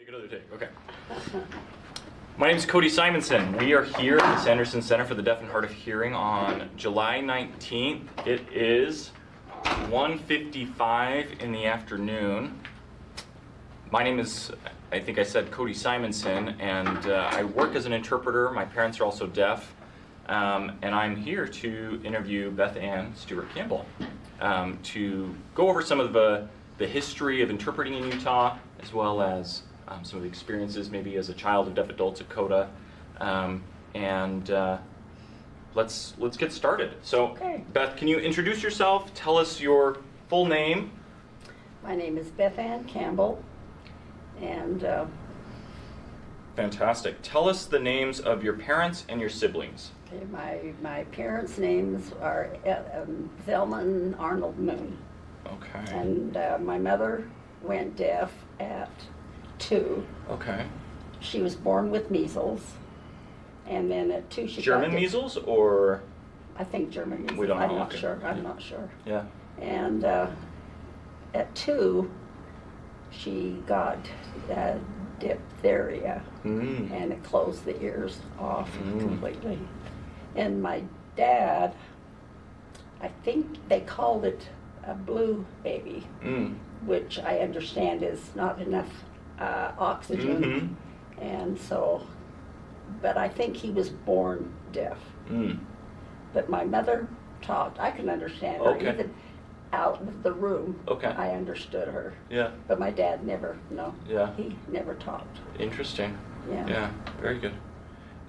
Another take, okay. My name is Cody Simonson. We are here at the Sanderson Center for the Deaf and Hard of Hearing on July 19th. It is 1:55 in the afternoon. My name is, I think I said, Cody Simonson, and I work as an interpreter. My parents are also deaf, and I'm here to interview Beth Ann Stewart Campbell to go over some of the history of interpreting in Utah, as well as some of the experiences maybe as a child of deaf adults at CODA, and let's get started. So, Okay. Beth, can you introduce yourself? Tell us your full name. My name is Beth Ann Campbell, and Fantastic. Tell us the names of your parents and your siblings. okay, my parents' names are Thelma and Arnold Moon, Okay. and my mother went deaf at 2. Okay. She was born with measles, and then at 2 she German got measles or? I think German measles. We don't know. I'm not Okay. sure. I'm Yeah. not sure. Yeah. And at 2, she got diphtheria, and it closed the ears off completely. And my dad, I think they called it a blue baby, which I understand is not enough oxygen. And so, but I think he was born deaf. But my mother talked. I can understand her. Okay. Even out of the room, Okay. I understood her. Yeah. But my dad never, no. Yeah. He never talked. Interesting. Yeah. Yeah. Very good.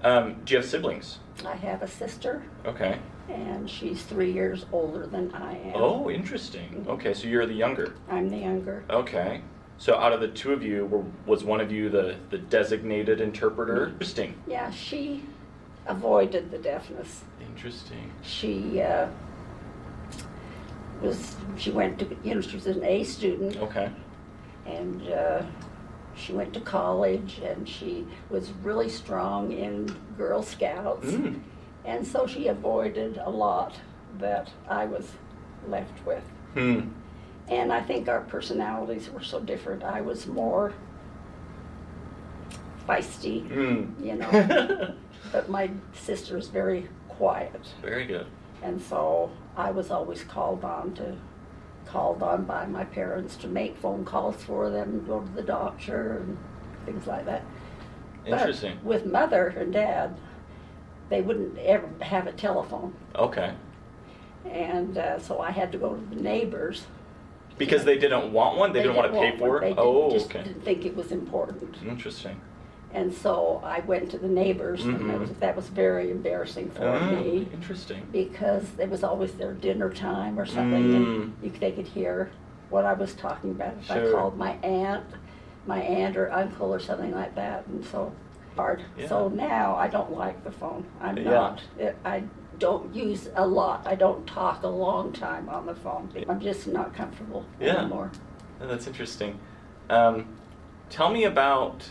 Do you have siblings? I have a sister, Okay. and she's 3 years older than I am. Oh, interesting. Okay, so you're the younger. I'm the younger. Okay. So out of the two of you, was one of you the designated interpreter? Interesting. Yeah, she avoided the deafness. Interesting. She went to, she was an A student, Okay. and she went to college, and she was really strong in Girl Scouts, and so she avoided a lot that I was left with. And I think our personalities were so different. I was more feisty, you know, but my sister's very quiet. Very good. And so I was always called on by my parents to make phone calls for them, go to the doctor and things like that. Interesting. But with mother and dad, they wouldn't ever have a telephone. Okay. And so I had to go to the neighbors. Because they didn't want one? They didn't want to pay for it? Just Okay. didn't think it was important. Interesting. And so I went to the neighbors, and that was very embarrassing for me. Interesting. Because it was always their dinner time or something, and they could hear what I was talking about. If I Sure. called my aunt or uncle or something like that, and so hard. Yeah. So now I don't like the phone. I'm Yeah. not. I don't use a lot. I don't talk a long time on the phone. I'm just not comfortable anymore. Oh, that's interesting. Tell me about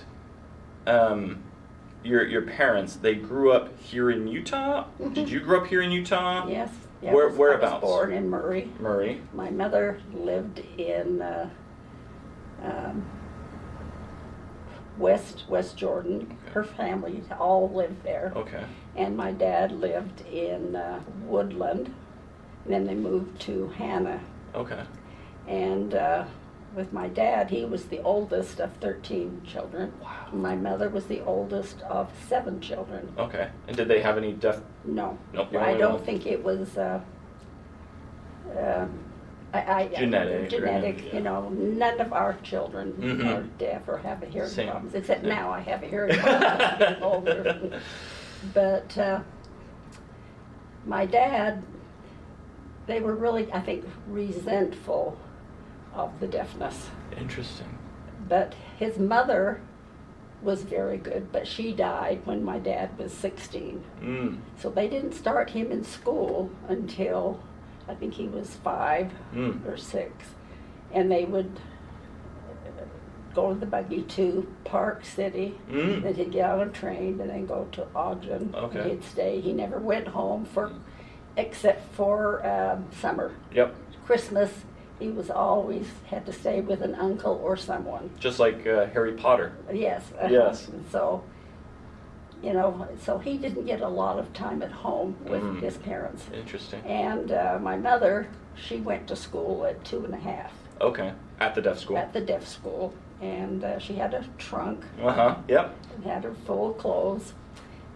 your parents. They grew up here in Utah? Did you grow up here in Utah? Yes. Yeah, Whereabouts? I was born in Murray. Murray. My mother lived in West Jordan. Okay. Her family all lived there. Okay. And my dad lived in Woodland. And then they moved to Hannah. Okay. And with my dad, he was the oldest of 13 children. Wow. My mother was the oldest of 7 children. Okay. And did they have any deaf? No. Nope, you're I only don't one. think it was Genetic or genetic, anything, yeah. you know, none of our children are deaf or have a hearing Same. problems, except Yeah. now I have a hearing problem as I'm getting older. But my dad, they were really, I think, resentful of the deafness. Interesting. But his mother was very good, but she died when my dad was 16. So they didn't start him in school until I think he was 5 or 6. And they would go to the buggy to Park City, then he'd get on a train and then go to Ogden. Okay. And he'd stay. He never went home except for summer. Yep. Christmas, he was always had to stay with an uncle or someone. Just like Harry Potter. Yes. Yes. And so, so he didn't get a lot of time at home with his parents. Interesting. And my mother, she went to school at 2.5. Okay. At the deaf school. At the deaf school. And she had a trunk. Yep. And had her full of clothes.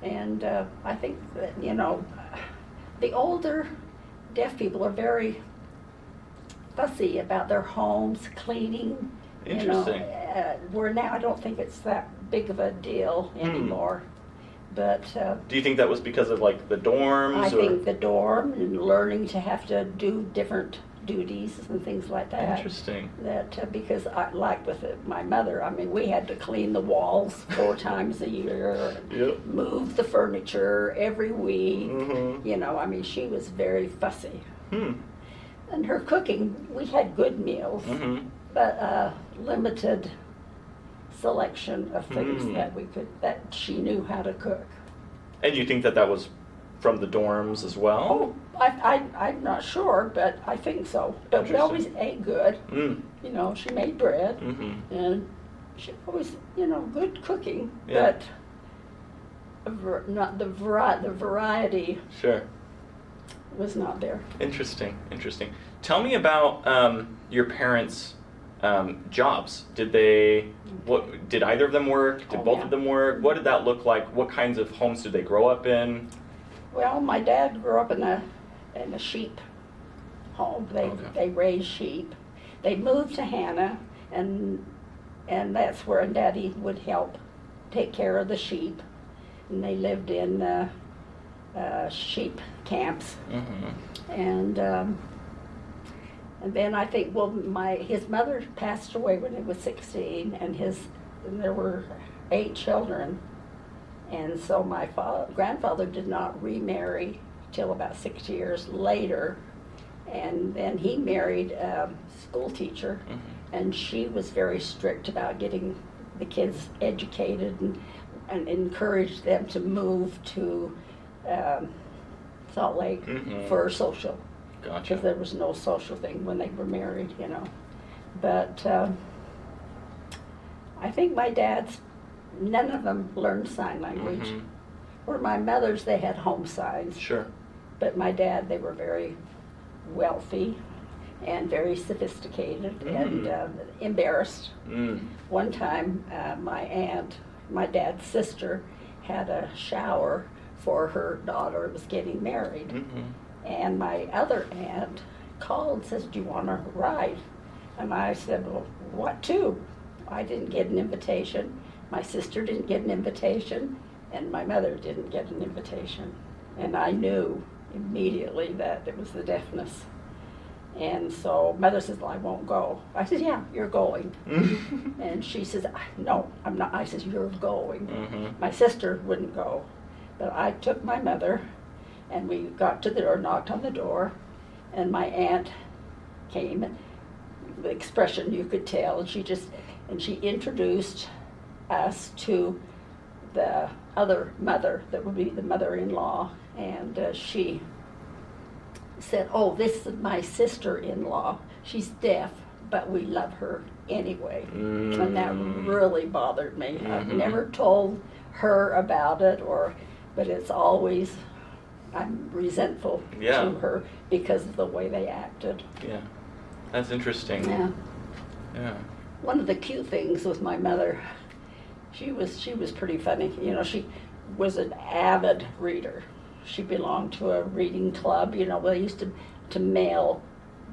And I think that, the older deaf people are very fussy about their homes, cleaning. Interesting. Where now I don't think it's that big of a deal anymore. But do you think that was because of like the dorms? I think the dorm and learning to have to do different duties and things like that. Interesting. That because like with my mother, I mean, we had to clean the walls 4 times a year, Yep. move the furniture every week. Mm-hmm. I mean, she was very fussy. Hmm. And her cooking, we had good meals, Mm-hmm. but limited selection of things Hmm. that she knew how to cook. And you think that was from the dorms as well? Oh, I'm not sure, but I think so. But we always ate good. Mm. She made bread, Mm-hmm. and she always, good cooking, Yeah. but not the variety Sure. was not there. Interesting. Tell me about your parents' jobs. Did either of them work? Did Oh, both yeah. of them work? What did that look like? What kinds of homes did they grow up in? Well, my dad grew up in a sheep home. They raised sheep. They moved to Hannah, and that's where Daddy would help take care of the sheep. And they lived in sheep camps. Mm-hmm. And then I think, his mother passed away when he was 16, and there were 8 children. And so my grandfather did not remarry till about 6 years later. And then he married a school teacher, and she was very strict about getting the kids educated and encouraged them to move to Salt Lake for social. Gotcha. Because there was no social thing when they were married, But I think my dad's, none of them learned sign language. Mm-hmm. Or my mother's, they had home signs. Sure. But my dad, they were very wealthy and very sophisticated and embarrassed. Mm. One time, my dad's sister, had a shower for her daughter who was getting married. Mm-hmm. And my other aunt called and says, "Do you want to ride?" And I said, "Well, what to?" I didn't get an invitation. My sister didn't get an invitation. And my mother didn't get an invitation. And I knew immediately that it was the deafness. And so Mother says, "Well, I won't go." I said, "Yeah, you're going." And she says, "No, I'm not." I says, "You're going." Mm-hmm. My sister wouldn't go. But I took my mother, and we got to the door, knocked on the door, and my aunt came, and the expression you could tell, and she introduced us to the other mother that would be the mother-in-law, and she said, "Oh, this is my sister-in-law. She's deaf, but we love her anyway." And that really bothered me. I've never told her about it, but it's always, I'm resentful to her because of the way they acted. Yeah, that's interesting. Yeah. Yeah. One of the cute things with my mother, she was pretty funny. She was an avid reader. She belonged to a reading club. They used to mail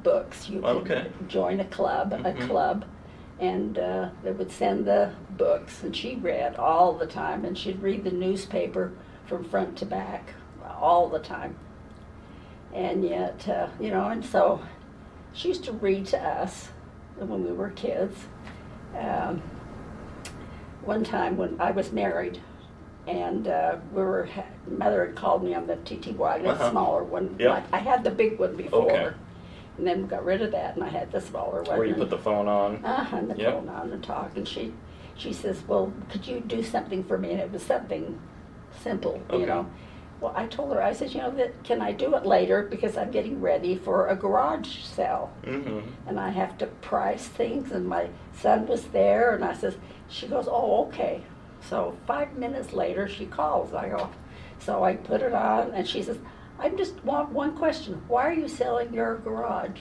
books. You could join a club, and they would send the books, and she read all the time, and she'd read the newspaper from front to back all the time. And yet, and so she used to read to us when we were kids. One time when I was married, and Mother had called me on the TTY, the smaller one. Yep. I had the big one before, Okay. and then got rid of that, and I had the smaller one. Where you put the phone on. And the phone on and talk, and she says, "Well, could you do something for me?" And it was something simple, Okay. Well, I told her, I said, can I do it later because I'm getting ready for a garage sale. And I have to price things, and my son was there, and she goes, oh, okay. So 5 minutes later, she calls. I go, so I put it on, and she says, I just want one question. Why are you selling your garage?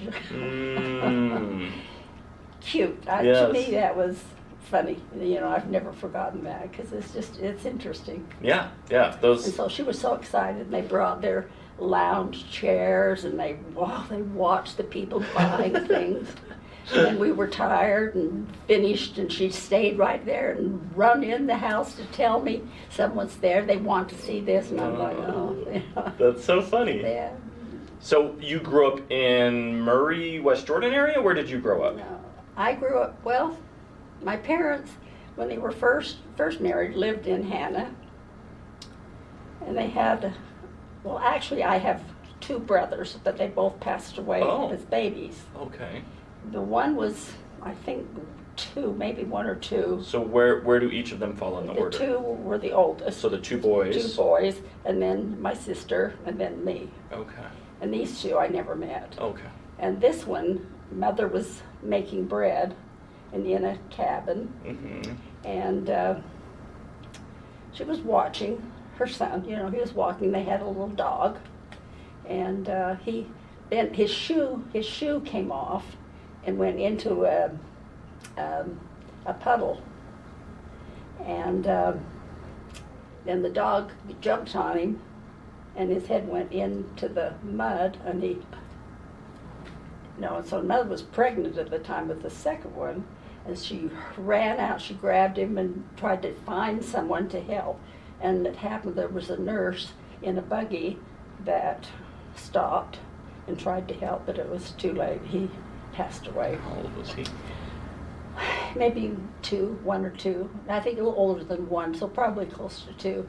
Cute. Yes. To me, that was funny. I've never forgotten that because it's interesting. Yeah. And so she was so excited, and they brought their lounge chairs, and they watched the people buying things. And we were tired and finished, and she stayed right there and run in the house to tell me someone's there. They want to see this, and I'm like, oh. That's so funny. Yeah. So you grew up in Murray, West Jordan area? Where did you grow up? No, I grew up, my parents, when they were first married, lived in Hannah. And they had, actually I have 2 brothers, but they both passed away as babies. Okay. The one was, I think, 2, maybe 1 or 2. So where do each of them fall in the order? The 2 were the oldest. So the 2 boys. 2 boys, and then my sister, and then me. Okay. And these 2 I never met. Okay. And this one, mother was making bread in a cabin. And she was watching her son. He was walking. They had a little dog, and then his shoe came off and went into a puddle, and then the dog jumped on him, and his head went into the mud, and so mother was pregnant at the time with the second one, and she ran out, she grabbed him and tried to find someone to help, and it happened there was a nurse in a buggy that stopped and tried to help, but it was too late. He passed away. How old was he? Maybe 1 or 2. I think a little older than 1, so probably close to 2.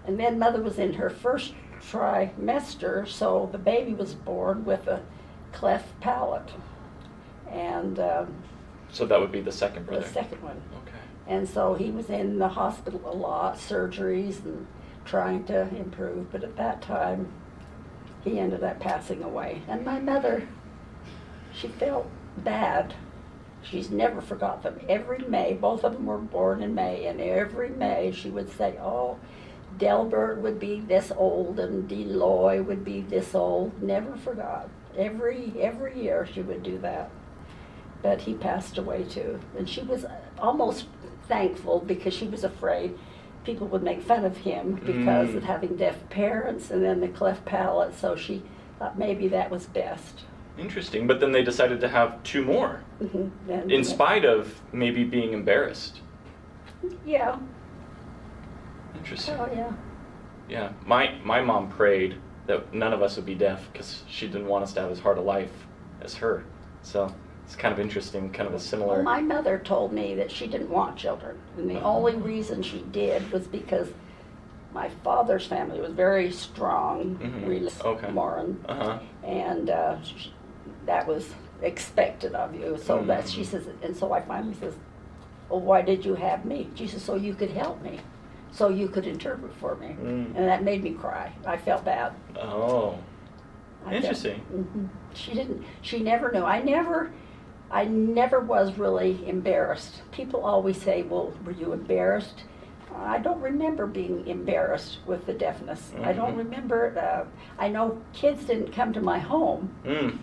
And then mother was in her first trimester, so the baby was born with a cleft palate. And so that would be the second brother? The second one. Okay. And so he was in the hospital a lot, surgeries and trying to improve, but at that time he ended up passing away. And my mother, she felt bad. She's never forgot them. Every May, both of them were born in May, and every May she would say, oh, Delbert would be this old and Deloy would be this old. Never forgot. Every year she would do that. But he passed away too. And she was almost thankful because she was afraid people would make fun of him because of having deaf parents and then the cleft palate, so she thought maybe that was best. Interesting, but then they decided to have 2 more, in spite of maybe being embarrassed. Yeah. Interesting. Oh, yeah. Yeah, my mom prayed that none of us would be deaf because she didn't want us to have as hard a life as her. So it's kind of interesting, kind of a similar... Well, my mother told me that she didn't want children, and the only reason she did was because my father's family was very strong, Willis, Morton, and that was expected of you. So that she says, and so I finally says, well, why did you have me? She says, so you could help me, so you could interpret for me. And that made me cry. I felt bad. Oh, interesting. She never knew. I never was really embarrassed. People always say, well, were you embarrassed? I don't remember being embarrassed with the deafness. I don't remember. I know kids didn't come to my home.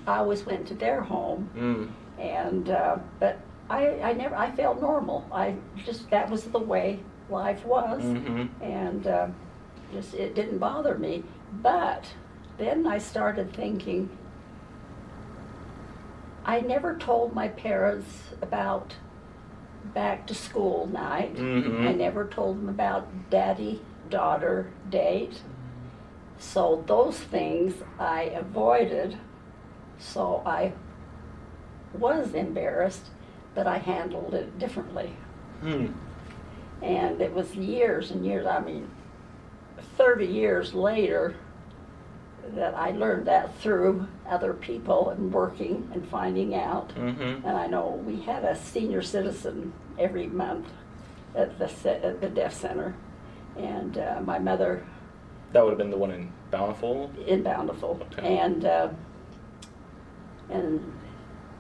I always went to their home. And but I felt normal. That was the way life was. And it didn't bother me. But then I started thinking, I never told my parents about back to school night. I never told them about daddy-daughter date. So those things I avoided. So I was embarrassed, but I handled it differently. And it was years and years, 30 years later, that I learned that through other people and working and finding out. And I know we had a senior citizen every month at the deaf center, and my mother That would have been the one in Bountiful? In Bountiful. Okay. And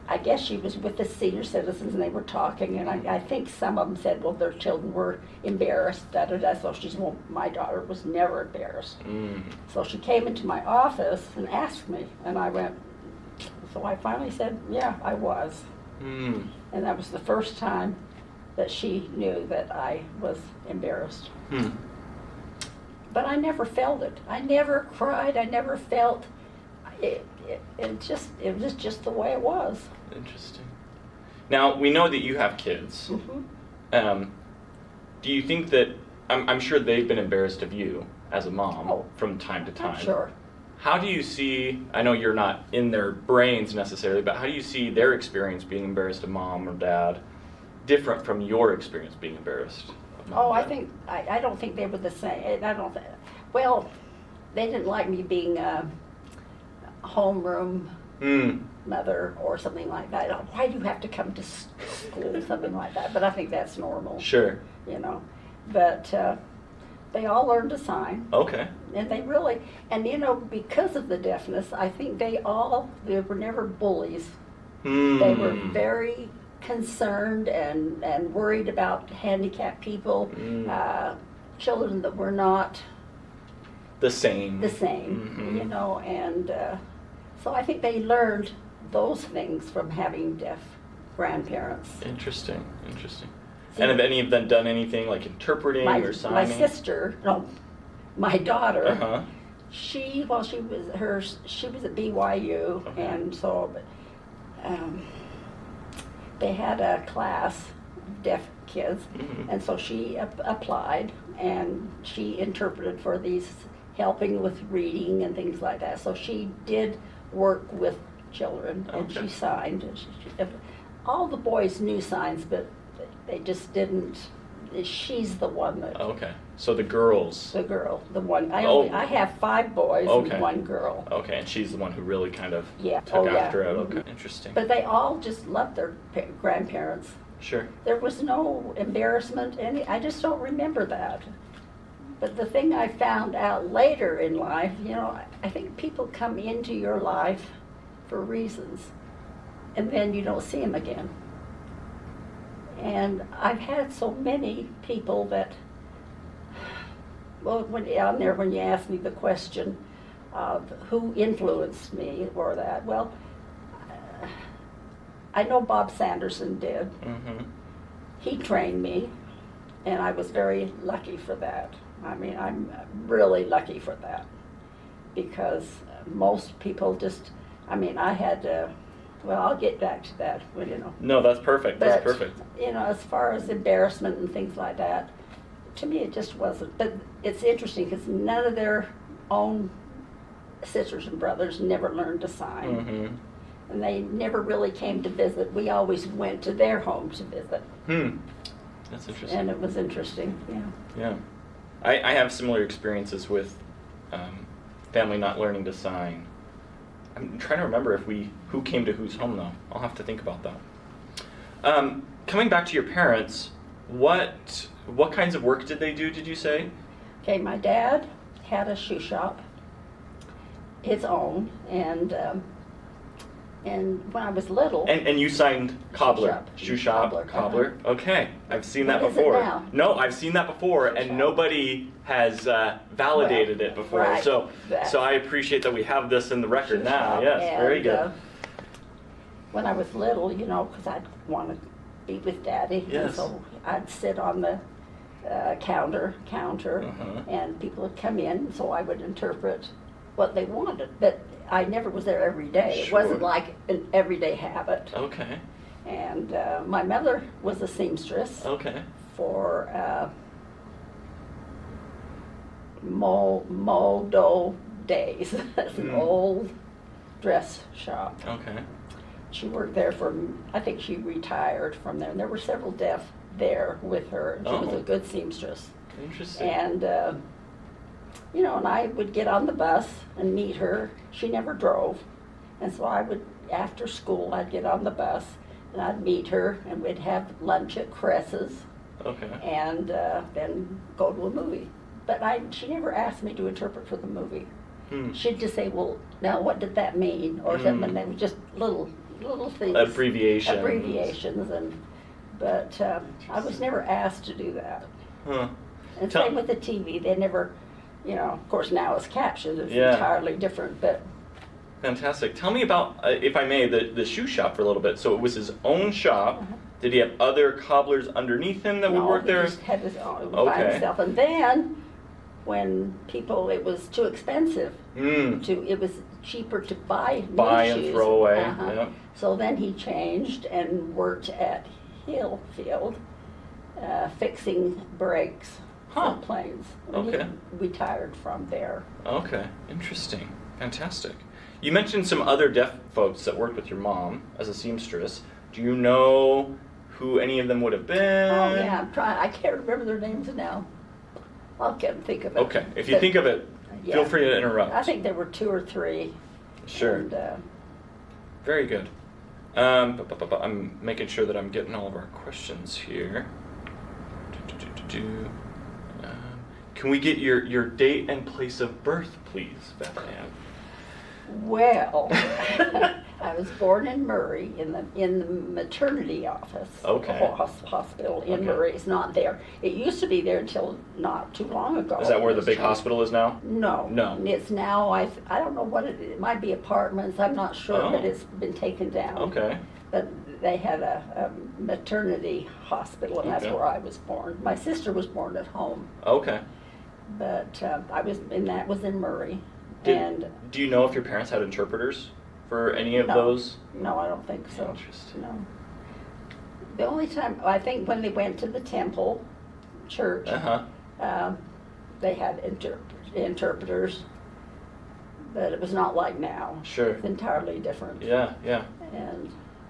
I guess she was with the senior citizens and they were talking, and I think some of them said, well, their children were embarrassed, da-da-da. So she said, well, my daughter was never embarrassed. So she came into my office and asked me, and I went, so I finally said, yeah, I was. And that was the first time that she knew that I was embarrassed. But I never felt it. I never cried. I never felt it. It was just the way it was. Interesting. Now, we know that you have kids. Do you think that, I'm sure they've been embarrassed of you as a mom from time to time. I'm sure. How do you see, I know you're not in their brains necessarily, but how do you see their experience being embarrassed of mom or dad different from your experience being embarrassed of mom or dad? I don't think they were the same. Well, they didn't like me being a homeroom mother or something like that. Why do you have to come to school, something like that? But I think that's normal. Sure. You know, but they all learned to sign. Okay. And they really, and you know, because of the deafness, I think they were never bullies. They were very concerned and worried about handicapped people, children that were not the same, you know, and so I think they learned those things from having deaf grandparents. Interesting. And have any of them done anything like interpreting or signing? My sister, no, my daughter, she was at BYU, and so they had a class of deaf kids, and so she applied, and she interpreted for these, helping with reading and things like that. So she did work with children, and she signed. And all the boys knew signs, but they just didn't. She's the one that. Okay. So the girls. The girl, the one. I have 5 boys and 1 girl. Okay, and she's the one who really kind of took after it. Okay, interesting. But they all just loved their grandparents. Sure. There was no embarrassment. I just don't remember that. But the thing I found out later in life, you know, I think people come into your life for reasons, and then you don't see them again. And I've had so many people that, well, when you asked me the question of who influenced me or that, well, I know Bob Sanderson did. He trained me, and I was very lucky for that. I mean, I'm really lucky for that, because most people just, I mean, I had to, well, I'll get back to that, well, you know. No, that's perfect. That's perfect. You know, as far as embarrassment and things like that, to me it just wasn't. But it's interesting because none of their own sisters and brothers never learned to sign. And they never really came to visit. We always went to their home to visit. That's interesting. And it was interesting, Yeah. I have similar experiences with family not learning to sign. I'm trying to remember who came to whose home though. I'll have to think about that. Coming back to your parents, what kinds of work did they do, did you say? Okay, my dad had a shoe shop, his own, and when I was little. And you signed cobbler, shoe shop, cobbler. Okay, I've seen that before. What is it now? No, I've seen that before, and nobody has validated it before. Right. So I appreciate that we have this in the record now. Shop. Yes, very good. When I was little, you know, because I'd want to be with Daddy, Yes. and so I'd sit on the counter, and people would come in, so I would interpret what they wanted. But I never was there every day. It wasn't like an everyday habit. Okay. And my mother was a seamstress. Okay. For Modo Days. That's an old dress shop. Okay. She worked there I think she retired from there. And there were several deaf there with her. She was a good seamstress. Interesting. And you know, and I would get on the bus and meet her. She never drove. And so I would, after school, I'd get on the bus and I'd meet her, and we'd have lunch at Cress's. Okay. And then go to a movie. but she never asked me to interpret for the movie. Hmm. She'd just say, well, now what did that mean? Or something, and they were just little things. Abbreviations, but I was never asked to do that. Huh. And same with the TV, they never, of course now it's captioned, it's entirely different, but. Fantastic. Tell me about, if I may, the shoe shop for a little bit. So it was his own shop. Did he have other cobblers underneath him that would work there? No, he just had his own by himself. And then, when it was too expensive, it was cheaper to buy new shoes. And throw away. Yep. So then he changed and worked at Hillfield, fixing brakes on planes. Okay. He retired from there. Okay, interesting. Fantastic. You mentioned some other deaf folks that worked with your mom as a seamstress. Do you know who any of them would have been? Oh yeah, I can't remember their names now. I can't think of it. Okay, if you think of it, feel free to interrupt. I think there were 2 or 3. Sure. And, very good. I'm making sure that I'm getting all of our questions here. Can we get your date and place of birth, please, Beth Ann? Well, I was born in Murray in the maternity office. Okay. Hospital in Murray. It's not there. It used to be there until not too long ago. Is that where the big hospital is now? No. No. It's now, I don't know what it might be apartments, I'm not sure, but it's been taken down. Okay. But they had a maternity hospital, and that's where I was born. My sister was born at home. Okay. But that was in Murray. Do you know if your parents had interpreters for any of those? No, I don't think so. Interesting. No. The only time, I think when they went to the temple church, they had interpreters, but it was not like now. Sure. It's entirely different. Yeah.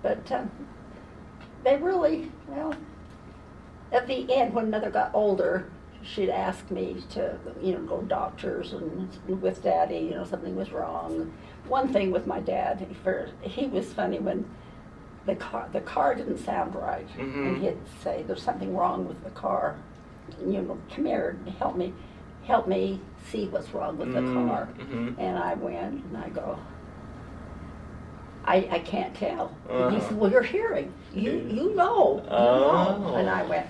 But they really, at the end, when Mother got older, she'd ask me to, go to doctors, and with Daddy, something was wrong. One thing with my dad, he was funny when the car didn't sound right, and he'd say, "There's something wrong with the car. Come here and help me see what's wrong with the car." And I went and I go, I can't tell. And he said, "Well, you're hearing. You know. And I went,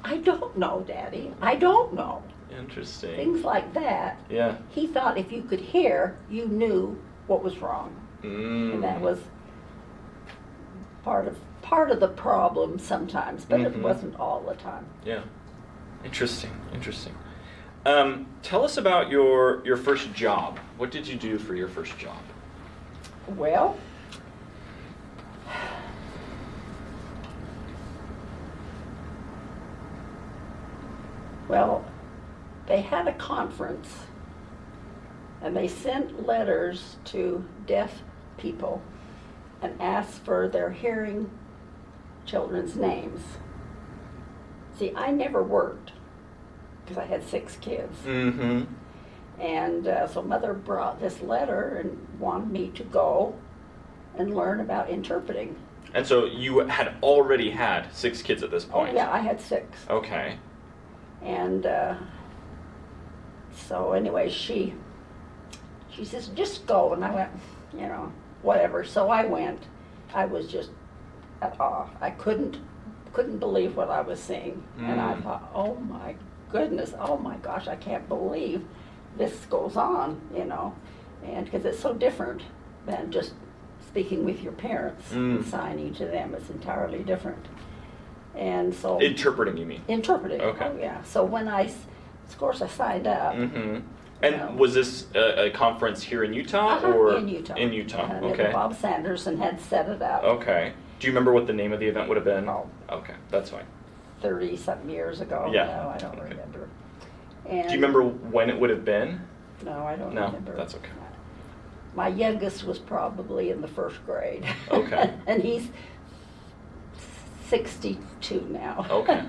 "I don't know, Daddy. I don't know." Interesting. Things like that. Yeah. He thought if you could hear, you knew what was wrong. And that was part of the problem sometimes, but it wasn't all the time. Yeah. Interesting. Tell us about your first job. What did you do for your first job? Well, they had a conference, and they sent letters to deaf people and asked for their hearing children's names. See, I never worked because I had 6 kids. And so Mother brought this letter and wanted me to go and learn about interpreting. And so you had already had 6 kids at this point? Oh yeah, I had 6. Okay. And so anyway, she says, "Just go." And I went, whatever. So I went. I was just at awe. I couldn't believe what I was seeing. And I thought, oh my goodness, oh my gosh, I can't believe this goes on, and because it's so different than just speaking with your parents and signing to them. It's entirely different. And so interpreting, you mean? Interpreting. Okay. Oh yeah. So when of course I signed up. And was this a conference here in Utah or in Utah? In Utah. And okay. Bob Sanderson had set it up. Okay. Do you remember what the name of the event would have been? Oh. Okay, that's fine. 30-something years ago. Yeah. No, I don't remember. And do you remember when it would have been? No, I don't No, remember. that's okay. My youngest was probably in the 1st grade. Okay. And he's 62 now. Okay.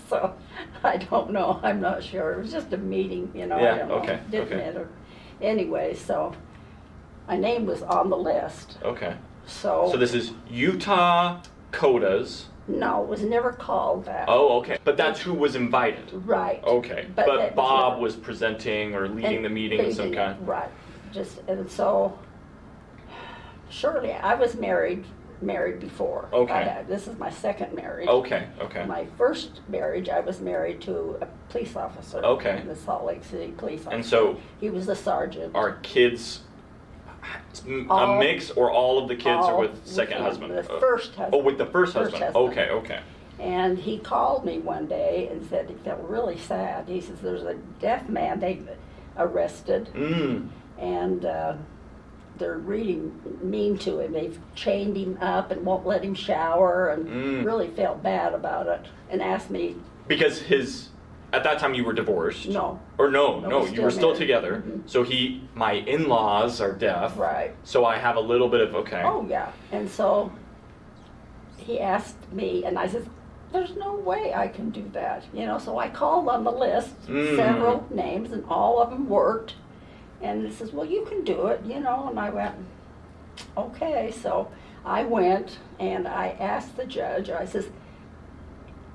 So I don't know. I'm not sure. It was just a meeting, Yeah, I don't know. okay, Didn't okay. matter. Anyway, so my name was on the list. Okay. So this is Utah Codas. No, it was never called that. Oh, okay. But that's who was invited. Right. Okay. But But that was Bob never- was presenting or leading the meeting of some kind. Right. And so, surely, I was married before. Okay. This is my second marriage. Okay. Okay. My first marriage, I was married to a police officer. Okay. The Salt Lake City police officer. And so He was a sergeant. are kids a All- mix, or all of the kids are all with second him, husband? The first husband. Oh, with the first husband. Okay. Okay. And he called me one day and said he felt really sad. He says, there's a deaf man they arrested, and they're really mean to him. They've chained him up and won't let him shower, and really felt bad about it, and asked me. Because at that time you were divorced? No. Or no, we're you were still married. together. Mhm. So my in-laws are deaf. Right. So I have a little bit of, okay. Oh, yeah. And so he asked me, and I said, there's no way I can do that. So I called on the list, several names, and all of them worked. And he says, well, you can do it, and I went, okay. So I went and I asked the judge, I says,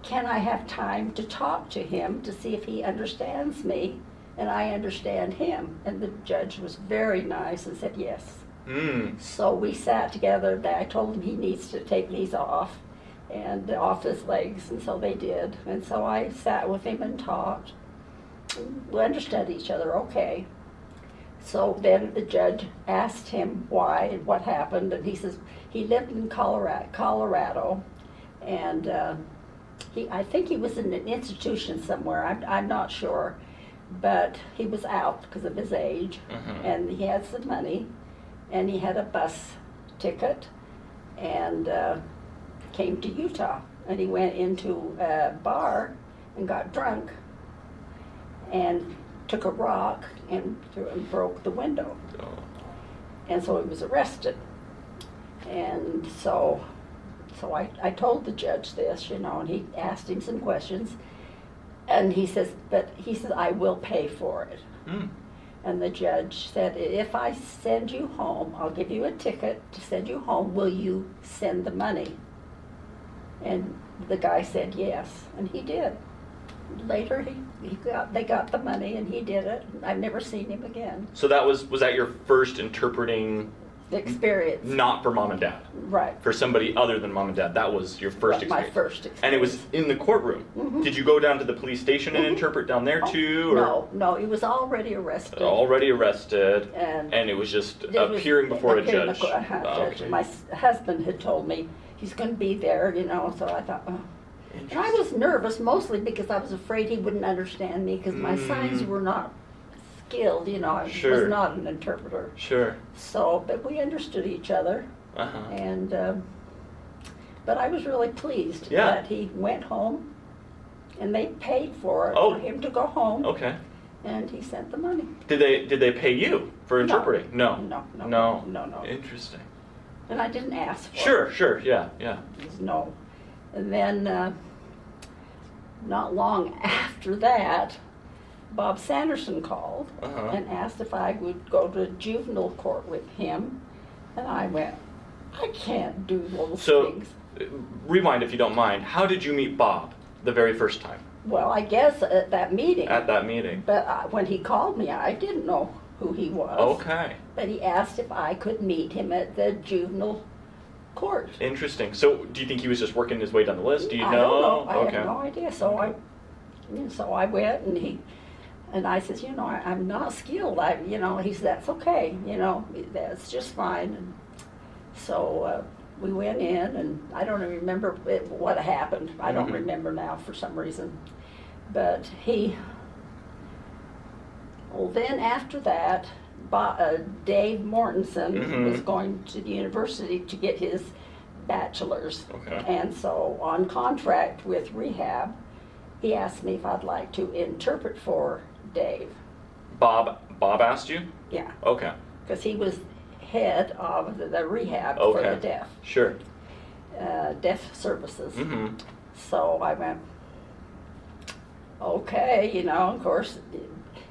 can I have time to talk to him to see if he understands me and I understand him? And the judge was very nice and said yes. So we sat together. I told him he needs to take these off and off his legs, and so they did. And so I sat with him and talked. We understood each other okay. So then the judge asked him why and what happened, and he says he lived in Colorado, and I think he was in an institution somewhere. I'm not sure, but he was out because of his age, and he had some money, and he had a bus ticket, and came to Utah, and he went into a bar and got drunk, and took a rock and broke the window, and so he was arrested, and so I told the judge this, and he asked him some questions, and he says, I will pay for it. And the judge said, if I send you home, I'll give you a ticket to send you home, will you send the money? And the guy said yes, and he did. Later, they got the money, and he did it. I've never seen him again. So was that your first interpreting? Experience. Not for mom and dad. Right. For somebody other than mom and dad. That was your first experience. My first experience. And it was in the courtroom. Did you go down to the police station and interpret down there too? Or? No, he was already arrested. Already arrested. And it was just appearing before a judge. Okay. My husband had told me he's going to be there, so I thought, oh. And I was nervous mostly because I was afraid he wouldn't understand me because my signs were not skilled, I was not an interpreter. Sure. So, but we understood each other. And, but I was really pleased that he went home, and they paid for it for him to go home. Okay. And he sent the money. Did they pay you for interpreting? No. No. Interesting. And I didn't ask for it. Sure, yeah. It was no. And then, not long after that, Bob Sanderson called and asked if I would go to juvenile court with him. And I went, I can't do those things. Rewind if you don't mind. How did you meet Bob the very first time? Well, I guess at that meeting. At that meeting. But when he called me, I didn't know who he was. Okay. But he asked if I could meet him at the juvenile court. Interesting. So do you think he was just working his way down the list? Do you know? I don't know. Okay. I have no idea. So I went, and I says, I'm not skilled. He said, that's okay. That's just fine. And so we went in, and I don't even remember what happened. I don't remember now for some reason. But then after that, Dave Mortensen was going to the university to get his bachelor's. Okay. And so on contract with rehab, he asked me if I'd like to interpret for Dave. Bob asked you? Yeah. Okay. Because he was head of the rehab for the deaf. Sure. Deaf services. So I went, okay, of course.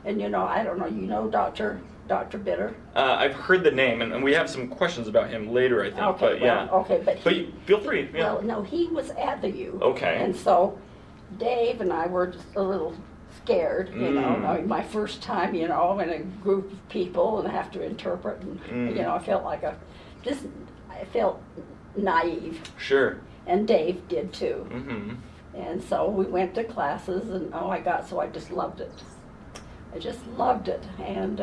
And I don't know, Dr. Dr. Bitter? I've heard the name, and we have some questions about him later, I think. Okay, but yeah. okay, but feel free. Yeah. Well, no, he was at the U. Okay. And so Dave and I were just a little scared, you know. I mean, my first time, you know, in a group of people and have to interpret, and you know, I felt like I felt naive. Sure. And Dave did too. Mm-hmm. And so we went to classes, and so I just loved it. I just loved it. And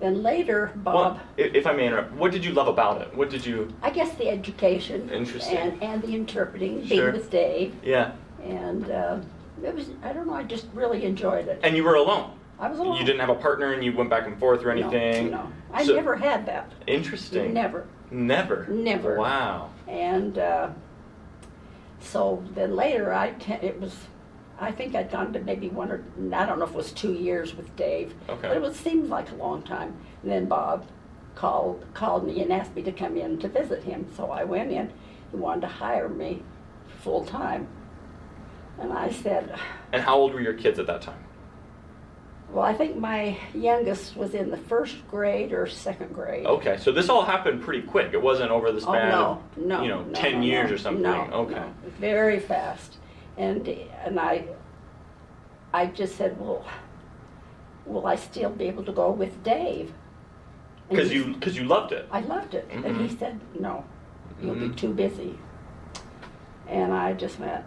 then later, Bob. Well, if I may interrupt, what did you love about it? What did you? I guess the education. Interesting. And the interpreting, Sure. being with Dave. Yeah. And it was, I don't know, I just really enjoyed it. And you were alone? I was alone. You didn't have a partner and you went back and forth or anything? No. I So- never had that. Interesting. Never. Never? Never. Wow. And so then later, I think I'd gone to maybe I don't know if it was 2 years with Dave. Okay. But it seemed like a long time. And then Bob called me and asked me to come in to visit him. So I went in. He wanted to hire me full time. And I said. And how old were your kids at that time? Well, I think my youngest was in the first grade or second grade. Okay, so this all happened pretty quick. It wasn't over the span of, no, 10 years or something. No, okay. no, very fast. And I just said, well, will I still be able to go with Dave? Because you loved it. I loved it. Mm-hmm. And he said, no, you'll be too busy. And I just went.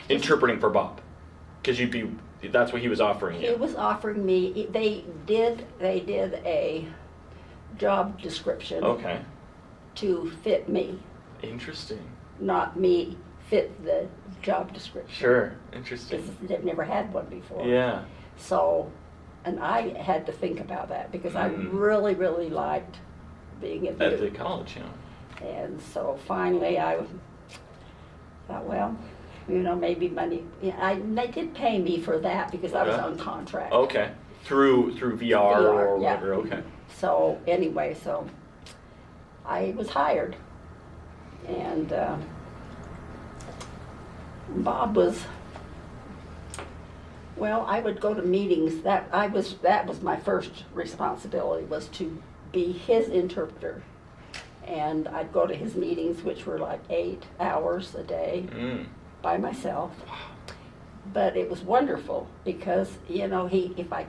Interpreting for Bob. Because that's what he was offering you. He was offering me, they did a job description. Okay. To fit me, Interesting. not me fit the job description. Sure. Interesting. Because they've never had one before. Yeah. So, and I had to think about that because I really, really liked being at At the the college, yeah. And so finally I thought, well, you know, maybe money. They did pay me for that because I was on contract. Okay. Through VR or yeah. whatever. Okay. So anyway, so I was hired, and Bob was. Well, I would go to meetings. That was my first responsibility, was to be his interpreter, and I'd go to his meetings, which were like 8 hours a day. By myself. But it was wonderful because, you know, if I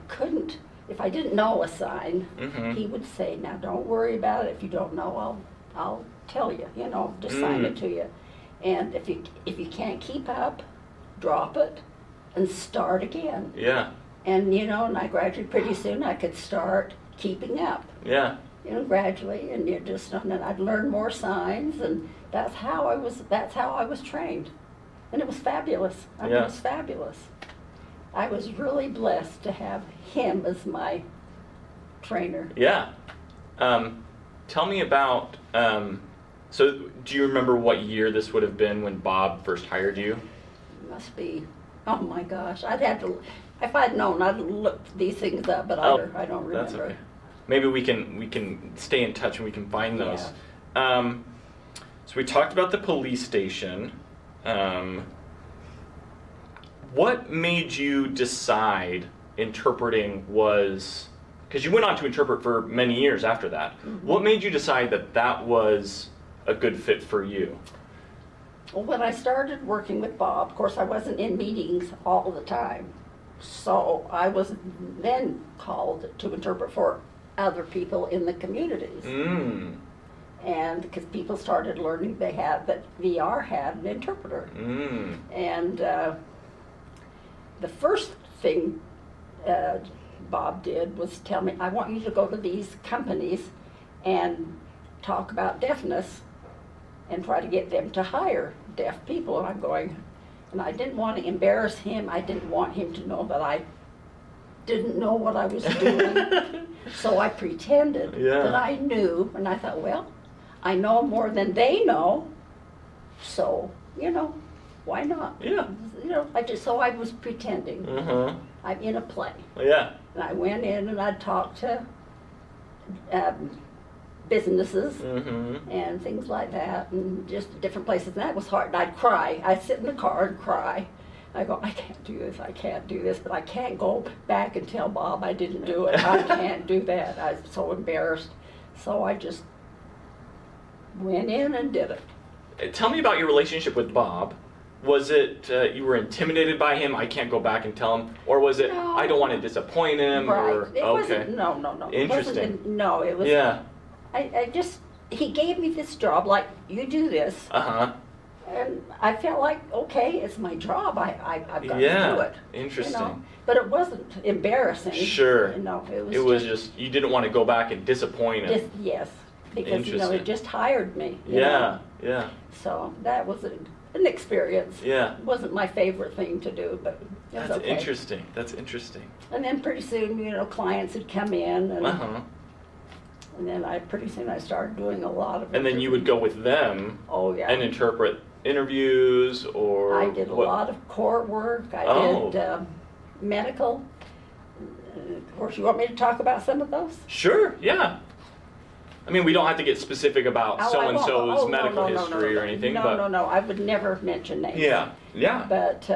didn't know a sign, he would say, now don't worry about it. If you don't know, I'll tell you, you know, just sign it to you. And if you can't keep up, drop it and start again. Yeah. And, you know, and I gradually, pretty soon I could start keeping up. Yeah. You know, gradually, and and then I'd learn more signs, and that's how I was trained. And it was fabulous. I mean, it was fabulous. I was really blessed to have him as my trainer. Yeah. Tell me about, so do you remember what year this would have been when Bob first hired you? Must be, oh my gosh, I'd have to, if I'd known, I'd look these things up, but I don't remember. That's okay. Maybe we can stay in touch and we can find those. Yeah. So we talked about the police station. What made you decide interpreting was, because you went on to interpret for many years after that, what made you decide that was a good fit for you? Well, when I started working with Bob, of course I wasn't in meetings all the time, so I was then called to interpret for other people in the communities. And because people started learning that VR had an interpreter. And the first thing Bob did was tell me, I want you to go to these companies and talk about deafness and try to get them to hire deaf people. And I'm going, and I didn't want to embarrass him. I didn't want him to know that I didn't know what I was doing. So I pretended that I knew, and I thought, well, I know more than they know, so, you know, why not? Yeah. You know, I was pretending. I'm in a play. Yeah. And I went in and I'd talk to businesses and things like that, and just different places. And that was hard. And I'd cry. I'd sit in the car and cry I go, I can't do this, but I can't go back and tell Bob I didn't do it. I can't do that. I'm so embarrassed. So I just went in and did it. Tell me about your relationship with Bob. Was it you were intimidated by him, I can't go back and tell him? Or was it, No. I don't want to disappoint him? Right. Or, It okay. wasn't, no. Interesting. It wasn't, it was, Yeah. I just, he gave me this job, like, you do this. Uh-huh. And I felt like, okay, it's my job. I've got to do Yeah. it. Interesting. You know? But it wasn't embarrassing. Sure. You know, It was just, you didn't want to go back and disappoint him. yes, because Interesting. it just hired me. you Yeah, know. yeah, So that was an experience. yeah. It wasn't my favorite thing to do, but it was That's okay. interesting. That's interesting. And then pretty soon, clients would come in, and, Uh-huh. and then pretty soon I started doing a lot of it. And then you would go with them Oh, yeah. and interpret interviews or I did a what? lot of court work. I Oh. did medical. Of course, you want me to talk about some of those? Sure, yeah. I mean, we don't have to get specific about Oh, I so-and-so's won't. Oh, medical no, history or anything, no, but... No, I would never mention names. Yeah, yeah. But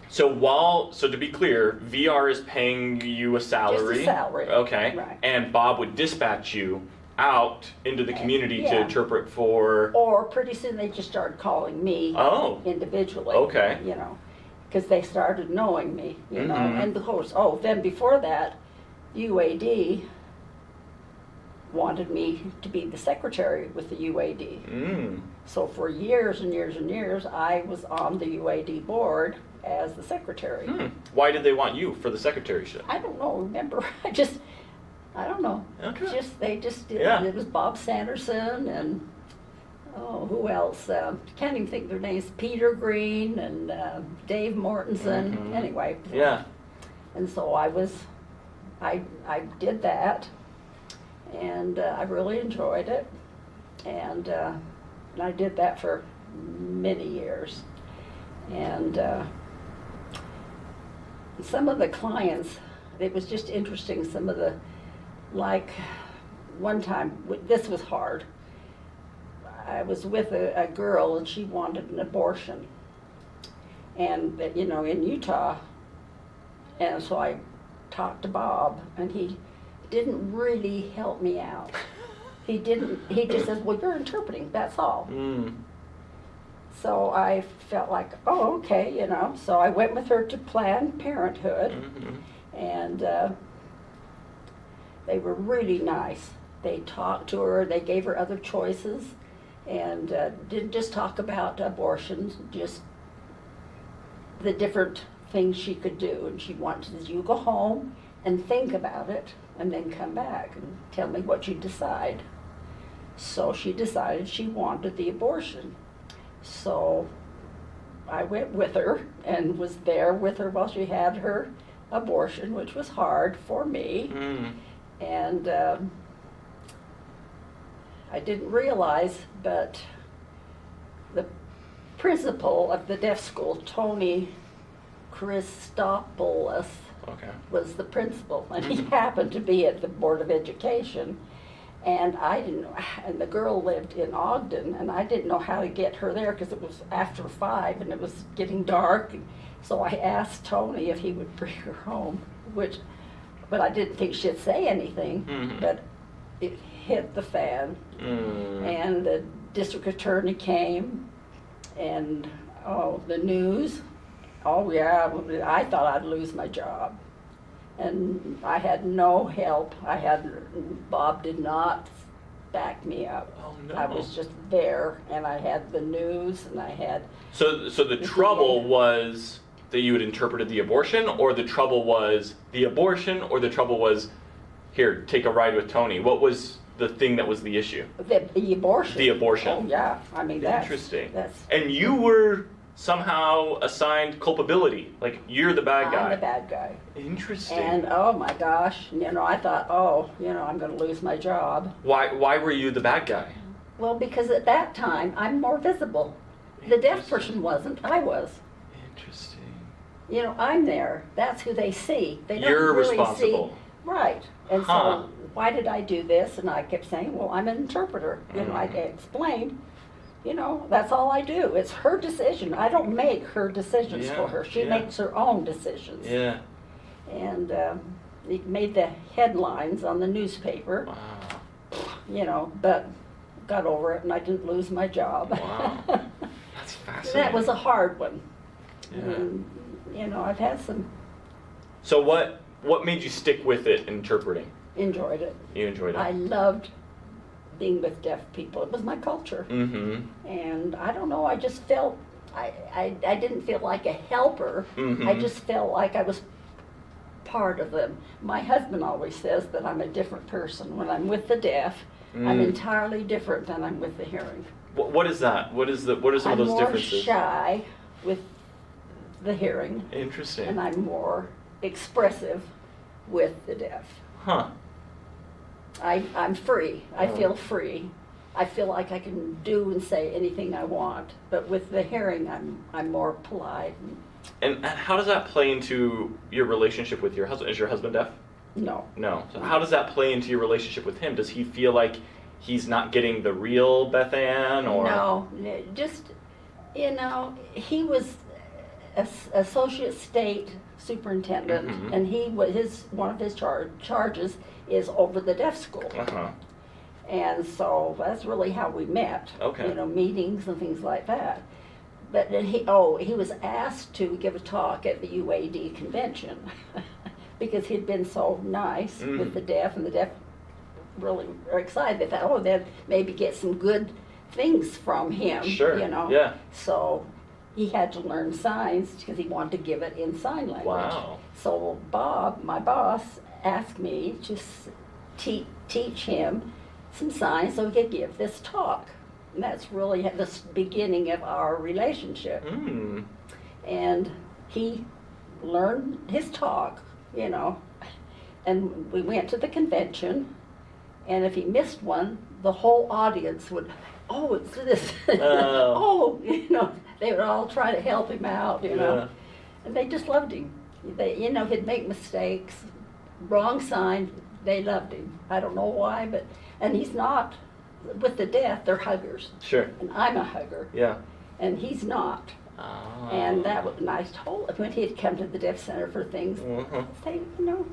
So to be clear, VR is paying you a salary. Just a salary. Okay. Right. And Bob would dispatch you out into the community to Yeah. interpret for... or pretty soon they just started calling me Oh, individually. okay. Because they started knowing me, Mhm. And of course, then before that, UAD wanted me to be the secretary with the UAD. Mm. So for years and years and years, I was on the UAD board as the secretary. Hmm. Why did they want you for the secretaryship? I don't know, remember, I don't know. Okay. They just did. Yeah. It was Bob Sanderson and, who else? Can't even think of their names. Peter Green and Dave Mortensen. Mhm. Anyway. Yeah. And so I did that, and I really enjoyed it, and I did that for many years, and some of the clients, it was just interesting. Some of the, like, one time, this was hard. I was with a girl, and she wanted an abortion, and in Utah. And so I talked to Bob, and he didn't really help me out. He just says, well, you're interpreting, that's all. Mm. So I felt like, oh, okay, So I went with her to Planned Parenthood, Mm-hmm. and they were really nice. They talked to her, they gave her other choices, and didn't just talk about abortions, just the different things she could do. And she wanted you to go home and think about it and then come back and tell me what you decide. So she decided she wanted the abortion. So I went with her and was there with her while she had her abortion, which was hard for me. Mm. And I didn't realize, but the principal of the deaf school, Tony Christopoulos, Okay. was the principal, and he happened to be at the Board of Education. And and the girl lived in Ogden, and I didn't know how to get her there because it was after 5 and it was getting dark. So I asked Tony if he would bring her home, but I didn't think she'd say anything. Mhm. But it hit the fan, and the district attorney came, and the news. Oh yeah, I thought I'd lose my job. And I had no help. Bob did not back me up. Oh, no. I was just there, and I had the news, and I had... So the trouble was that you had interpreted the abortion, or the trouble was the abortion, or the trouble was, here, take a ride with Tony? What was the thing that was the issue? The abortion. The abortion. Oh, yeah. I mean, that's... Interesting. That's... And you were somehow assigned culpability, like you're the bad guy. I'm the bad guy. Interesting. And, oh my gosh, I thought, I'm going to lose my job. Why were you the bad guy? Well, because at that time, I'm more visible. The deaf person wasn't, I was. Interesting. I'm there. That's who they see. They don't You're really responsible. see. Right. And Huh. so, why did I do this? And I kept saying, well, I'm an interpreter. I explained, you know, that's all I do. It's her decision. I don't make her decisions for her. She makes her own decisions. Yeah. And it made the headlines on the newspaper. Wow. You know, but got over it and I didn't lose my job. Wow. That's fascinating. That was a hard one. Yeah. And, you know, I've had some. So what made you stick with it, interpreting? Enjoyed it. You enjoyed it? I loved being with deaf people. It was my culture. Mm-hmm. And I don't know, I just felt, I didn't feel like a helper. Mm-hmm. I just felt like I was part of them. My husband always says that I'm a different person. When I'm with the deaf, I'm entirely different than I'm with the hearing. What is that? What are some of those differences? I'm more shy with the hearing. Interesting. And I'm more expressive with the deaf. Huh. I'm free. I feel free. I feel like I can do and say anything I want. But with the hearing, I'm more polite. And how does that play into your relationship with your husband? Is your husband deaf? No. No. So how does that play into your relationship with him? Does he feel like he's not getting the real Beth Ann, or? No, just, you know, he was associate state superintendent, Mm-hmm. and he was one of his charges is over the deaf school. Uh-huh. And so that's really how we met. Okay. You know, meetings and things like that. But then he was asked to give a talk at the UAD convention because he'd been so nice with the deaf, and the deaf really are excited. They thought, oh, they'd maybe get some good things from him. Sure. You know. Yeah. So he had to learn signs because he wanted to give it in sign language. Wow. So Bob, my boss, asked me to teach him some signs so he could give this talk. And that's really the beginning of our relationship. Mm. And he learned his talk, you know, and we went to the convention, and if he missed one, the whole audience would, oh, it's this, oh, you know, they would all try to help him out, you know, and they just loved him. They, you know, he'd make mistakes, wrong sign, they loved him. I don't know why, but, and he's not, with the deaf, they're huggers. Sure. And I'm a hugger. Yeah. And he's not. Oh. And that was, and I told him when he'd come to the Deaf Center for things, say, you know,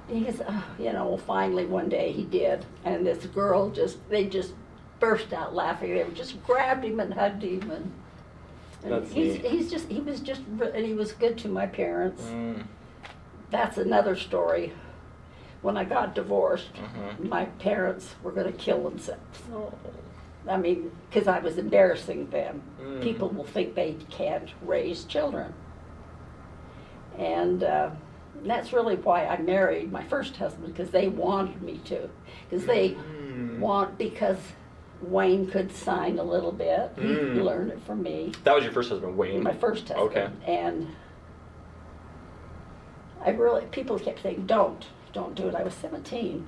and he goes, oh, you know, well, finally one day he did. And this girl they just burst out laughing. They just grabbed him and hugged him. And That's he neat. and he was good to my parents. Mm. That's another story. When I got divorced, my parents were going to kill themselves. Oh. I mean, because I was embarrassing them. People will think they can't raise children. And that's really why I married my first husband, because they wanted me to. Because because Wayne could sign a little bit. He learned it from me. That was your first husband, Wayne? My first husband. Okay. And people kept saying, don't do it. I was 17.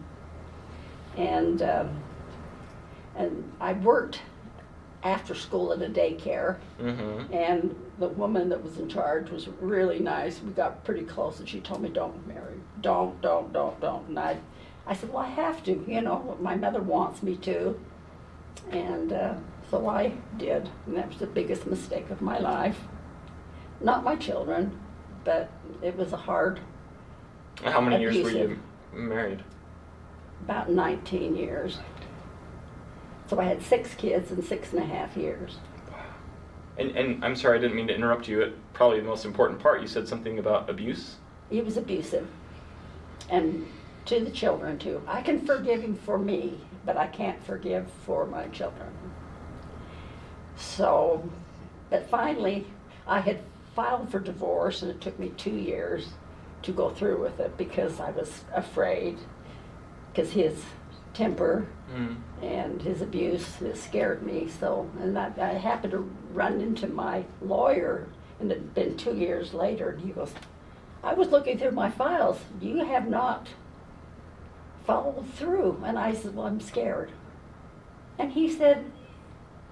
And I worked after school at a daycare, and the woman that was in charge was really nice. We got pretty close, and she told me, don't marry, don't. And I said, well, I have to, you know, my mother wants me to. And so I did, and that was the biggest mistake of my life. Not my children, but it was a hard, How many years were abusive. you married? About 19 years. So I had 6 kids in 6.5 years. And I'm sorry, I didn't mean to interrupt you. Probably the most important part, you said something about abuse? He was abusive. And to the children, too. I can forgive him for me, but I can't forgive for my children. So, but finally, I had filed for divorce, and it took me 2 years to go through with it because I was afraid, because his temper and his abuse, it scared me. So, and I happened to run into my lawyer, and it had been 2 years later, and he goes, I was looking through my files. You have not followed through. And I said, well, I'm scared. And he said,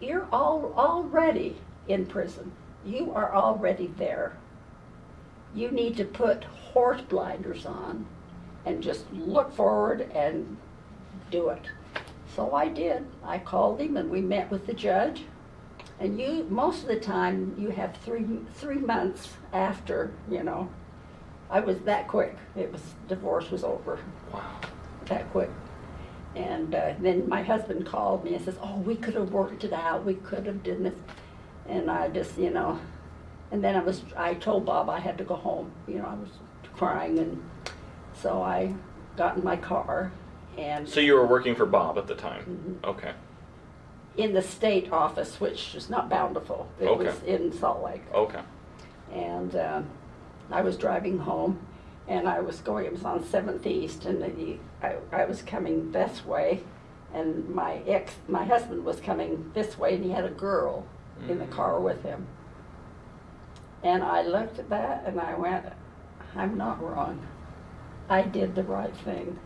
you're already in prison. You are already there. You need to put horse blinders on and just look forward and do it. So I did. I called him, and we met with the judge, And most of the time, you have three months after, I was that quick. Divorce was over. Wow. That quick. And then my husband called me and says, oh, we could have worked it out. We could have done this. And I just, and then I told Bob I had to go home. I was crying, and so I got in my car and. So you were working for Bob at the time? Mm-hmm. Okay. In the state office, which is not Bountiful. It Okay. was in Salt Lake. Okay. And I was driving home, and it was on 7th East, and I was coming this way, and my husband was coming this way, and he had a girl in the car with him. And I looked at that, and I went, I'm not wrong. I did the right thing.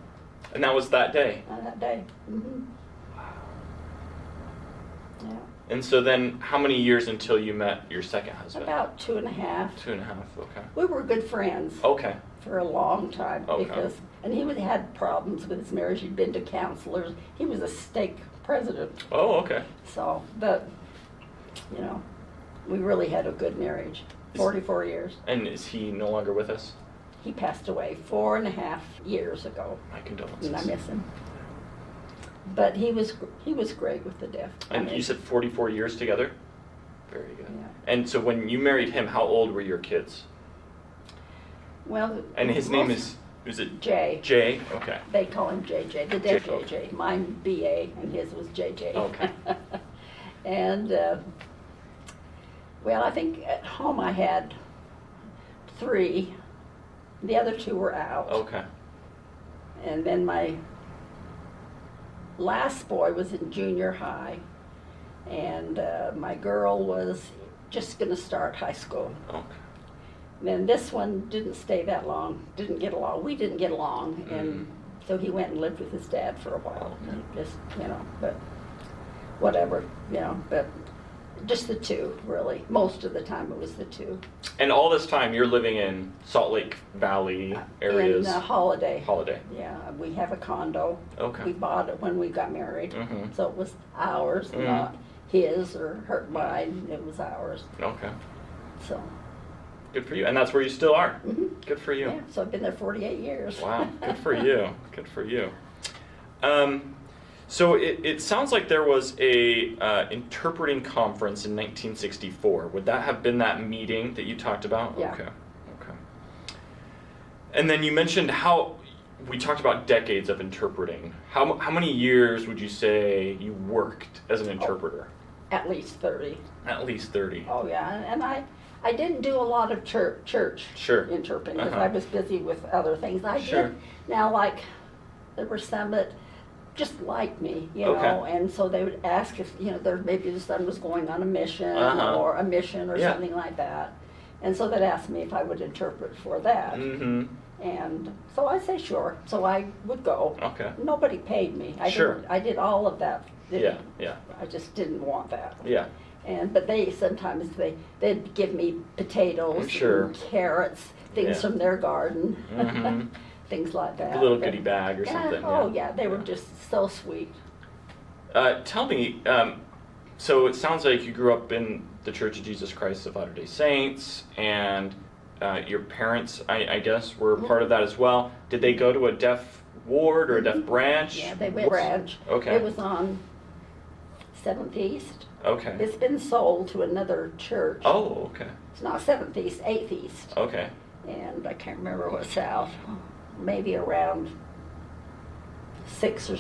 And that was that day? On that day. Mm-hmm. Yeah. And so then, how many years until you met your second husband? About 2.5. 2.5, okay. We were good friends. Okay. For a long time. Okay. And he had problems with his marriage. He'd been to counselors. He was a stake president. Oh, okay. So, but, we really had a good marriage. 44 years. And is he no longer with us? He passed away 4.5 years ago. My condolences. And I miss him. But he was great with the deaf. And you said 44 years together? Very good. Yeah. And so when you married him, how old were your kids? Well, And his name is it Jay. Jay? Okay. They call him JJ. The deaf Jay, okay. JJ. Mine BA, and his was JJ. Okay. And well, I think at home I had 3. The other 2 were out. Okay. And then my last boy was in junior high, and my girl was just going to start high school. Okay. Then this one didn't stay that long, didn't get along. We didn't get along, and so he went and lived with his dad for a while. Just, but whatever, but just the 2, really. Most of the time it was the 2. And all this time you're living in Salt Lake Valley areas? In Holiday. Holiday. Yeah, we have a condo. Okay. We bought it when we got married, Mhm. so it was ours, not his or mine. It was ours. Okay. So. Good for you. And that's where you still are? Mm-hmm. Good for you. Yeah, so I've been there 48 years. Wow, good for you. Good for you. So it sounds like there was a interpreting conference in 1964. Would that have been that meeting that you talked about? Yeah. Okay. And then you mentioned how we talked about decades of interpreting. How many years would you say you worked as an interpreter? At least 30. At least 30. Oh yeah, and I didn't do a lot of church Sure. interpreting because Uh-huh. I was busy with other things. I Sure. did. Now, like, there were some that just liked me, Okay. and so they would ask if, maybe the son was going on a mission Uh-huh. or Yeah. something like that. And so they'd ask me if I would interpret for that. Mm-hmm. And so I say sure. So I would go. Okay. Nobody paid me. Sure. I did all of that. Yeah. I just didn't want that. Yeah. But they sometimes they'd give me potatoes, Sure. and carrots, things Yeah. from their garden, Mhm. things like that. A little But- goodie bag or yeah, something. Oh yeah, they were just so sweet. Tell me, so it sounds like you grew up in the Church of Jesus Christ of Latter-day Saints, and your parents, I guess, were part of that as well. Did they go to a deaf ward or a deaf branch? Yeah, they went branch. Okay. It was on 7th East. Okay. It's been sold to another church. Oh, okay. It's not 7th East, 8th East. Okay. And I can't remember what south. Maybe around 6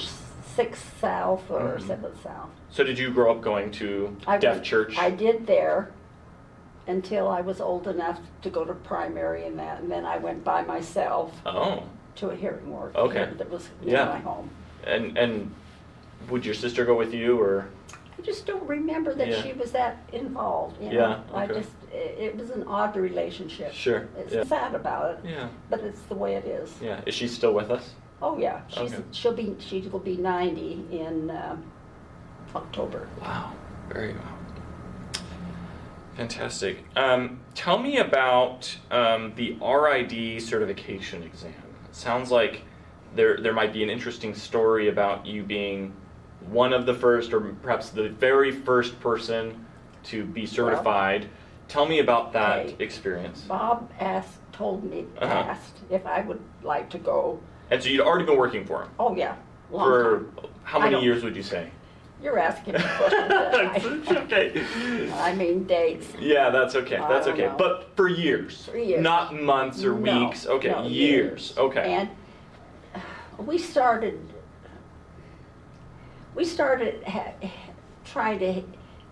south or 7th south. So did you grow up going to deaf church? I did there until I was old enough to go to primary and that, and then I went by myself Oh. to a hearing ward. Okay. That was Yeah. near my home. And would your sister go with you, or? I just don't remember that Yeah. she was that involved. Yeah, I okay. it was an odd relationship. Sure, It's yeah. sad about it, Yeah. but it's the way it is. Yeah. Is she still with us? Oh yeah, Okay. she will be 90 in October. Wow. Very well. Fantastic. Tell me about the RID certification exam. It sounds like there might be an interesting story about you being one of the first, or perhaps the very first person to be certified. Tell me about that Okay. experience. Bob told me, asked if I would like to go. And so you'd already been working for him? Oh, yeah, long For time. how I many don't- years would you say? You're asking me questions that Okay. I mean dates. Yeah, that's okay. I That's don't okay. know. But for years. 3 years. Not months or No, weeks. Okay, no, years. Okay. And we started trying to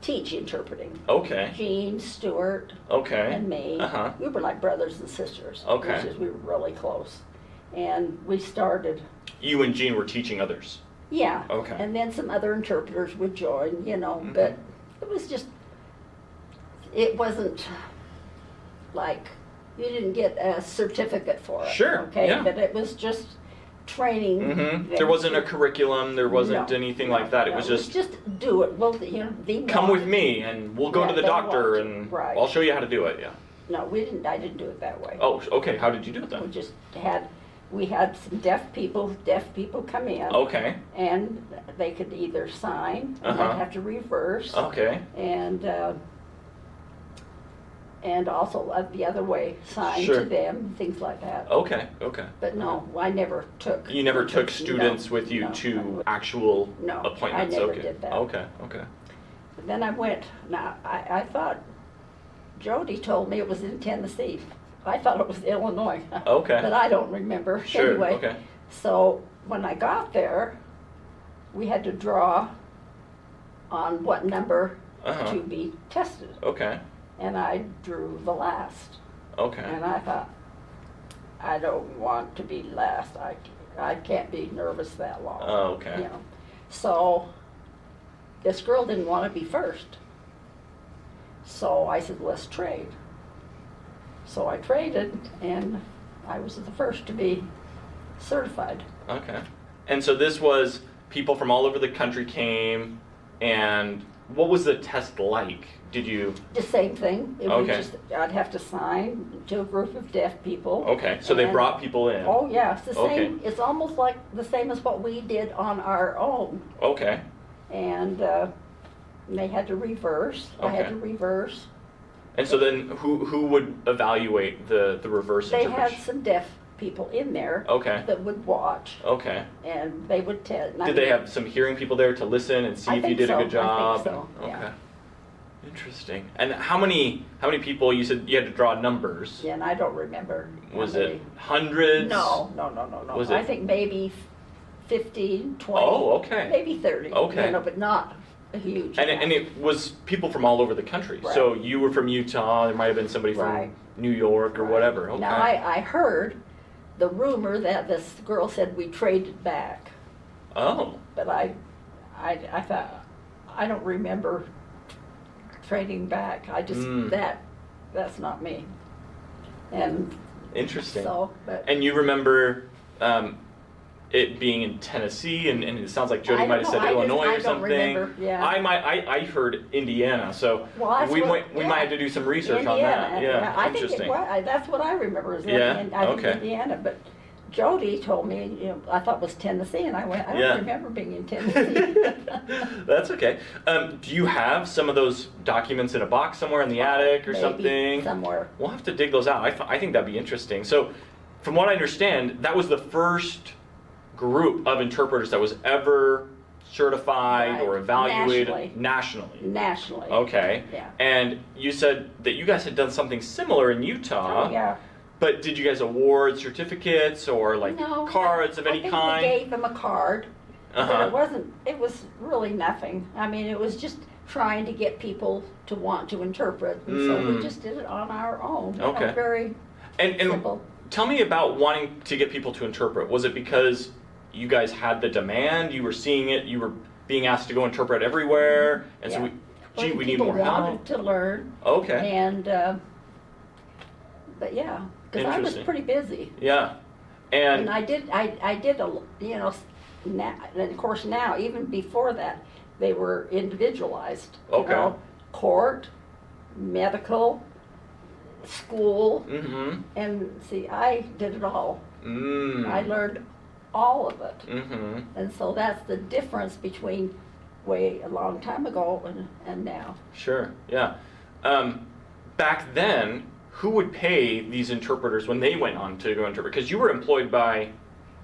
teach interpreting. Okay. Jean, Stewart, Okay. and me. Uh-huh. We were like brothers and sisters. Okay. Which is, we were really close. And we started, You and Jean were teaching others. yeah. Okay. And then some other interpreters would join, you know, Mhm. but it wasn't like, you didn't get a certificate for it. Sure, Okay, yeah. but it was just training. Mm-hmm. them There wasn't a to- curriculum. There wasn't No, anything no, like that. It no, was just do it. Well, you know, come with me and we'll go Yeah, to the they doctor want- and right. I'll show you how to do it. Yeah. No, I didn't do it that way. Oh, okay. How did you do it We then? just we had some deaf people come in. Okay. And they could either sign, and Uh-huh. they'd have to reverse, Okay. and also the other way, sign Sure. to them, things like that. Okay. Okay. But no, I never took. You never took no, students with you no, to actual No, I appointments. never Okay. did that. Okay. Okay. But then I went. Now I thought Jody told me it was in Tennessee. I thought it was Illinois. Okay. But I don't remember. Sure. Anyway, Okay. so when I got there, we had to draw on what number Uh-huh. to be tested. Okay. And I drew the last. Okay. And I thought, I don't want to be last. I can't be nervous that long. Oh, okay. You know. So this girl didn't want to be first. So I said, let's trade. So I traded, and I was the first to be certified. Okay. And so this was people from all over the country came, and what was the test like? Did you? The same thing. It was Okay. just, I'd have to sign to a group of deaf people. Okay. So they And- brought people in. Oh, yeah, it's the Okay. same. It's almost like the same as what we did on our own. Okay. And they had to reverse. I had Okay. to reverse. And so then who would evaluate the reverse They had interpretation? some deaf people in there Okay. that would watch, Okay. and they would tell. Did they have some hearing people there to listen and see I if you think did a so. good job? I think so, yeah. Okay. Interesting. And how many people, you said you had to draw numbers? Yeah, and I don't remember. how Was many. it hundreds? No. Was I it- think maybe 15, 20. Oh, okay. Maybe 30. Okay. You know, but not a huge And amount. it was people from all over the country. Right. So you were from Utah, there might have been somebody from Right. New York or Right. whatever. Okay. Now, I heard the rumor that this girl said we traded back, Oh. but I thought, I don't remember trading back. I just, Mm. that's not me. And Interesting. so, but. And you remember it being in Tennessee, and it sounds like Jody I might don't have said know, Illinois I or don't something. remember, yeah. I heard Indiana, so Well, that's we what- might yeah. have to do some research Indiana, on that. Yeah, I think interesting. that's what I remember is Yeah, I think okay. Indiana, but Jody told me, you know, I thought it was Tennessee, and I went, I don't Yeah. remember being in Tennessee. That's okay. Do you have some of those documents in a box somewhere in the attic or Maybe something? somewhere. We'll have to dig those out. I think that'd be interesting. So, from what I understand, that was the first group of interpreters that was ever certified Right. or evaluated Nationally. Nationally. Okay. Yeah. And you said that you guys had done something similar in Utah. Oh, yeah. But did you guys award certificates or like No, cards of any I think kind? we gave them a card, Uh-huh. but it was really nothing. I mean, it was just trying to get people to want to interpret, and so we Mm. just did it on our own. You know, Okay. very And simple. tell me about wanting to get people to interpret. Was it because you guys had the demand, you were seeing it, you were being asked to go interpret everywhere, and so Yeah. we need People more help? wanted to learn, Okay. and but yeah, because I was Interesting. pretty busy, Yeah. and And I did you know, now, and of course now, even before that, they were individualized. Okay. You know, court, medical, school, mm-hmm. and see, I did it all. Mm. I learned all of it. Mm-hmm. And so that's the difference between way a long time ago and now. Sure, yeah. Back then, who would pay these interpreters when they went on to go interpret? Because you were employed by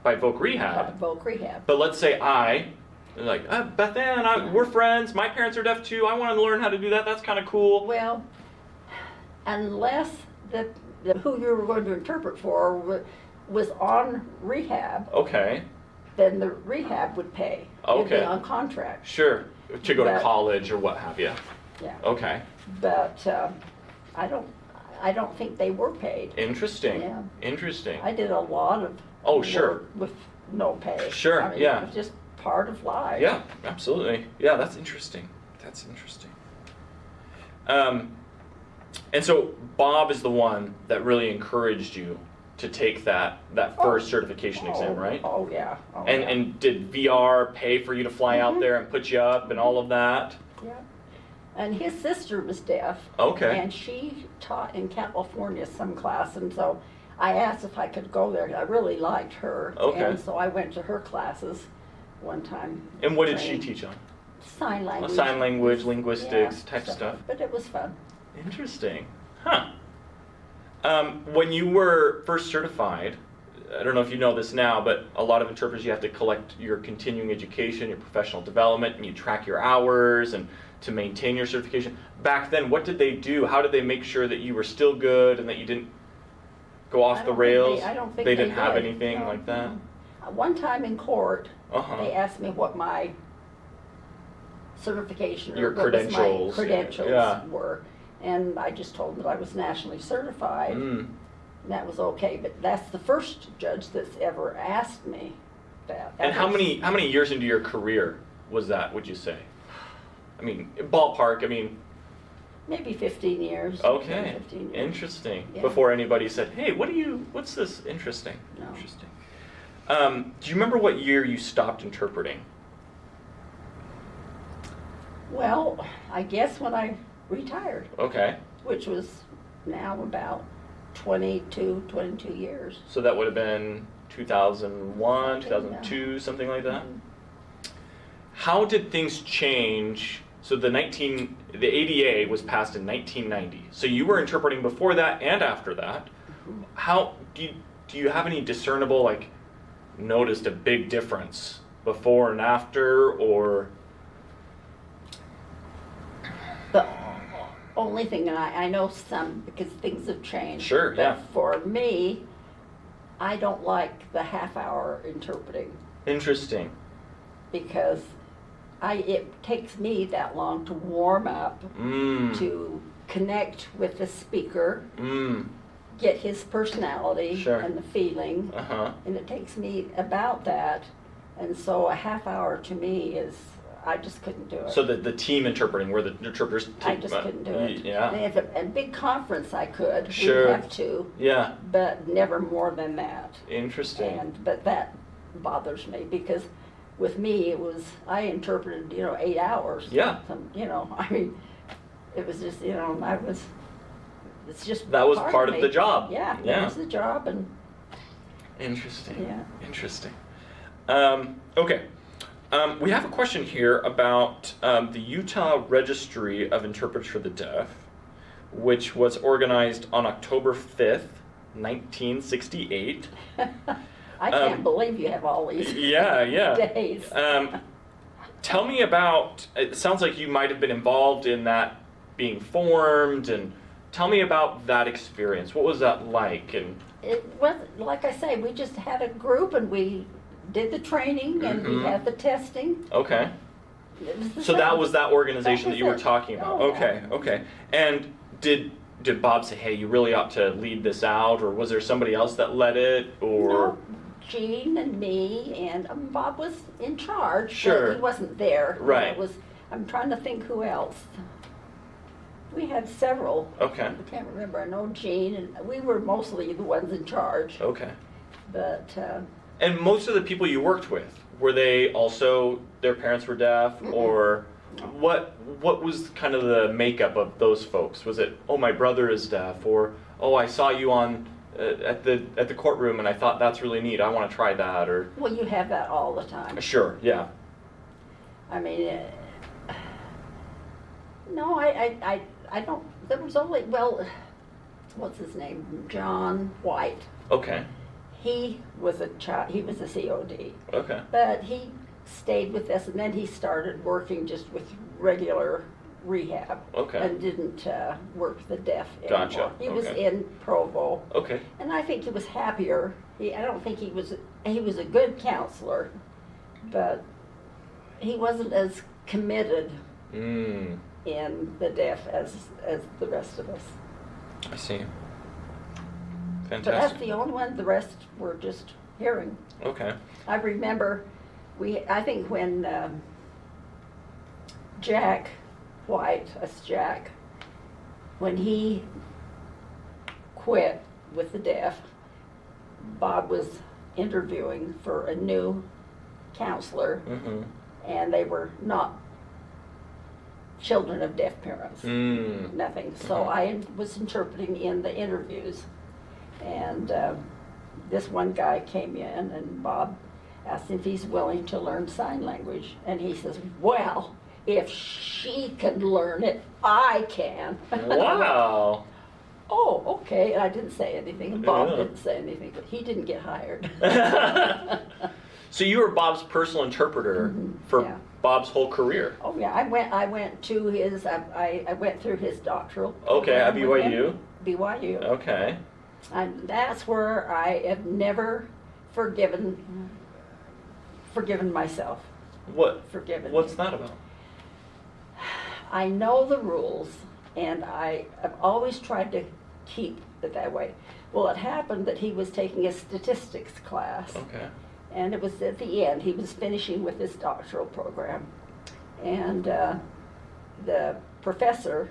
Voc Rehab. Voc Rehab. But let's say like, Beth Ann, we're friends, my parents are deaf too, I want to learn how to do that, that's kind of cool. Well, unless the who you were going to interpret for was on rehab, Okay, then the rehab would pay. Okay. It'd be on contract. sure. To go to But- college or what have you. Yeah. Okay, But I don't think they were paid. interesting, Yeah. interesting. I did a lot of Oh, sure. work with no pay. Sure, I mean, yeah. It was just part of life. Yeah, absolutely. Yeah, that's interesting. That's interesting. And so Bob is the one that really encouraged you to take that first certification exam, right? Oh yeah. Oh, And yeah. and did VR pay for you to fly out Mhm. there and put you up and all of that? Yeah. And his sister was deaf. Okay. And she taught in California some class, and so I asked if I could go there. I really liked her. Okay. And so I went to her classes one time. And what did she trained teach on? Sign language. Sign language, linguistics, Yeah, type stuff. But it was fun. Interesting. Huh. When you were first certified, I don't know if you know this now, but a lot of interpreters, you have to collect your continuing education, your professional development, and you track your hours and to maintain your certification. Back then, what did they do? How did they make sure that you were still good and that you didn't go off the rails? I don't think they didn't have did. anything No, like that? no. One time in court, Uh-huh. they asked me what my certification Your or what was credentials, my credentials yeah. were. And I just told them that I was nationally certified. Mm. And that was okay, but that's the first judge that's ever asked me that. And how many years into your career was that, would you say? I mean, ballpark, I mean, Maybe 15 years. okay, 15 years. interesting. Yeah. Before anybody said, hey, what's this? Interesting. No. Interesting. Do you remember what year you stopped interpreting? Well, I guess when I retired, Okay, which was now about 22 years. so that would have been 2001, Something, 2002, something like that? Mhm. How did things change? So the ADA was passed in 1990. So you were interpreting before that and after that. How do you have any discernible, like, noticed a big difference before and after, or? The only thing, and I know some because things have changed. Sure, yeah. But for me, I don't like the half-hour interpreting Interesting. because it takes me that long to warm up, Mm. to connect with the speaker, Mm. get his personality Sure. and the feeling, Uh-huh. and it takes me about that. And so a half hour to me is, I just couldn't do it. So the team interpreting, where the interpreters I take, just couldn't do it. Yeah. And if a big conference I could, Sure. we'd have to, Yeah. but never more than that. Interesting. But that bothers me because with me, I interpreted, 8 hours. Yeah. I mean, it was just, it's just That was part part of of me. the job. Yeah, Yeah. that was the job, and Interesting. Yeah. Interesting. Okay. We have a question here about the Utah Registry of Interpreters for the Deaf, which was organized on October 5th, 1968. I can't believe you have all these Yeah, yeah. days. Tell me about, it sounds like you might have been involved in that being formed, and tell me about that experience. What was that like? And It was, like I say, we just had a group and we did the training and Mhm. we had the testing. okay. It was the So that same. was that organization that you were it. talking about. Oh, yeah. Okay, okay. And did Bob say, hey, you really ought to lead this out, or was there somebody else that led it, or? No, Jean and me, and Bob was in charge. Sure. But he wasn't there. Right. I'm trying to think who else. We had several. Okay, I can't remember. I know Jean, and we were mostly the ones in charge. okay. But And most of the people you worked with, were they also, their parents were deaf, Mm-mm. or what was kind of the makeup of those folks? Was it, oh, my brother is deaf, or, oh, I saw you on at the courtroom and I thought that's really neat, I want to try that, or? well, you have that all the time. Sure, yeah. I mean, No, I don't, there was only, well, what's his name? John White. Okay. He was a child, he was a COD. Okay. But he stayed with us, and then he started working just with regular rehab. Okay. And didn't work the deaf anymore. Gotcha. He was Okay. in Provo. Okay. And I think he was happier. I don't think he was a good counselor, but he wasn't as committed Mm. in the deaf as the rest of us. I see. But that's Fantastic. the only one, the rest were just hearing. Okay. I remember, I think when Jack White, that's Jack, when he quit with the deaf, Bob was interviewing for a new counselor, Mm-hmm. and they were not children of deaf parents. Mm. Nothing. So I was interpreting in the interviews, and this one guy came in, and Bob asked if he's willing to learn sign language, and he says, well, if she can learn it, I can. Wow. Oh, okay. And I didn't say anything, and Bob Yeah. didn't say anything, but he didn't get hired. So you were Bob's personal interpreter for Yeah. Bob's whole career. Oh yeah, I went to his, I went through his doctoral. Okay, at program with him. BYU. BYU. Okay. And that's where I have never forgiven myself. What's that about? I know the rules, and I have always tried to keep it that way. Well, it happened that he was taking a statistics class. Okay. And it was at the end, he was finishing with his doctoral program. And the professor,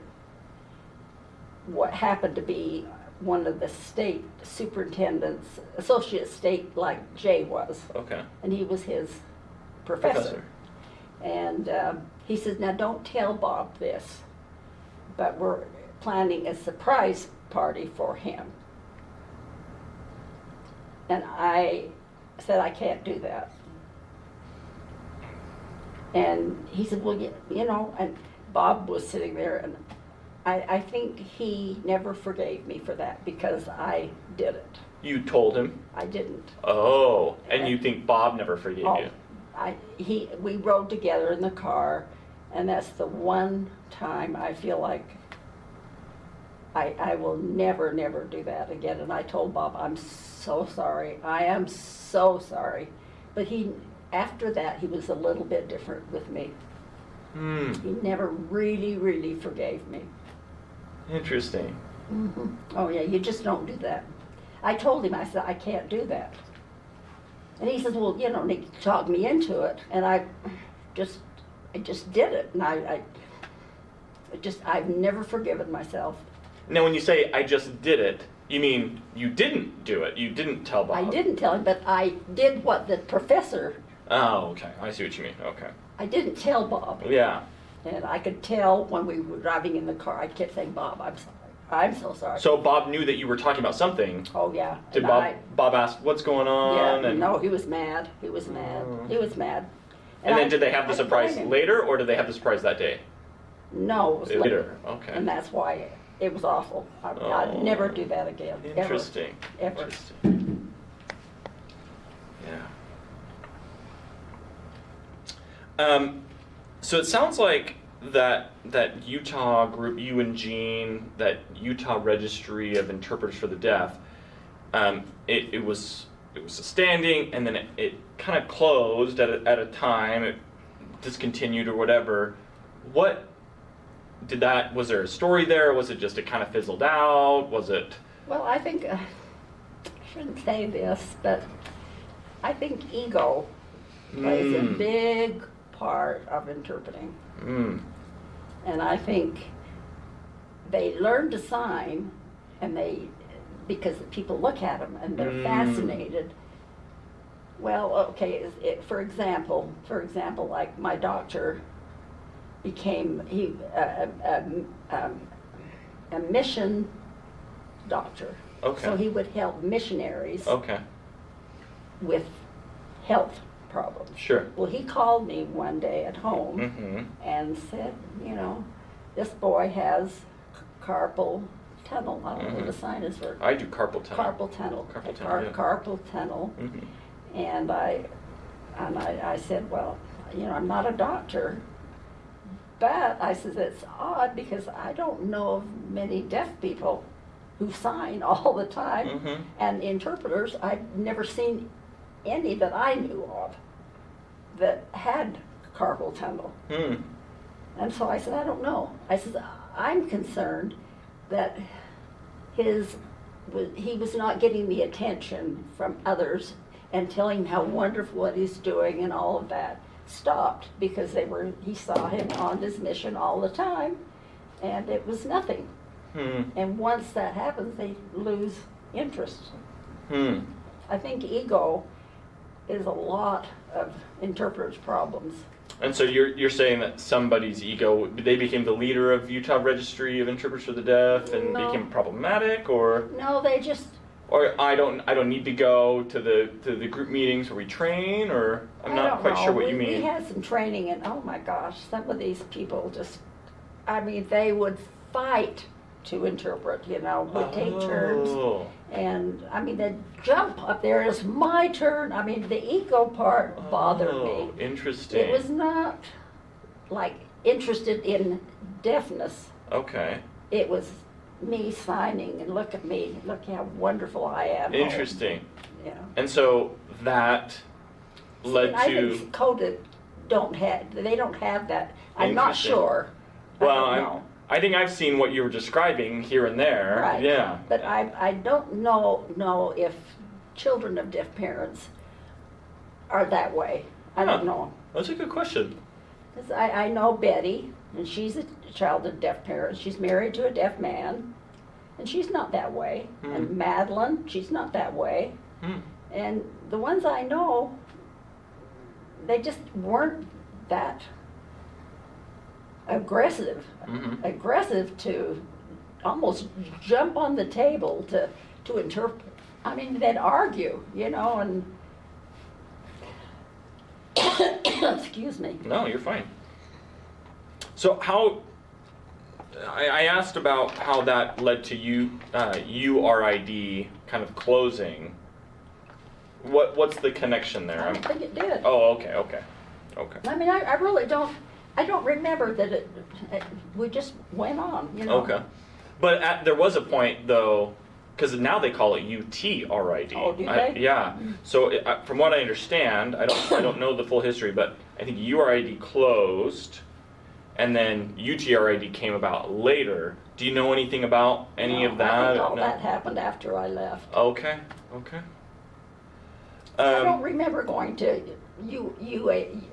what happened to be one of the state superintendents, associate state like Jay was, Okay. and he was his professor. And he says, now don't tell Bob this, but we're planning a surprise party for him. And I said, I can't do that. And he said, well, you know, and Bob was sitting there, and I think he never forgave me for that because I did it. You told him? I didn't. Oh, and you think Bob never forgave you? We rode together in the car, and that's the one time I feel like I will never, never do that again. And I told Bob, I'm so sorry. I am so sorry. But after that, he was a little bit different with me. Hmm. He never really, really forgave me. Interesting. Mm-hmm. Oh yeah, you just don't do that. I told him, I said, I can't do that. And he says, well, you know, he talked me into it. And I just did it. And I've never forgiven myself. Now, when you say I just did it, you mean you didn't do it? You didn't tell Bob? I didn't tell him, but I did what the professor. Oh, okay. I see what you mean. Okay. I didn't tell Bob. Yeah. And I could tell when we were driving in the car, I kept saying, Bob, I'm sorry. I'm so sorry. So Bob knew that you were talking about something. Oh, yeah. Did And Bob ask what's going on? Yeah, and, no, he was mad. He was mad. He was mad. And then I- did they have the I surprise blamed him. later, or did they have the surprise that day? No, it was Later. Okay. And that's why it was awful. I'd Oh. never do that again. Interesting. Ever. Interesting. Yeah. So it sounds like that Utah group, you and Jean, that Utah Registry of Interpreters for the Deaf, it was a standing, and then it kind of closed at a time. It discontinued or whatever. What did that? Was there a story there? Or was it just it kind of fizzled out? Was it? Well, I think, I shouldn't say this, but I think ego plays a big part of interpreting. Mm. And I think they learn to sign, and because people look at them and they're fascinated. Well, okay, for example, like my doctor became a mission doctor. Okay. So he would help missionaries Okay. with health problems. Sure. Well, he called me one day at home Mm-hmm. and said, you know, this boy has carpal tunnel. I don't know the sign is for. I do carpal tunnel. Carpal tunnel. Carpal tunnel, yeah. Carpal tunnel. And I said, well, you know, I'm not a doctor, but I said, it's odd because I don't know of many deaf people who sign all the time, and interpreters, I've never seen any that I knew of that had carpal tunnel. And so I said, I don't know. I said, I'm concerned that he was not getting the attention from others and telling him how wonderful what he's doing and all of that stopped because he saw him on his mission all the time, and it was nothing. And once that happens, they lose interest. I think ego is a lot of interpreters' problems. And so you're saying that somebody's ego, they became the leader of Utah Registry of Interpreters for the Deaf and became problematic, or? No, they just. Or I don't need to go to the group meetings where we train, or I'm not quite sure what you mean. We had some training, and oh my gosh, some of these people just, I mean, they would fight to interpret, you know, we'd take turns. And I mean, they'd jump up there, it's my turn. I mean, the ego part bothered me. Interesting. It was not like interested in deafness. Okay. It was me signing and look at me, look how wonderful I am. Interesting. Yeah. And so that led I to. think CODA they don't have that. I'm not sure. Well, I think I've seen what you were describing here and there. Right. Yeah. But I don't know if children of deaf parents are that way. I don't know. That's a good question. 'Cause I know Betty, and she's a child of deaf parents. She's married to a deaf man, and she's not that way. And Madeline, she's not that way. And the ones I know, they just weren't that aggressive to almost jump on the table to interpret. I mean, they'd argue, you know, and excuse me. No, you're fine. So I asked about how that led to URID kind of closing. What's the connection there? I don't think it did. Oh, okay. I mean, I really don't. I don't remember that we just went on, you know. Okay. But there was a point, though, because now they call it UTRID. Oh, do they? Yeah. So from what I understand, I don't know the full history, but I think URID closed, and then UTRID came about later. Do you know anything about any of that? I think all that happened after I left. Okay. I don't remember going to URID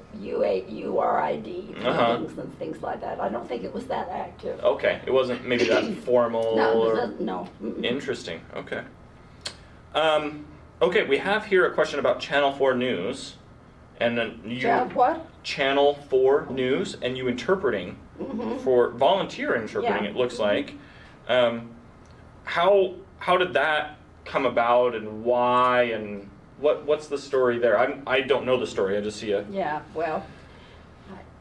meetings and things like that. I don't think it was that active. Okay, it wasn't maybe that formal. No. Interesting. Okay. Okay, we have here a question about Channel 4 News, and then Channel 4 News, and you interpreting for volunteer interpreting. Yeah. It looks like. How did that come about, and why, and what's the story there? I don't know the story. I just see a. Yeah. Well,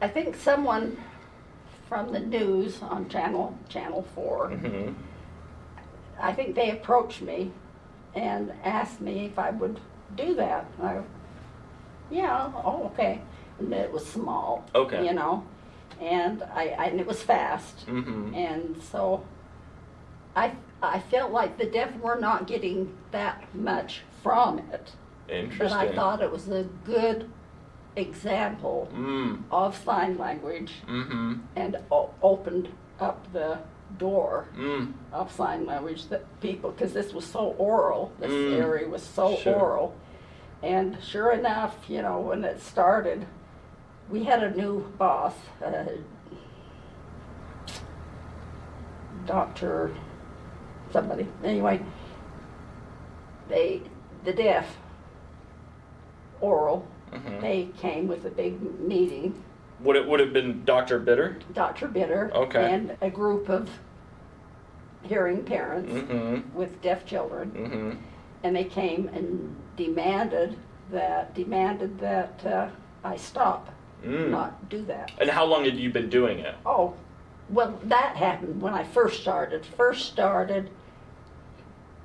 I think someone from the news on Channel 4. I think they approached me and asked me if I would do that. Okay. And it was small. Okay. You know, and and it was fast. And so I felt like the deaf were not getting that much from it. Interesting. But I thought it was a good example of sign language and opened up the door of sign language that people, because this was so oral, this area was so oral. And sure enough, you know, when it started, we had a new boss, Dr. somebody. Anyway, the deaf oral, they came with a big meeting. Would it have been Dr. Bitter? Dr. Bitter. Okay. And a group of hearing parents with deaf children. And they came and demanded that I stop, not do that. And how long had you been doing it? Oh, Well, that happened when I first started.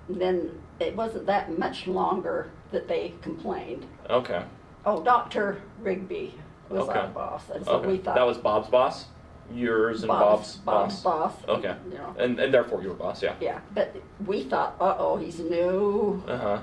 Then it wasn't that much longer that they complained. Okay. Oh, Dr. Rigby was Okay. our boss, and so we thought that was Bob's boss? Yours and Bob's boss. Okay. You know. And therefore your boss, yeah. Yeah, but we thought, uh-oh, he's new. Uh-huh.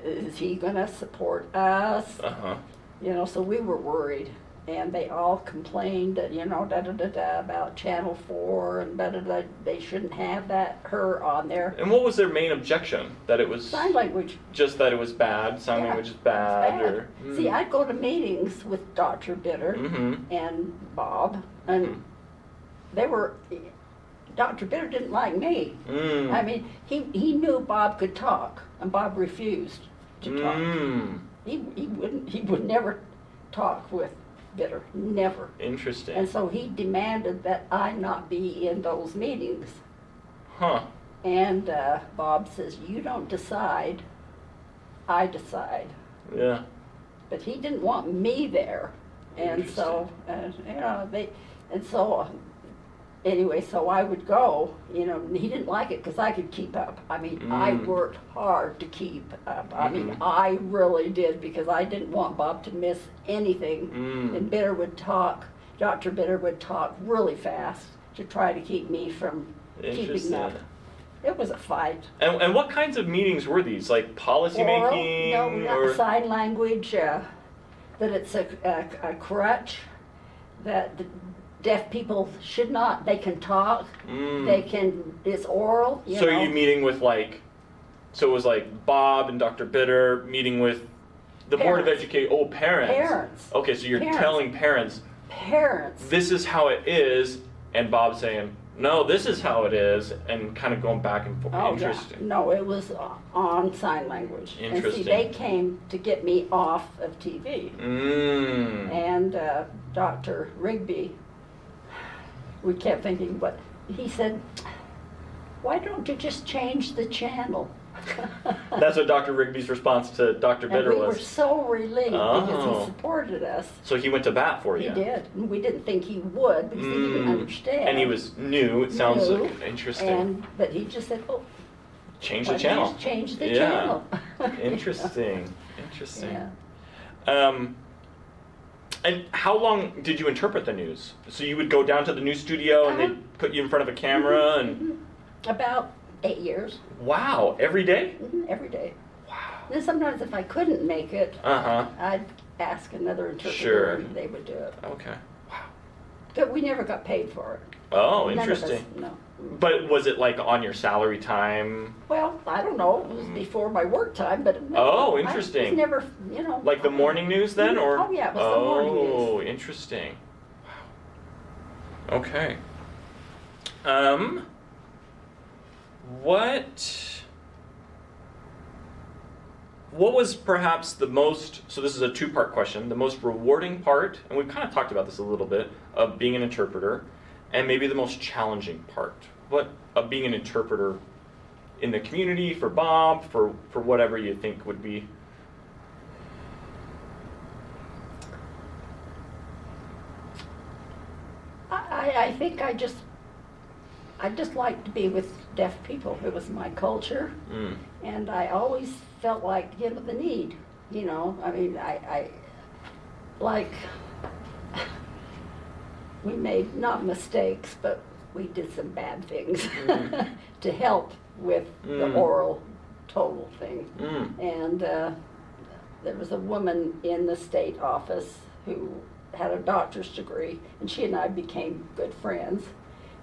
Is he gonna support us? Uh-huh. You know, so we were worried. And they all complained that, you know, da-da-da-da about Channel 4 and da-da-da, they shouldn't have her on there. And what was their main objection? That it was... Sign language. Just that it was bad? Sign language is bad? Or, See, I'd go to meetings with Dr. Bitter and Bob, and they were... Dr. Bitter didn't like me. I mean, he knew Bob could talk, and Bob refused to talk. He would never talk with Bitter, never. Interesting. And so he demanded that I not be in those meetings. Huh. And Bob says, you don't decide, I decide. Yeah. But he didn't want me there. And so, you know, anyway, so I would go, you know, he didn't like it because I could keep up. I mean, I worked hard to keep up. I mean, I really did, because I didn't want Bob to miss anything. And Dr. Bitter would talk really fast to try to keep me from keeping up. It was a fight. And what kinds of meetings were these? Like policy making? No, not sign language, that it's a crutch, that the deaf people should not, they can talk, it's oral, you know. So are you meeting with so it was like Bob and Dr. Bitter meeting with the Board of Education, parents. Parents. Okay, so you're telling parents, this is how it is, and Bob saying, no, this is how it is, and kind of going back and forth. Interesting. Yeah. No, it was on sign language. Interesting. And see, they came to get me off of TV. And Dr. Rigby, we kept thinking, but he said, why don't you just change the channel? That's what Dr. Rigby's response to Dr. Bitter was. And we was. were so relieved because he supported us. So he went to bat for you. He did. And we didn't think he would because he didn't understand. And he was new, it sounds interesting. But he just said, oh, change the channel. Just change the channel. Interesting. Interesting. Yeah. And how long did you interpret the news? So you would go down to the news studio and they'd put you in front of a camera and... About 8 years. Wow, every day? Every day. Wow. Then sometimes if I couldn't make it, I'd ask another interpreter and they would do it. Okay. Wow. But we never got paid for it. Oh, None interesting. of us, no. But was it like on your salary time? Well, I don't know. It was before my work time, but interesting. I was never, you know. Like the morning news then, or? Oh yeah, it was the morning news. Oh, interesting. Wow. Okay. What was perhaps the most, so this is a two-part question, the most rewarding part, and we've kind of talked about this a little bit, of being an interpreter, and maybe the most challenging part of being an interpreter in the community, for Bob, for whatever you think would be? I think I just liked to be with deaf people. It was my culture, and I always felt like, you know, the need, you know. I mean, I like, we made not mistakes, but we did some bad things to help with the oral total thing. And there was a woman in the state office who had a doctor's degree, and she and I became good friends.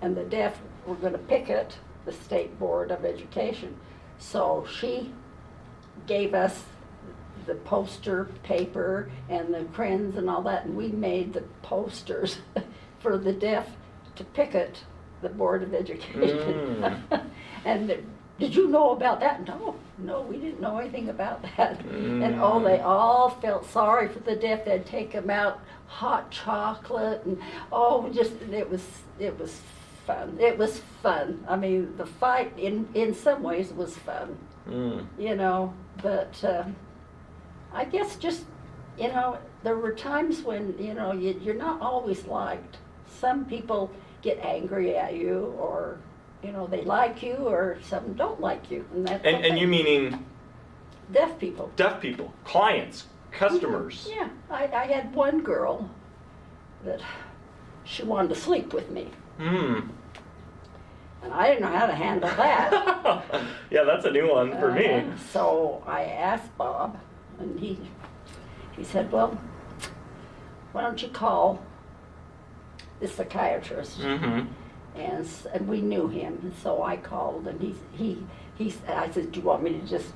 And the deaf were going to picket the State Board of Education. So she gave us the poster paper and the crayons and all that, and we made the posters for the deaf to picket the Board of Education. And did you know about that? No, we didn't know anything about that. And they all felt sorry for the deaf. They'd take them out hot chocolate, and it was fun. It was fun. I mean, the fight in some ways was fun, you know, but I guess just, you know, there were times when, you know, you're not always liked. some people get angry at you, or, you know, they like you, or some don't like you. And that's And you meaning deaf people. deaf people, clients, customers. Yeah, I had one girl that she wanted to sleep with me. Hmm. And I didn't know how to handle that. Yeah, that's a new one for me. So I asked Bob, and he said, well, why don't you call the psychiatrist? Mm-hmm. And we knew him, and so I called, and I said, do you want me to just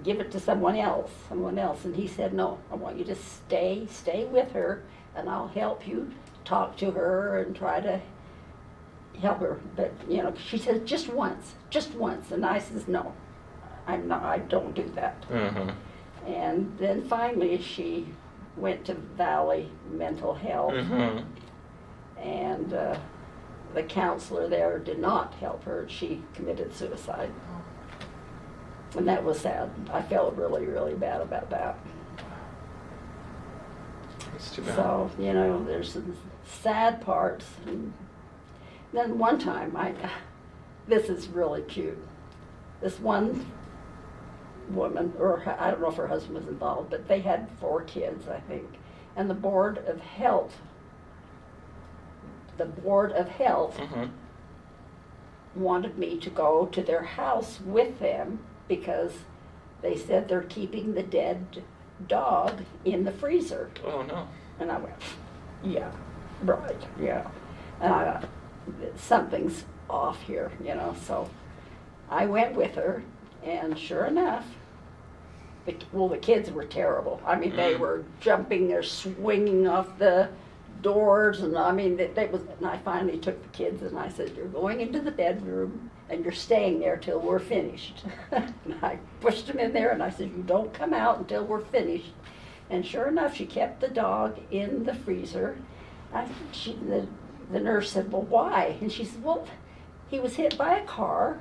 give it to someone else? And he said, no, I want you to stay with her, and I'll help you talk to her and try to help her. But, you know, she said, just once. And I says, no, I don't do that. Mm-hmm. And then finally she went to Valley Mental Health, Mm-hmm. and the counselor there did not help her. She committed suicide. And that was sad. I felt really, really bad about that. That's too bad. So, you know, there's some sad parts. And then one time, this is really cute. This one woman, or I don't know if her husband was involved, but they had 4 kids, I think. And the Board of Health Mm-hmm. wanted me to go to their house with them because they said they're keeping the dead dog in the freezer. Oh no. And I went, yeah, right, yeah. And I thought, something's off here, you know, so I went with her, and sure enough, the kids were terrible. I mean, they were jumping, they're swinging off the doors, and I mean, and I finally took the kids, and I said, you're going into the bedroom, and you're staying there till we're finished. And I pushed them in there, and I said, you don't come out until we're finished. And sure enough, she kept the dog in the freezer. The nurse said, well, why? And she said, well, he was hit by a car,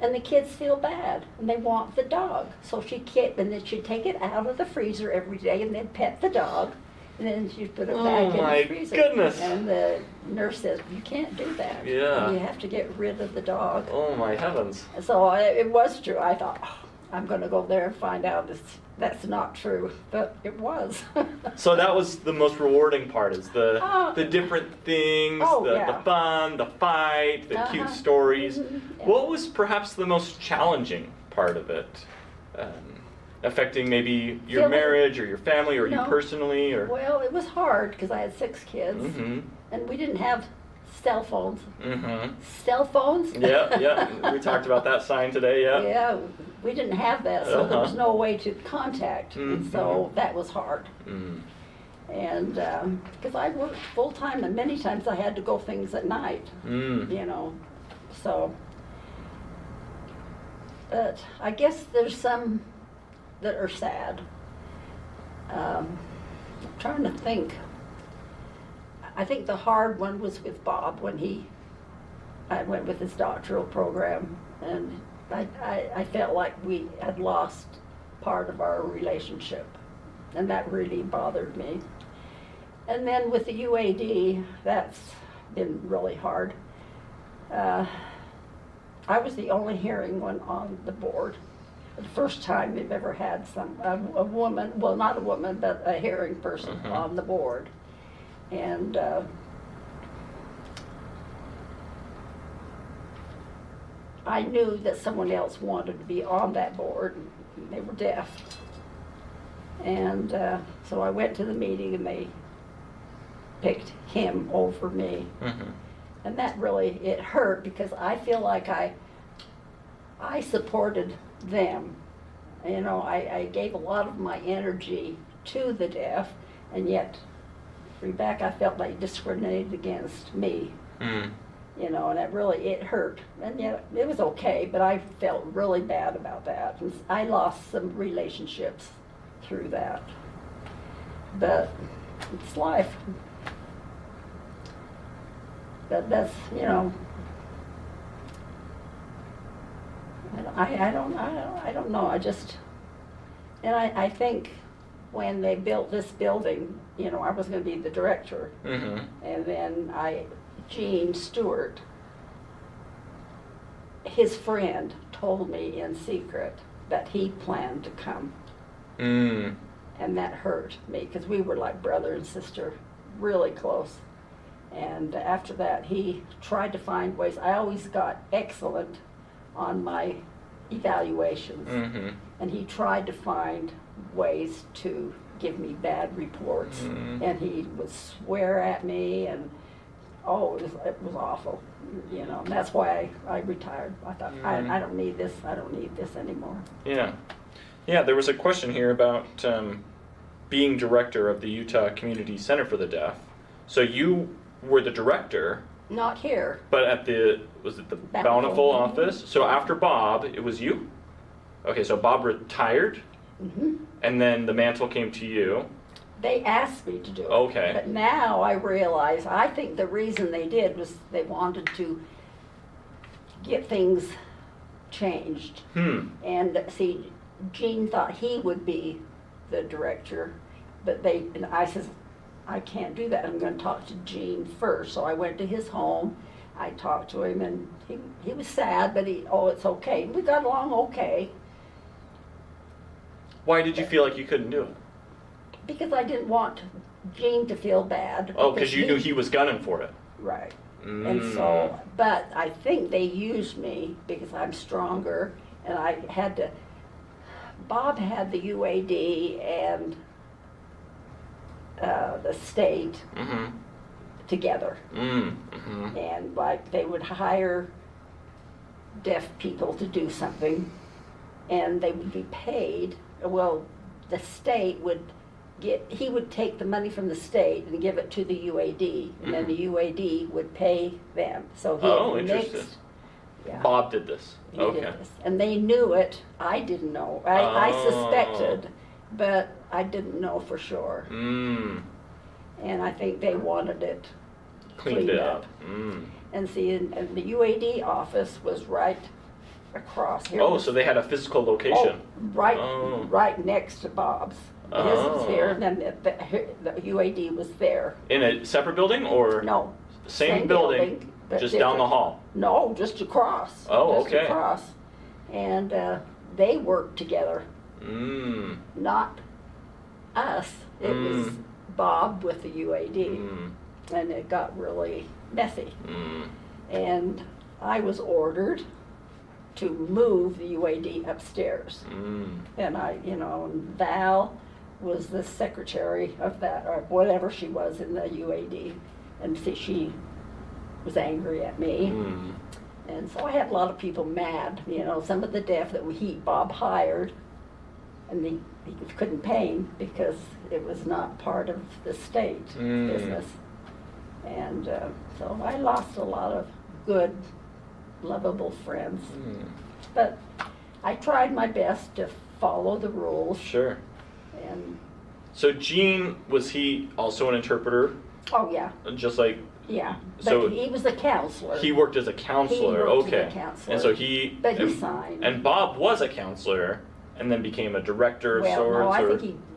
and the kids feel bad, and they want the dog. So and then she'd take it out of the freezer every day, and then pet the dog, and then she'd put it back in the freezer. Oh my goodness. And the nurse says, you can't do that. Yeah. You have to get rid of the dog. Oh my heavens. So it was true. I thought, oh, I'm going to go there and find out that's not true, but it was. So that was the most rewarding part, is the different things, the fun, the fight, the cute stories. Mm-hmm. Yeah. What was perhaps the most challenging part of it? Affecting maybe your marriage or your family or you personally? Or Well, it was hard because I had 6 kids, and we didn't have cell phones. Cell phones? Yeah. We talked about that sign today, yeah. Yeah, we didn't have that, so there was no way to contact, and so that was hard. And because I worked full-time, and many times I had to go things at night, you know, so. But I guess there's some that are sad. I'm trying to think. I think the hard one was with Bob when I went with his doctoral program, and I felt like we had lost part of our relationship, and that really bothered me. And then with the UAD, that's been really hard. I was the only hearing one on the board. The first time they've ever had a woman, well, not a woman, but a hearing person on the board. And I knew that someone else wanted to be on that board, and they were deaf. And so I went to the meeting, and they picked him over me. And that really, it hurt, because I feel like I supported them. You know, I gave a lot of my energy to the deaf, and yet, back, I felt like discriminated against me. You know, and it hurt. And yet, it was okay, but I felt really bad about that. And I lost some relationships through that. But it's life. But that's, you know, I don't know. I think when they built this building, you know, I was going to be the director. Mm-hmm. And then Gene Stewart, his friend, told me in secret that he planned to come. Mm. And that hurt me because we were like brother and sister, really close. And after that, he tried to find ways. I always got excellent on my evaluations. Mm-hmm. And he tried to find ways to give me bad reports. Mm-hmm. And he would swear at me, and it was awful, you know. And that's why I retired. I thought, I don't need this. I don't need this anymore. Yeah. Yeah, there was a question here about being director of the Utah Community Center for the Deaf. So you were the director. Not here. But at was it the Bountiful office? So after Bob, it was you? Okay, so Bob retired, and then the mantle came to you. They asked me to do it. Okay. But now I realize, I think the reason they did was they wanted to get things changed. And see, Gene thought he would be the director, but and I says, I can't do that. I'm going to talk to Gene first. So I went to his home. I talked to him, and he was sad, but it's okay. We got along okay. Why did you feel like you couldn't do it? Because I didn't want Gene to feel bad. Oh, because you knew he was gunning for it. Right. And so, but I think they used me because I'm stronger, and I had to, Bob had the UAD and the state together. And like they would hire deaf people to do something, and they would be paid. Well, the state would he would take the money from the state and give it to the UAD, and then the UAD would pay them. So he interesting. Yeah. Bob did this. He did this. And they knew it. I didn't know. I suspected, but I didn't know for sure. And I think they wanted it cleaned up. And see, and the UAD office was right across here. Oh, so they had a physical location. Right next to Bob's. His was here, and then the UAD was there. In a separate building, or? No. Same building, but just down the hall? No, just across. Oh, just okay. Across. And they worked together. Not us. It was Bob with the UAD. And it got really messy. And I was ordered to move the UAD upstairs. And Val was the secretary of that, or whatever she was in the UAD. And see, she was angry at me. And so I had a lot of people mad, some of the deaf that Bob hired, and he couldn't pay him because it was not part of the state business. And so I lost a lot of good, lovable friends. But I tried my best to follow the rules. Sure. And so Gene, was he also an interpreter? Oh, yeah. Just like... Yeah, but so he was a counselor. He worked as a counselor. He worked as a counselor. And so he... But he signed. And Bob was a counselor and then became a director of sorts? Well, no,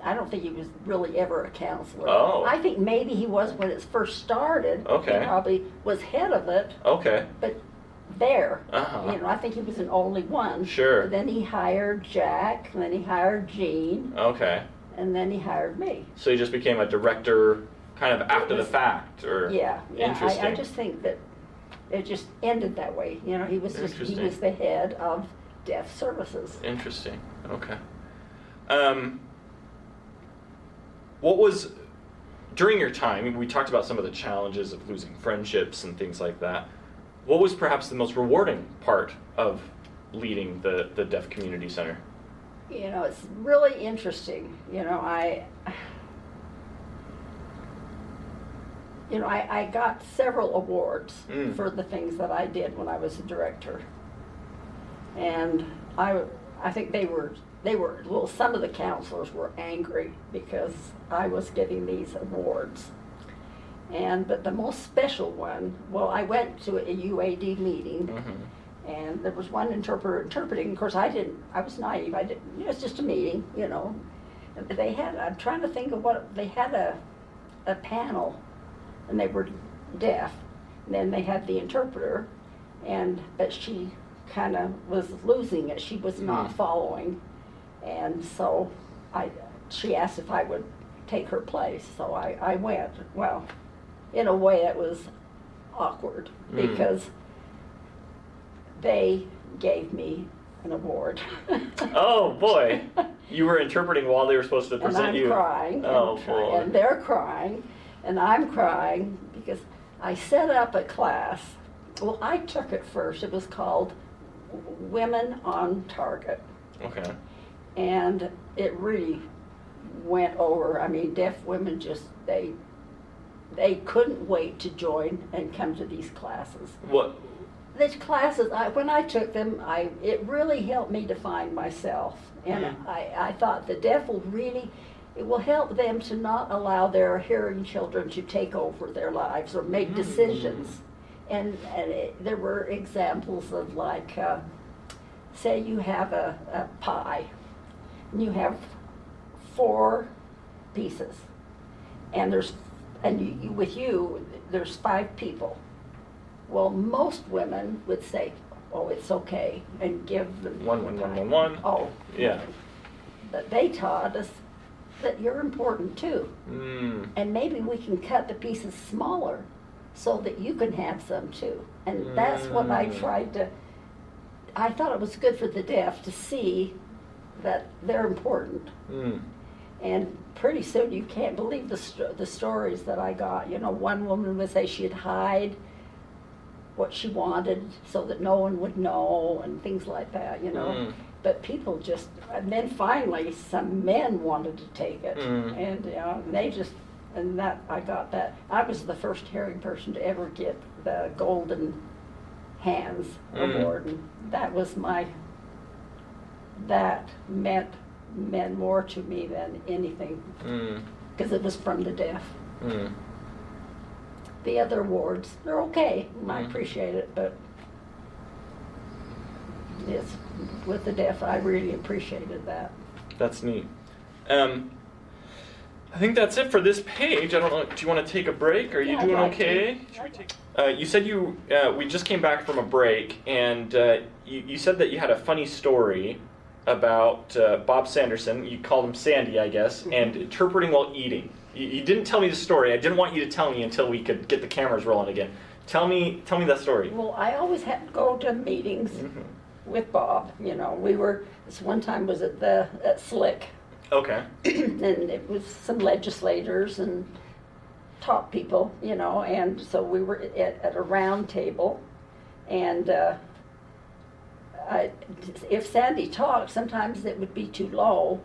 I don't think he was really ever a counselor. Oh. I think maybe he was when it first started. Okay. He probably was head of it. Okay. But there, Uh-huh. I think he was an only one. Sure. But then he hired Jack, and then he hired Gene. Okay. And then he hired me. So he just became a director kind of after the fact, or? Yeah. Interesting. I just think that it just ended that way. He was the head of deaf services. Interesting. Okay. What was, during your time, we talked about some of the challenges of losing friendships and things like that. What was perhaps the most rewarding part of leading the Deaf Community Center? It's really interesting. I got several awards for the things that I did when I was a director. And I think some of the counselors were angry because I was getting these awards. But the most special one, I went to a UAD meeting, and there was one interpreter interpreting. Of course, I was naive. It was just a meeting, They had, I'm trying to think of what, they had a panel, and they were deaf. And then they had the interpreter, but she kind of was losing it. She was not following. And so she asked if I would take her place, so I went. Well, in a way it was awkward because they gave me an award. Oh boy, you were interpreting while they were supposed to present and I'm you. Crying, oh boy. And they're crying, and I'm crying because I set up a class. Well, I took it first. It was called Women on Target. Okay. And it really went over. I mean, deaf women just, they couldn't wait to join and come to these classes. What? These classes, when I took them, it really helped me to find myself. And I thought the deaf will really, it will help them to not allow their hearing children to take over their lives or make decisions. And there were examples of like, say you have a pie, and you have 4 pieces, and with you, there's 5 people. Well, most women would say, oh, it's okay, and give them one. Oh. Yeah. But they taught us that you're important too. And maybe we can cut the pieces smaller so that you can have some too. And that's what I tried to, I thought it was good for the deaf to see that they're important. And pretty soon you can't believe the stories that I got. You know, one woman would say she'd hide what she wanted so that no one would know and things like that, you know. But people just, and then finally some men wanted to take it. And you know, they just, and that, I got that. I was the first hearing person to ever get the Golden Hands Award, and that was that meant more to me than anything, because it was from the deaf. The other awards, they're okay, and I appreciate it, but it's, with the deaf, I really appreciated that. That's neat. I think that's it for this page. I don't know, do you want to take a break? Are you doing okay? You said we just came back from a break, and you said that you had a funny story about Bob Sanderson. You called him Sandy, I guess, and interpreting while eating. You didn't tell me the story. I didn't want you to tell me until we could get the cameras rolling again. Tell me that story. Well, I always had to go to meetings with Bob. You know, this one time was at Slick. Okay. And it was some legislators and top people, you know, and so we were at a round table, and if Sandy talked, sometimes it would be too low,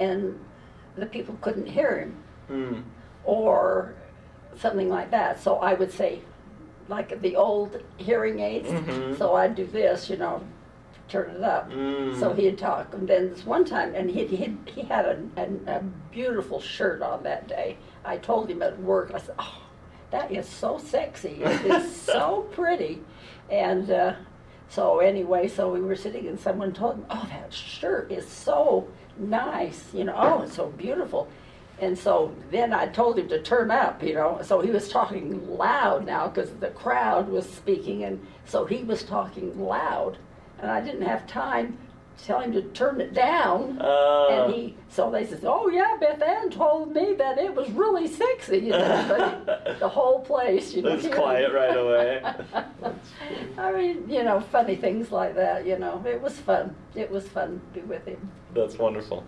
and the people couldn't hear him, or something like that. So I would say, like the old hearing aids, so I'd do this, you know, turn it up. So he'd talk, and then this one time, and he had a beautiful shirt on that day. I told him at work, I said, oh, that is so sexy, it is so pretty. And so anyway, so we were sitting, and someone told him, oh, that shirt is so nice, you know, oh, it's so beautiful. And so then I told him to turn up, you know, so he was talking loud now because the crowd was speaking, and so he was talking loud. And I didn't have time to tell him to turn it down. And so they said, oh yeah, Beth Ann told me that it was really sexy, you know, but the whole place, you know. It was quiet right away. I mean, you know, funny things like that, you know. It was fun. It was fun to be with him. That's wonderful.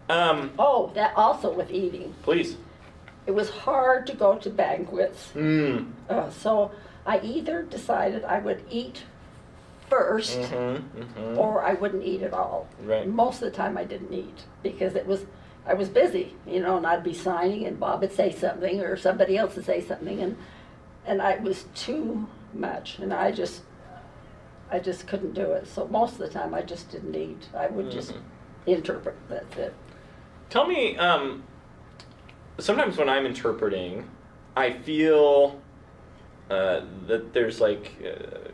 Oh, that also with eating. Please. It was hard to go to banquets. So I either decided I would eat first, or I wouldn't eat at all. Right. Most of the time I didn't eat because I was busy, you know, and I'd be signing, and Bob would say something or somebody else would say something, and I was too much, and I just couldn't do it. So most of the time I just didn't eat. I would just interpret. That's it. Tell me, sometimes when I'm interpreting, I feel that there's like,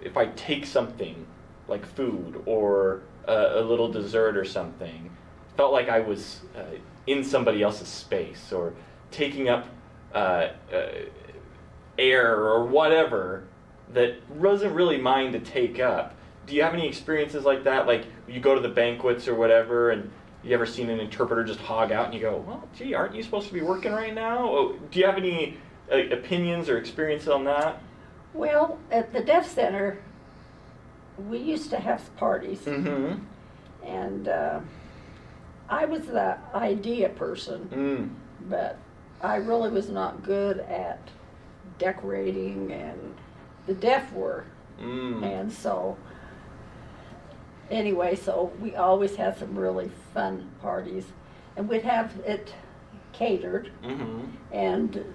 if I take something like food or a little dessert or something, felt like I was in somebody else's space or taking up air or whatever that wasn't really mine to take up. Do you have any experiences like that? Like you go to the banquets or whatever, and you ever seen an interpreter just hog out and you go, well, gee, aren't you supposed to be working right now? Oh, do you have any opinions or experiences on that? Well, at the Deaf Center, we used to have parties. Mm-hmm. And I was the idea person, but I really was not good at decorating, and the deaf were. And so, anyway, so we always had some really fun parties, and we'd have it catered, and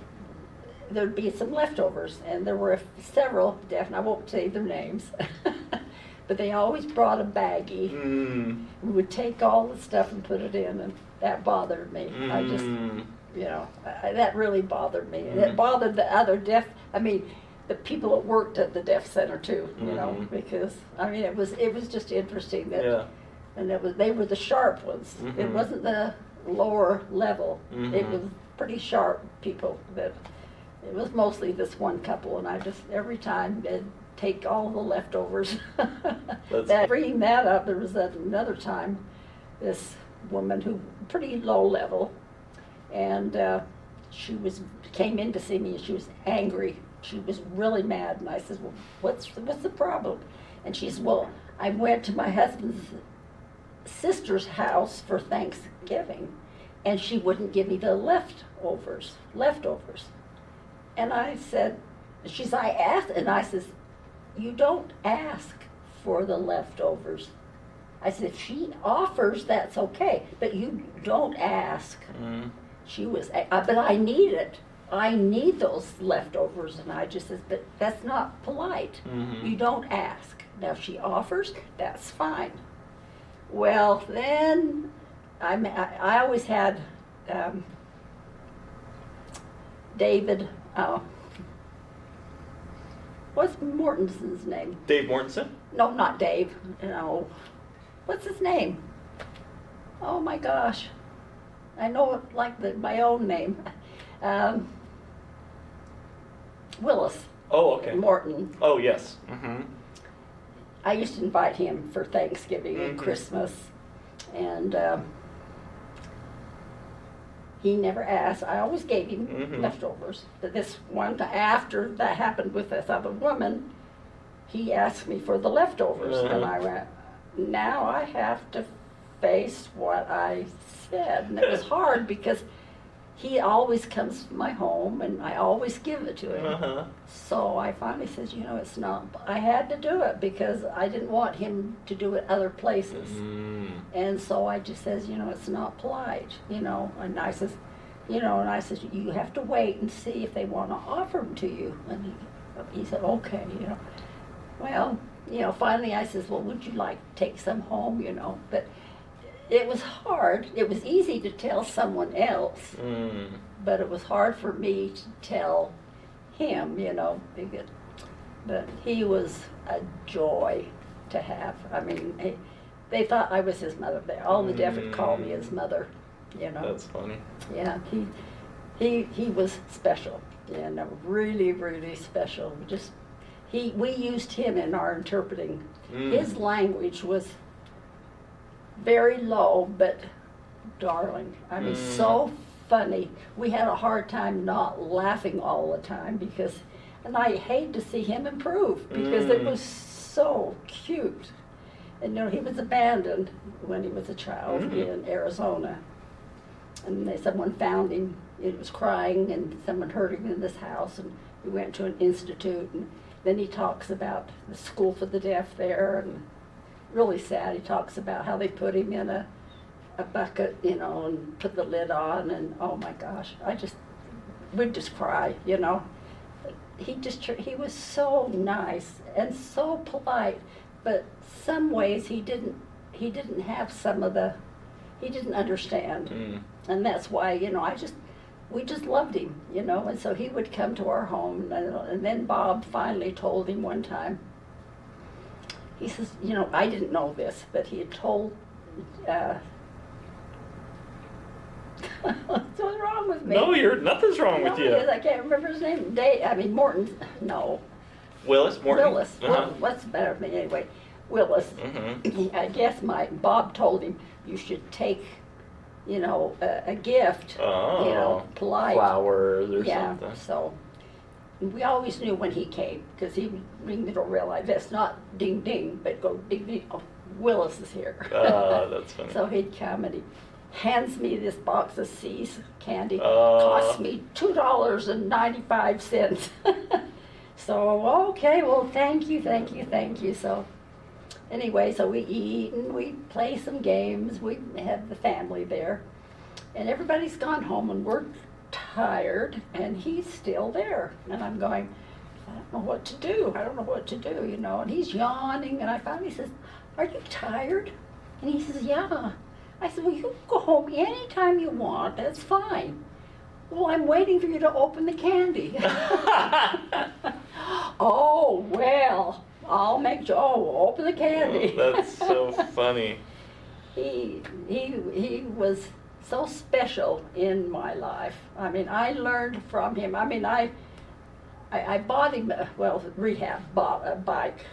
there'd be some leftovers, and there were several deaf, and I won't say their names, but they always brought a baggie. We would take all the stuff and put it in, and that bothered me. I just, that really bothered me. And it bothered the other deaf, the people that worked at the Deaf Center too, because, it was just interesting that, and they were the sharp ones. It wasn't the lower level. It was pretty sharp people it was mostly this one couple, and I just, every time they'd take all the leftovers. Bringing that up, there was another time, this woman who, pretty low level, and she came in to see me, and she was angry. She was really mad, and I said, well, what's the problem? And she said, well, I went to my husband's sister's house for Thanksgiving, and she wouldn't give me the leftovers. And I said, I asked, and I says, you don't ask for the leftovers. I said, if she offers, that's okay, but you don't ask. She was, but I need it. I need those leftovers, and I just said, but that's not polite. You don't ask. Now, if she offers, that's fine. Well, then, I always had David, what's Morton's name? Dave Mortensen? No, not Dave. No. What's his name? Oh my gosh. I know it like my own name. Willis. Oh, okay. Morton. Oh, yes. I used to invite him for Thanksgiving and Christmas, and he never asked. I always gave him leftovers. But this one, after that happened with this other woman, he asked me for the leftovers, and I went, now I have to face what I said. And it was hard because he always comes to my home, and I always give it to him. So I finally says, it's not, I had to do it because I didn't want him to do it other places. And so I just says, it's not polite, and I says, you have to wait and see if they want to offer them to you. And he said, okay, Well, finally I says, well, would you like to take some home, but it was hard. It was easy to tell someone else, but it was hard for me to tell him, because, but he was a joy to have. They thought I was his mother. All the deaf would call me his mother, That's funny. Yeah, he was special, really, really special. We used him in our interpreting. His language was very low, but darling. So funny. We had a hard time not laughing all the time and I hate to see him improve because it was so cute. And he was abandoned when he was a child in Arizona. And someone found him, he was crying, and someone heard him in this house, and he went to an institute, and then he talks about the school for the deaf there, and really sad. He talks about how they put him in a bucket, and put the lid on, and oh my gosh, we'd just cry, He was so nice and so polite, but some ways he didn't have he didn't understand. And that's why, we just loved him, and so he would come to our home, and then Bob finally told him one time, he says, I didn't know this, but he had told What's wrong with me? No, nothing's wrong with you. I can't remember his name. Morton. No. Willis? Morton? Willis. Uh-huh. What's better than me anyway? Willis. I guess Bob told him you should take, a gift. Oh. Polite. Flowers or Yeah. something. So we always knew when he came because he would ring the doorbell like this, not ding ding, but go ding ding. Oh, Willis is here. That's funny. So he'd come and he hands me this box of C's candy. Oh. Cost me $2.95. So, okay, well, thank you. So, anyway, so we eat and we play some games. We have the family there. And everybody's gone home and we're tired and he's still there. And I'm going, I don't know what to do. And he's yawning and I finally says, are you tired? And he says, yeah. I said, well, you can go home anytime you want. That's fine. Well, I'm waiting for you to open the candy. Oh, well, I'll make Joe open the candy. Oh, that's so funny. He was so special in my life. I mean, I learned from him. I mean, I bought him, rehab bought a bike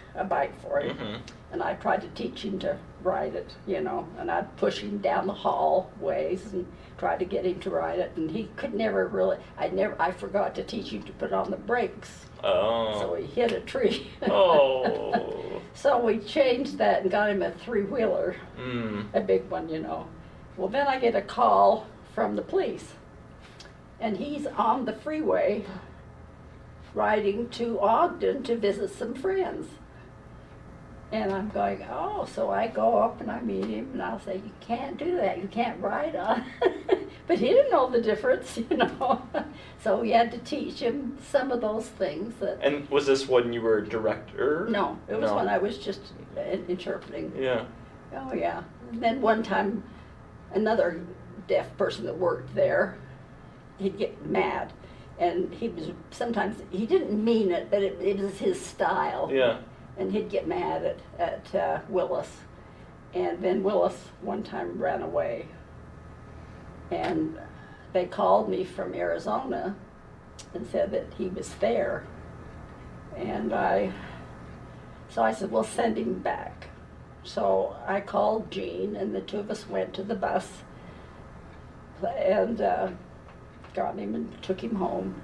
for him. Mm-hmm. And I tried to teach him to ride it, and I'd push him down the hallways and try to get him to ride it. And he could never really, I forgot to teach him to put on the brakes. Oh. So he hit a tree. Oh. So we changed that and got him a three-wheeler, a big one, Well, then I get a call from the police. And he's on the freeway riding to Ogden to visit some friends. And I'm going, oh, so I go up and I meet him and I'll say, you can't do that, you can't ride on. But he didn't know the difference, So we had to teach him some of those things. And was this when you were a director? No, it was when I was just interpreting. Yeah. Oh, yeah. And then one time, another deaf person that worked there, he'd get mad. And he didn't mean it, but it was his style. Yeah. And he'd get mad at Willis. And then Willis one time ran away. And they called me from Arizona and said that he was there. And so I said, well, send him back. So I called Gene and the two of us went to the bus and got him and took him home.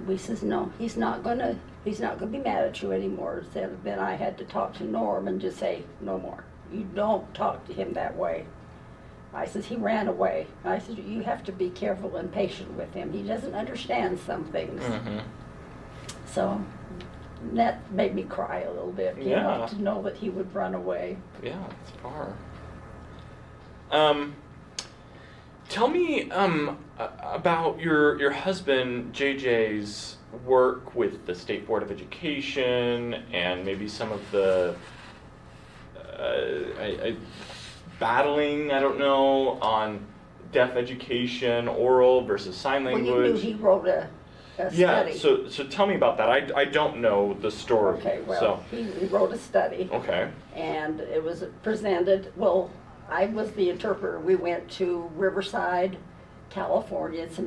We says, no, he's not gonna be mad at you anymore. So then I had to talk to Norm and just say, no more. You don't talk to him that way. I says, he ran away. I said, you have to be careful and patient with him. He doesn't understand some things. Mm-hmm. So that made me cry a little bit, to know that he would run away. Yeah, it's far. Tell me about your husband JJ's work with the State Board of Education and maybe some of the battling, I don't know, on deaf education, oral versus sign language. Well, you knew he wrote a study. Yeah, so tell me about that. I don't know the story. Okay, well, he wrote a study. Okay. And it was presented, I was the interpreter. We went to Riverside, California, we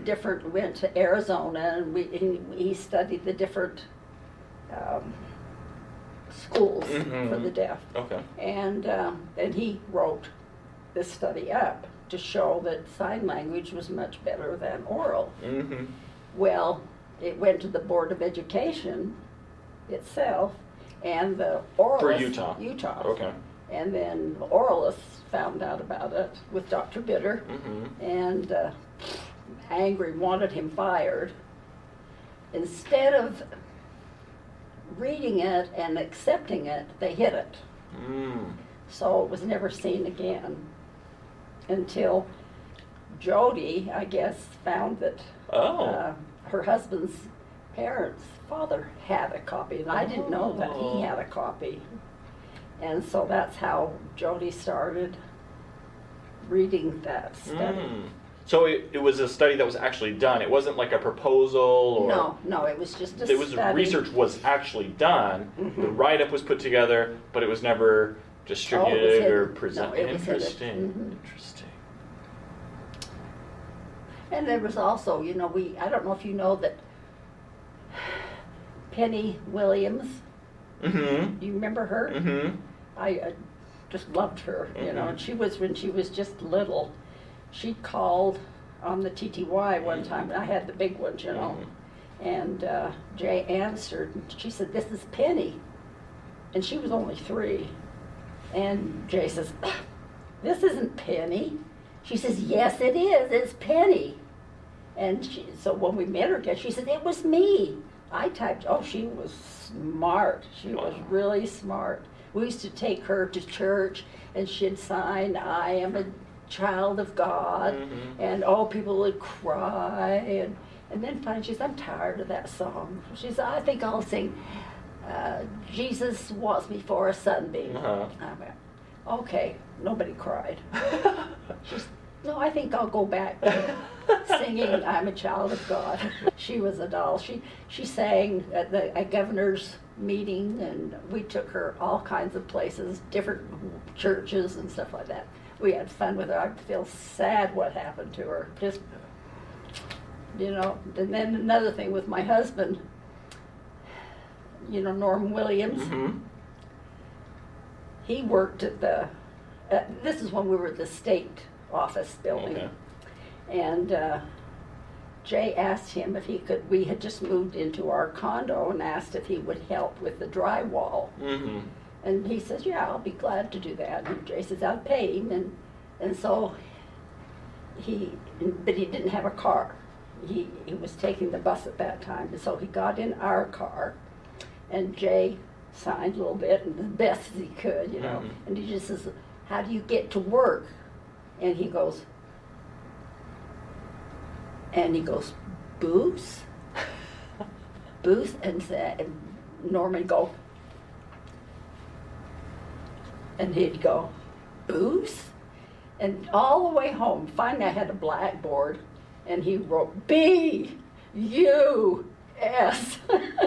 went to Arizona, and he studied the different schools for the deaf. Okay. And he wrote this study up to show that sign language was much better than oral. Mm-hmm. Well, it went to the Board of Education itself, and the oralists. For Utah. Utah. Okay. And then the oralists found out about it with Dr. Bitter, and angry, wanted him fired. Instead of reading it and accepting it, they hid it. So it was never seen again until Jody, I guess, found that her husband's father had a copy, and I didn't know that he had a copy. And so that's how Jody started reading that study. So it was a study that was actually done. It wasn't like a proposal or... No, it was just a study. Research was actually done. The write-up was put together, but it was never distributed or presented. No, it was Interesting. Interesting. And there was also, you know, I don't know if you know that Penny Williams, Mm-hmm. you remember her? Mm-hmm. I just loved her, you know, and when she was just little, she called on the TTY one time, and I had the big ones, you know, and Jay answered, and she said, "This is Penny," and she was only 3, and Jay says, "This isn't Penny." She says, "Yes, it is, it's Penny," and so when we met her again, she said, "It was me." I typed, oh, she was smart. She was really smart. We used to take her to church, and she'd sign, "I am a child of God," and people would cry, and then finally she said, "I'm tired of that song." She said, "I think I'll sing, Jesus wants me for a sunbeam." I went, okay, nobody cried. She said, "No, I think I'll go back to singing, I'm a child of God." She was a doll. She sang at a governor's meeting, and we took her all kinds of places, different churches and stuff like that. We had fun with her. I feel sad what happened to her. Just, you know, and then another thing with my husband, you know, Norm Williams, he worked at this is when we were at the state office building. And Jay asked him if he could, we had just moved into our condo, and asked if he would help with the drywall. And he says, "Yeah, I'll be glad to do that." And Jay says, "I'll pay him." And so but he didn't have a car. He was taking the bus at that time. And so he got in our car, and Jay signed a little bit, and the best as he could, you know. And he just says, "How do you get to work?" And he goes, "Booze?" Booze, and Norman go, and he'd go, "Booze?" And all the way home, finally I had a blackboard, and he wrote B-U-S.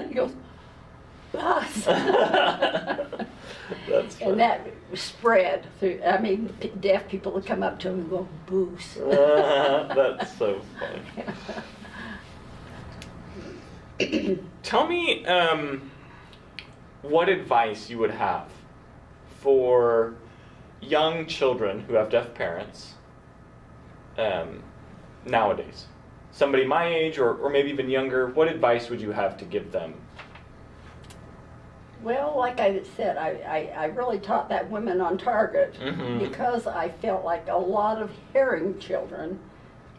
He goes, "Bus." That's funny. And that spread through, I mean, deaf people would come up to him and go, "Booze." That's so funny. Tell me what advice you would have for young children who have deaf parents nowadays. Somebody my age or maybe even younger, what advice would you have to give them? Well, like I said, I really taught that women on target because I felt like a lot of hearing children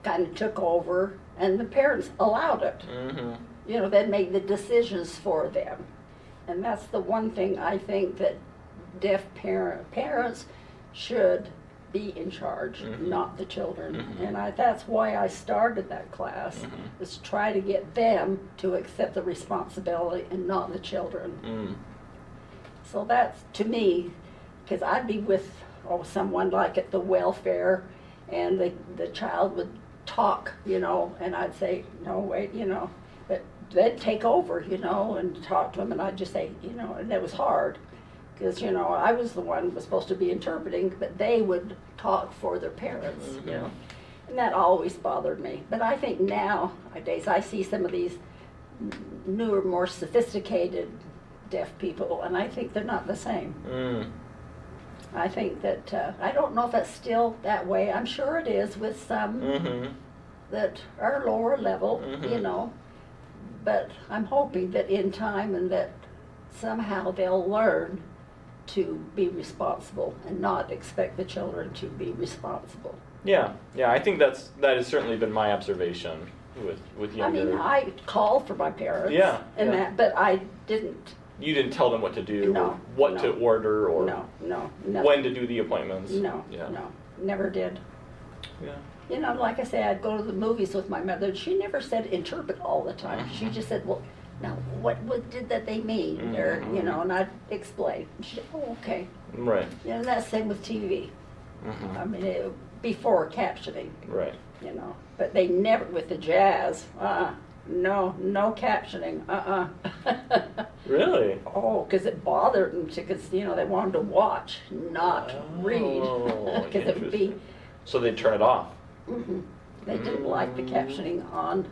kind of took over, and the parents allowed it. You know, they made the decisions for them. And that's the one thing I think that deaf parents should be in charge, not the children. And that's why I started that class, is to try to get them to accept the responsibility and not the children. So that's, to me, because I'd be with someone like at the welfare, and the child would talk, you know, and I'd say, "No, wait," you know, but they'd take over, you know, and talk to them, and I'd just say, you know, and it was hard, because, you know, I was the one who was supposed to be interpreting, but they would talk for their parents, you know, and that always bothered me. But I think nowadays I see some of these newer, more sophisticated deaf people, and I think they're not the same. I think that, I don't know if that's still that way. I'm sure it is with some that are lower level, you know, but I'm hoping that in time and that somehow they'll learn to be responsible and not expect the children to be responsible. Yeah, I think that has certainly been my observation with younger. I mean, I called for my parents. That, but I didn't. You didn't tell them what to do, No, or what no. to order, or No. when to do the appointments. No, never did. Yeah. You know, like I say, I'd go to the movies with my mother. She never said interpret all the time. She just said, "Well, now what did that they mean?" Or, you know, and I'd explain. She said, "Oh, okay." Right. You know, that's the same with TV. I mean, before captioning. Right. You know, but they never, with the jazz, no captioning, Really? Oh, because it bothered them, because, you know, they wanted to watch, not read. Because it would be... So they'd turn it off? They didn't like the captioning on.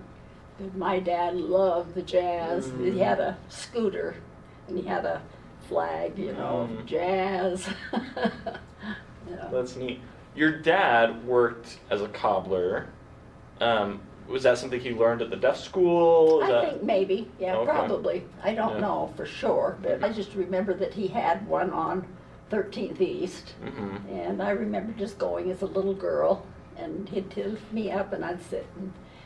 My dad loved the jazz. He had a scooter, and he had a flag, of jazz. That's neat. Your dad worked as a cobbler. Was that something he learned at the deaf school? I think maybe, yeah, Okay. probably. I don't know for sure, but I just remember that he had one on 13th East, and I remember just going as a little girl, and he'd lift me up and I'd sit.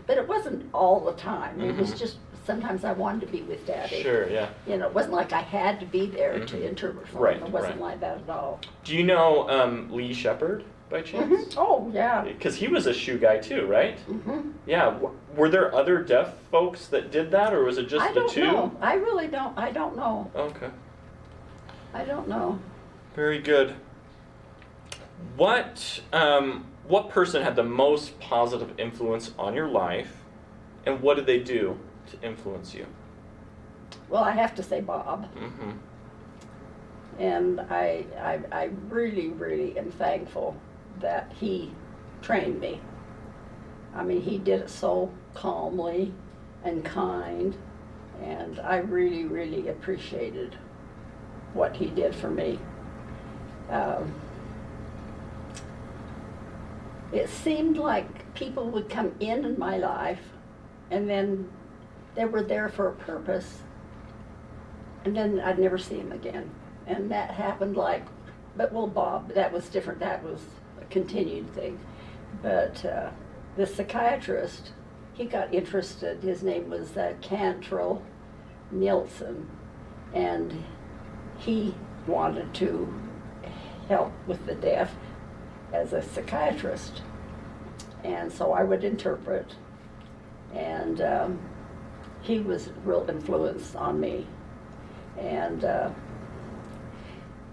But it wasn't all the time. It was just sometimes I wanted to be with Daddy. Sure, yeah. It wasn't like I had to be there to interpret for him. It wasn't like that at all. Do you know Lee Shepard by chance? Oh, yeah. Because he was a shoe guy too, right? Yeah. Were there other deaf folks that did that, or was it just the two? I don't know. I really don't. I don't know. Okay. I don't know. Very good. What person had the most positive influence on your life, and what did they do to influence you? Well, I have to say Bob. And I really, really am thankful that he trained me. I mean, he did it so calmly and kind, and I really, really appreciated what he did for me. It seemed like people would come in my life, and then they were there for a purpose, and then I'd never see them again. And that happened Bob, that was different. That was a continued thing. But the psychiatrist, he got interested. His name was Cantrell Nielsen, and he wanted to help with the deaf as a psychiatrist. And so I would interpret, and he was a real influence on me. And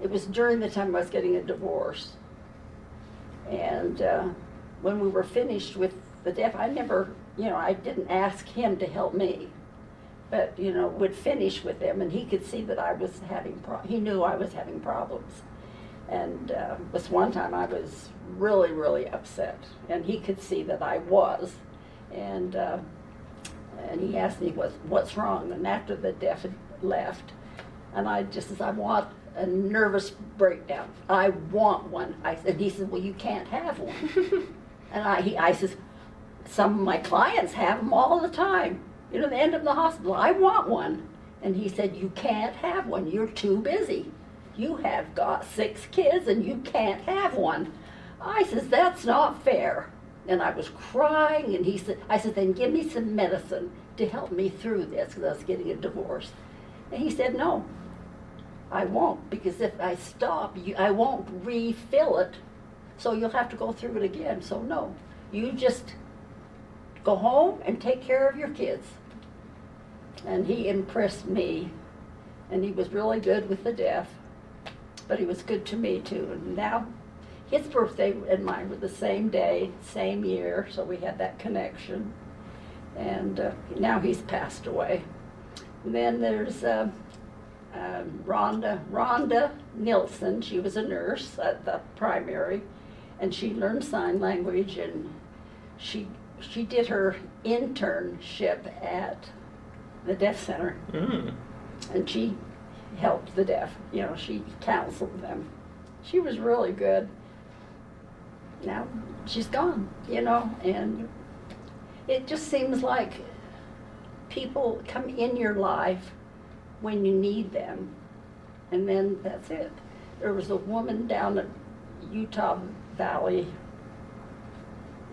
it was during the time I was getting a divorce. And when we were finished with the deaf, I never, I didn't ask him to help me, but, would finish with him, and he could see that I was he knew I was having problems. And this one time I was really, really upset, and he could see that I was. And he asked me what's wrong, and after the deaf had left, and I just said, I want a nervous breakdown. I want one. He said, well, you can't have one. And I said, some of my clients have them all the time. They end up in the hospital. I want one. And he said, you can't have one. You're too busy. You have got 6 kids and you can't have one. I says, that's not fair. And I was crying, and I said, then give me some medicine to help me through this, because I was getting a divorce. And he said, no, I won't, because if I stop, I won't refill it, so you'll have to go through it again. So no, you just go home and take care of your kids. And he impressed me, and he was really good with the deaf, but he was good to me too. And now his birthday and mine were the same day, same year, so we had that connection. And now he's passed away. And then there's Rhonda Nilsson. She was a nurse at the primary, and she learned sign language, and she did her internship at the Deaf Center. And she helped the deaf, she counseled them. She was really good. Now she's gone, and it just seems like people come in your life when you need them, and then that's it. There was a woman down at Utah Valley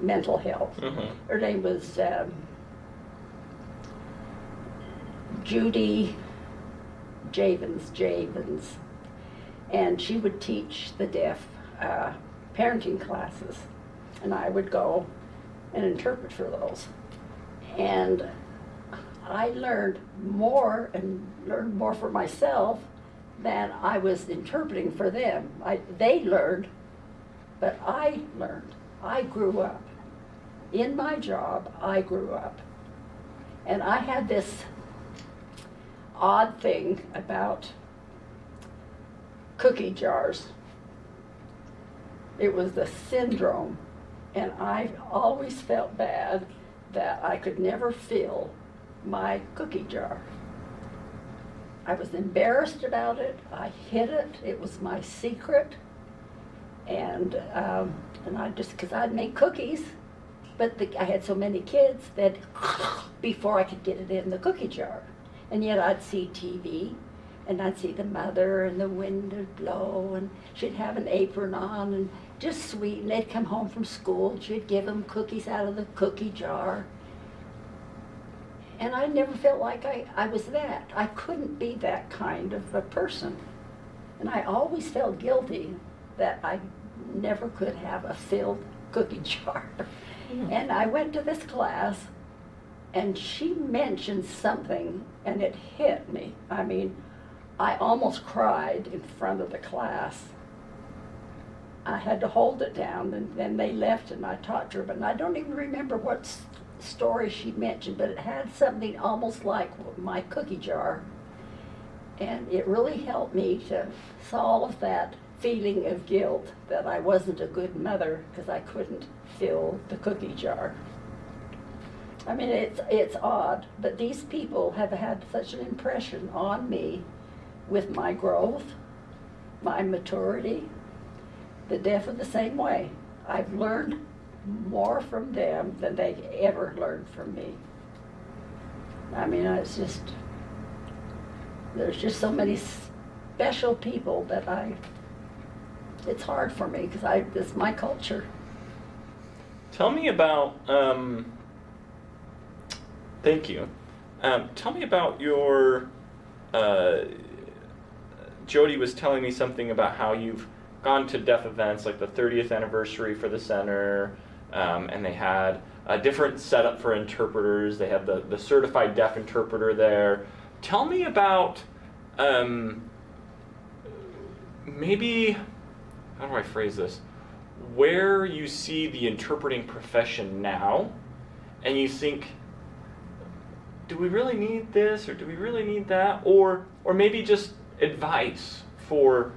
Mental Health. Her name was Judy Javins, and she would teach the deaf parenting classes, and I would go and interpret for those. And I learned more for myself than I was interpreting for them. They learned, but I learned. I grew up. In my job, I grew up. And I had this odd thing about cookie jars. It was the syndrome, And I always felt bad that I could never fill my cookie jar. I was embarrassed about it. I hid it. It was my secret. And I just, because I'd make cookies, but I had so many kids that before I could get it in the cookie jar. And yet I'd see TV, and I'd see the mother, and the wind would blow, and she'd have an apron on, and just sweet, and they'd come home from school, she'd give them cookies out of the cookie jar. And I never felt like I was that. I couldn't be that kind of a person. And I always felt guilty that I never could have a filled cookie jar. And I went to this class, and she mentioned something, and it hit me. I mean, I almost cried in front of the class. I had to hold it down, and then they left, and I talked to her, but I don't even remember what story she mentioned, but it had something almost like my cookie jar. And it really helped me to solve that feeling of guilt that I wasn't a good mother because I couldn't fill the cookie jar. I mean, it's odd, but these people have had such an impression on me with my growth, my maturity. The deaf are the same way. I've learned more from them than they ever learned from me. I mean, there's just so many special people that it's hard for me because it's my culture. Tell me about, thank you. Tell me about your, Jody was telling me something about how you've gone to deaf events, like the 30th anniversary for the center, and they had a different setup for interpreters. They had the certified deaf interpreter there. Tell me about maybe, how do I phrase this, where you see the interpreting profession now, and you think, do we really need this, or do we really need that, or maybe just advice for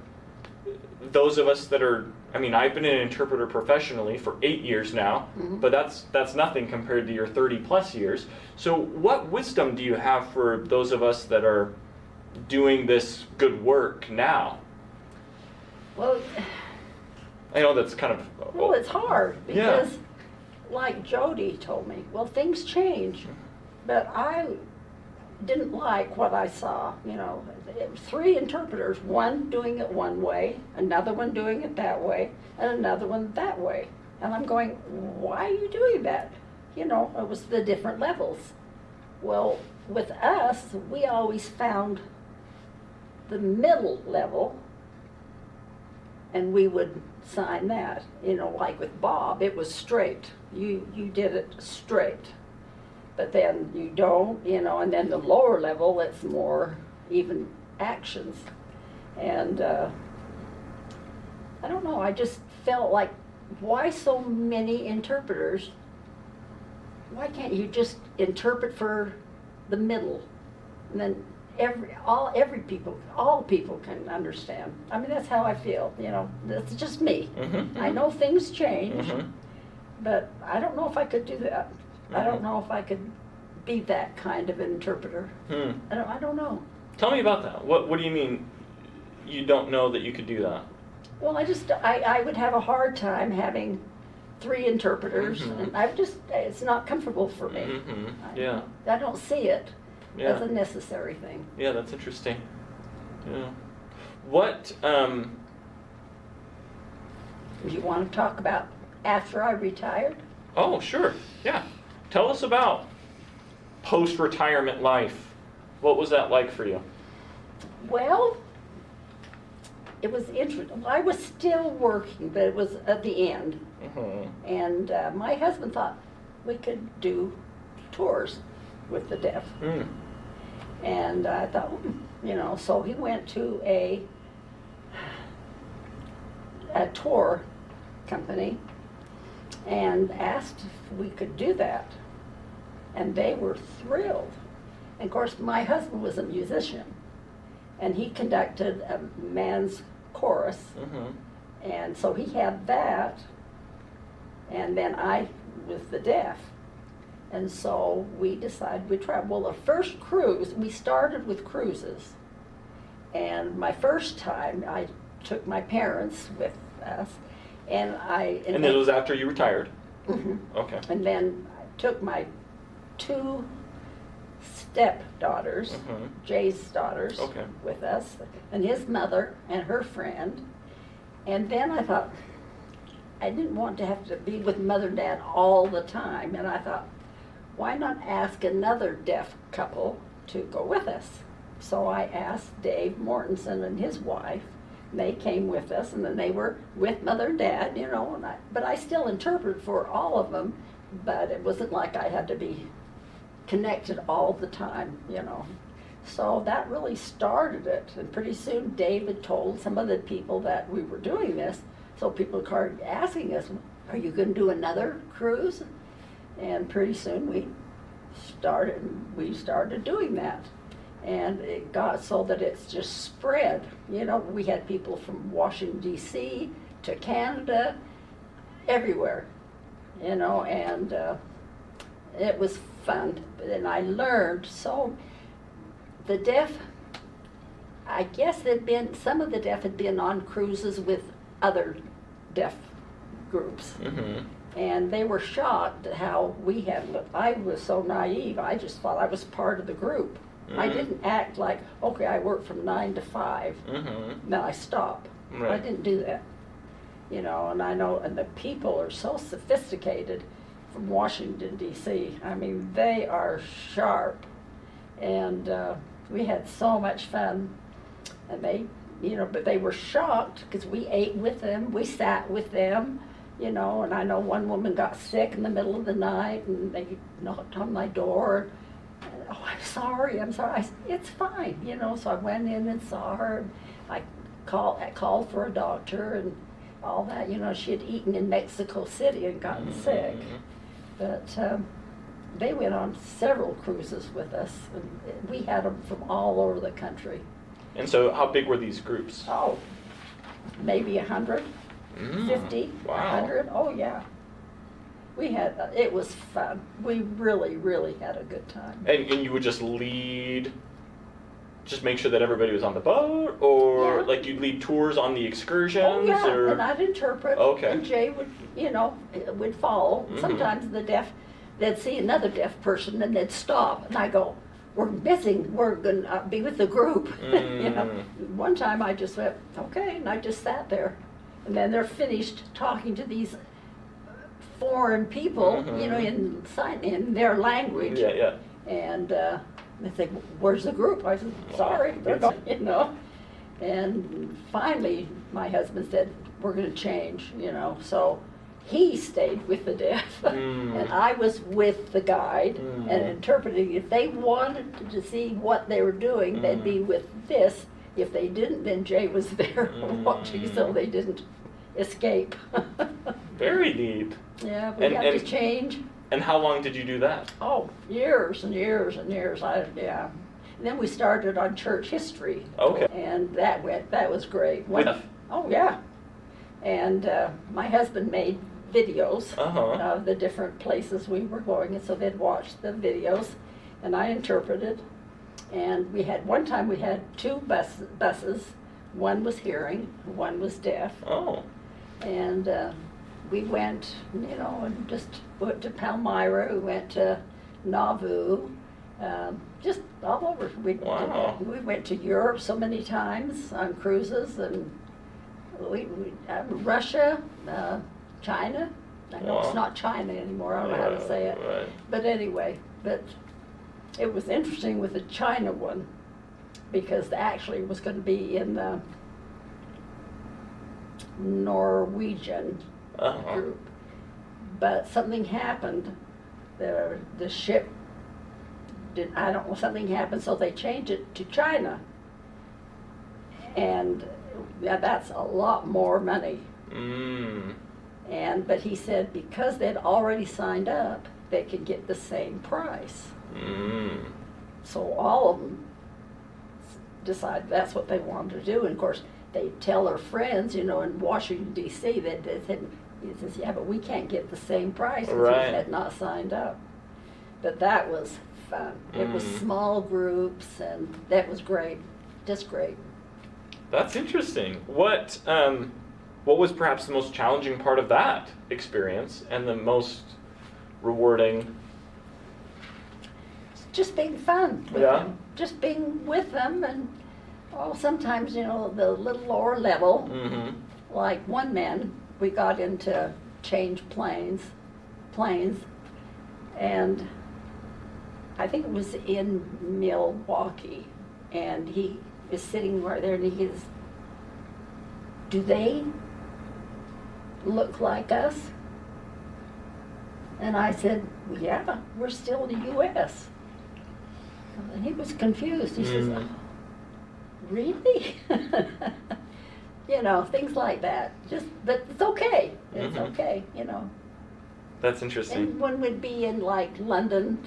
those of us that are, I mean, I've been an interpreter professionally for 8 years now, but that's nothing compared to your 30 plus years. So what wisdom do you have for those of us that are doing this good work now? Well, I know that's kind of... Well, it's hard because, like Jody told me, well, things change, but I didn't like what I saw. You know, 3 interpreters, one doing it one way, another one doing it that way, and another one that way. And I'm going, why are you doing that? You know, it was the different levels. Well, with us, we always found the middle level, and we would sign that. You know, like with Bob, it was straight. You did it straight. But then you don't, you know, and then the lower level, it's more even actions. And I don't know, I just felt like, why so many interpreters? Why can't you just interpret for the middle? And then all people can understand. I mean, that's how I feel, you know, that's just me. I know things change, but I don't know if I could do that. I don't know if I could be that kind of interpreter. I don't know. Tell me about that. What do you mean you don't know that you could do that? Well, I would have a hard time having 3 interpreters, and it's not comfortable for me. I don't see it as a necessary thing. Yeah, that's interesting. Yeah. What, Do you want to talk about after I retired? Oh, sure, yeah. Tell us about post-retirement life. What was that like for you? Well, it was interesting. I was still working, but it was at the end. And my husband thought we could do tours with the deaf. And I thought, you know, so he went to a tour company and asked if we could do that. And they were thrilled. And of course, my husband was a musician, and he conducted a man's chorus. And so he had that, and then I was the deaf. And so we decided we'd try. Well, the first cruise, we started with cruises. And my first time, I took my parents with us, and And it was after you retired? Mm-hmm. Okay. And then I took my 2 stepdaughters, Jay's daughters, with us, and his mother and her friend. And then I thought, I didn't want to have to be with Mother and Dad all the time, and I thought, why not ask another deaf couple to go with us? So I asked Dave Mortensen and his wife. They came with us, and then they were with Mother and Dad, you know. But I still interpreted for all of them, but it wasn't like I had to be connected all the time, you know. So that really started it, and pretty soon David told some of the people that we were doing this, so people started asking us, are you going to do another cruise? And pretty soon we started doing that. And it got so that it's just spread. You know, we had people from Washington, D.C. to Canada, everywhere, you know, and it was fun. And I learned, so the deaf, I guess some of the deaf had been on cruises with other deaf groups. And they were shocked at how we handled it. I was so naive, I just thought I was part of the group. I didn't act like, okay, I work from 9 to 5, then I stop. Right. I didn't do that. You know, and I know, and the people are so sophisticated from Washington, D.C. I mean, they are sharp. And we had so much fun. And they, you know, but they were shocked because we ate with them, we sat with them, you know, and I know one woman got sick in the middle of the night, and they knocked on my door. Oh, I'm sorry. I said, it's fine, you know. So I went in and saw her. I called for a doctor and all that. You know, she had eaten in Mexico City and gotten sick. But they went on several cruises with us, and we had them from all over the country. And so how big were these groups? Oh, maybe 100, 50, Wow. 100. Oh, yeah. We had, it was fun. We really, really had a good time. And you would just lead, just make sure that everybody was on the boat, or Yeah. like you'd lead tours on the excursions? Oh, yeah, or? and I'd interpret. Okay. And Jay would, you know, would follow. Sometimes the deaf, they'd see another deaf person and they'd stop, and I go, we're missing, we're going to be with the group. You know, one time I just went, okay, and I just sat there. And then they're finished talking to these foreign people, you know, in their language. Yeah, yeah. And they say, where's the group? I said, sorry, they're gone, you know. And finally, my husband said, we're going to change, you know. So he stayed with the deaf, and I was with the guide and interpreting. If they wanted to see what they were doing, they'd be with this. If they didn't, then Jay was there watching, so they didn't escape. Very neat. Yeah, we had to change. And how long did you do that? Oh, years and years and years. Yeah. And then we started on church history. Okay. And that was great. With- Oh, yeah. And my husband made videos of the different places we were going, and so they'd watch the videos, and I interpreted. And one time we had 2 buses. One was hearing, one was deaf. Oh. And we went, you know, and just went to Palmyra, we went to Nauvoo, just all over. We went to Europe so many times on cruises, and Russia, China. I know it's not China anymore, I don't know how to say it. Right. But anyway, it was interesting with the China one, because actually it was going to be in the Norwegian group. But something happened. The ship something happened, so they changed it to China. And that's a lot more money. But he said because they'd already signed up, they could get the same price. So all of them decided that's what they wanted to do. And of course, they tell their friends, you know, in Washington, D.C., that they said, He says, yeah, but we can't get the same price because Right. he had not signed up. But that was fun. It was small groups, and that was great, just great. That's interesting. What was perhaps the most challenging part of that experience and the most rewarding? Just being fun with Yeah. them. Just being with them, and sometimes, the little lower level, like one man, we got into change planes, and I think it was in Milwaukee, and he is sitting right there, and he goes, do they look like us? And I said, yeah, we're still in the U.S. And he was confused. He says, oh, really? Things like that. But it's okay. It's okay, That's interesting. And when we'd be in like London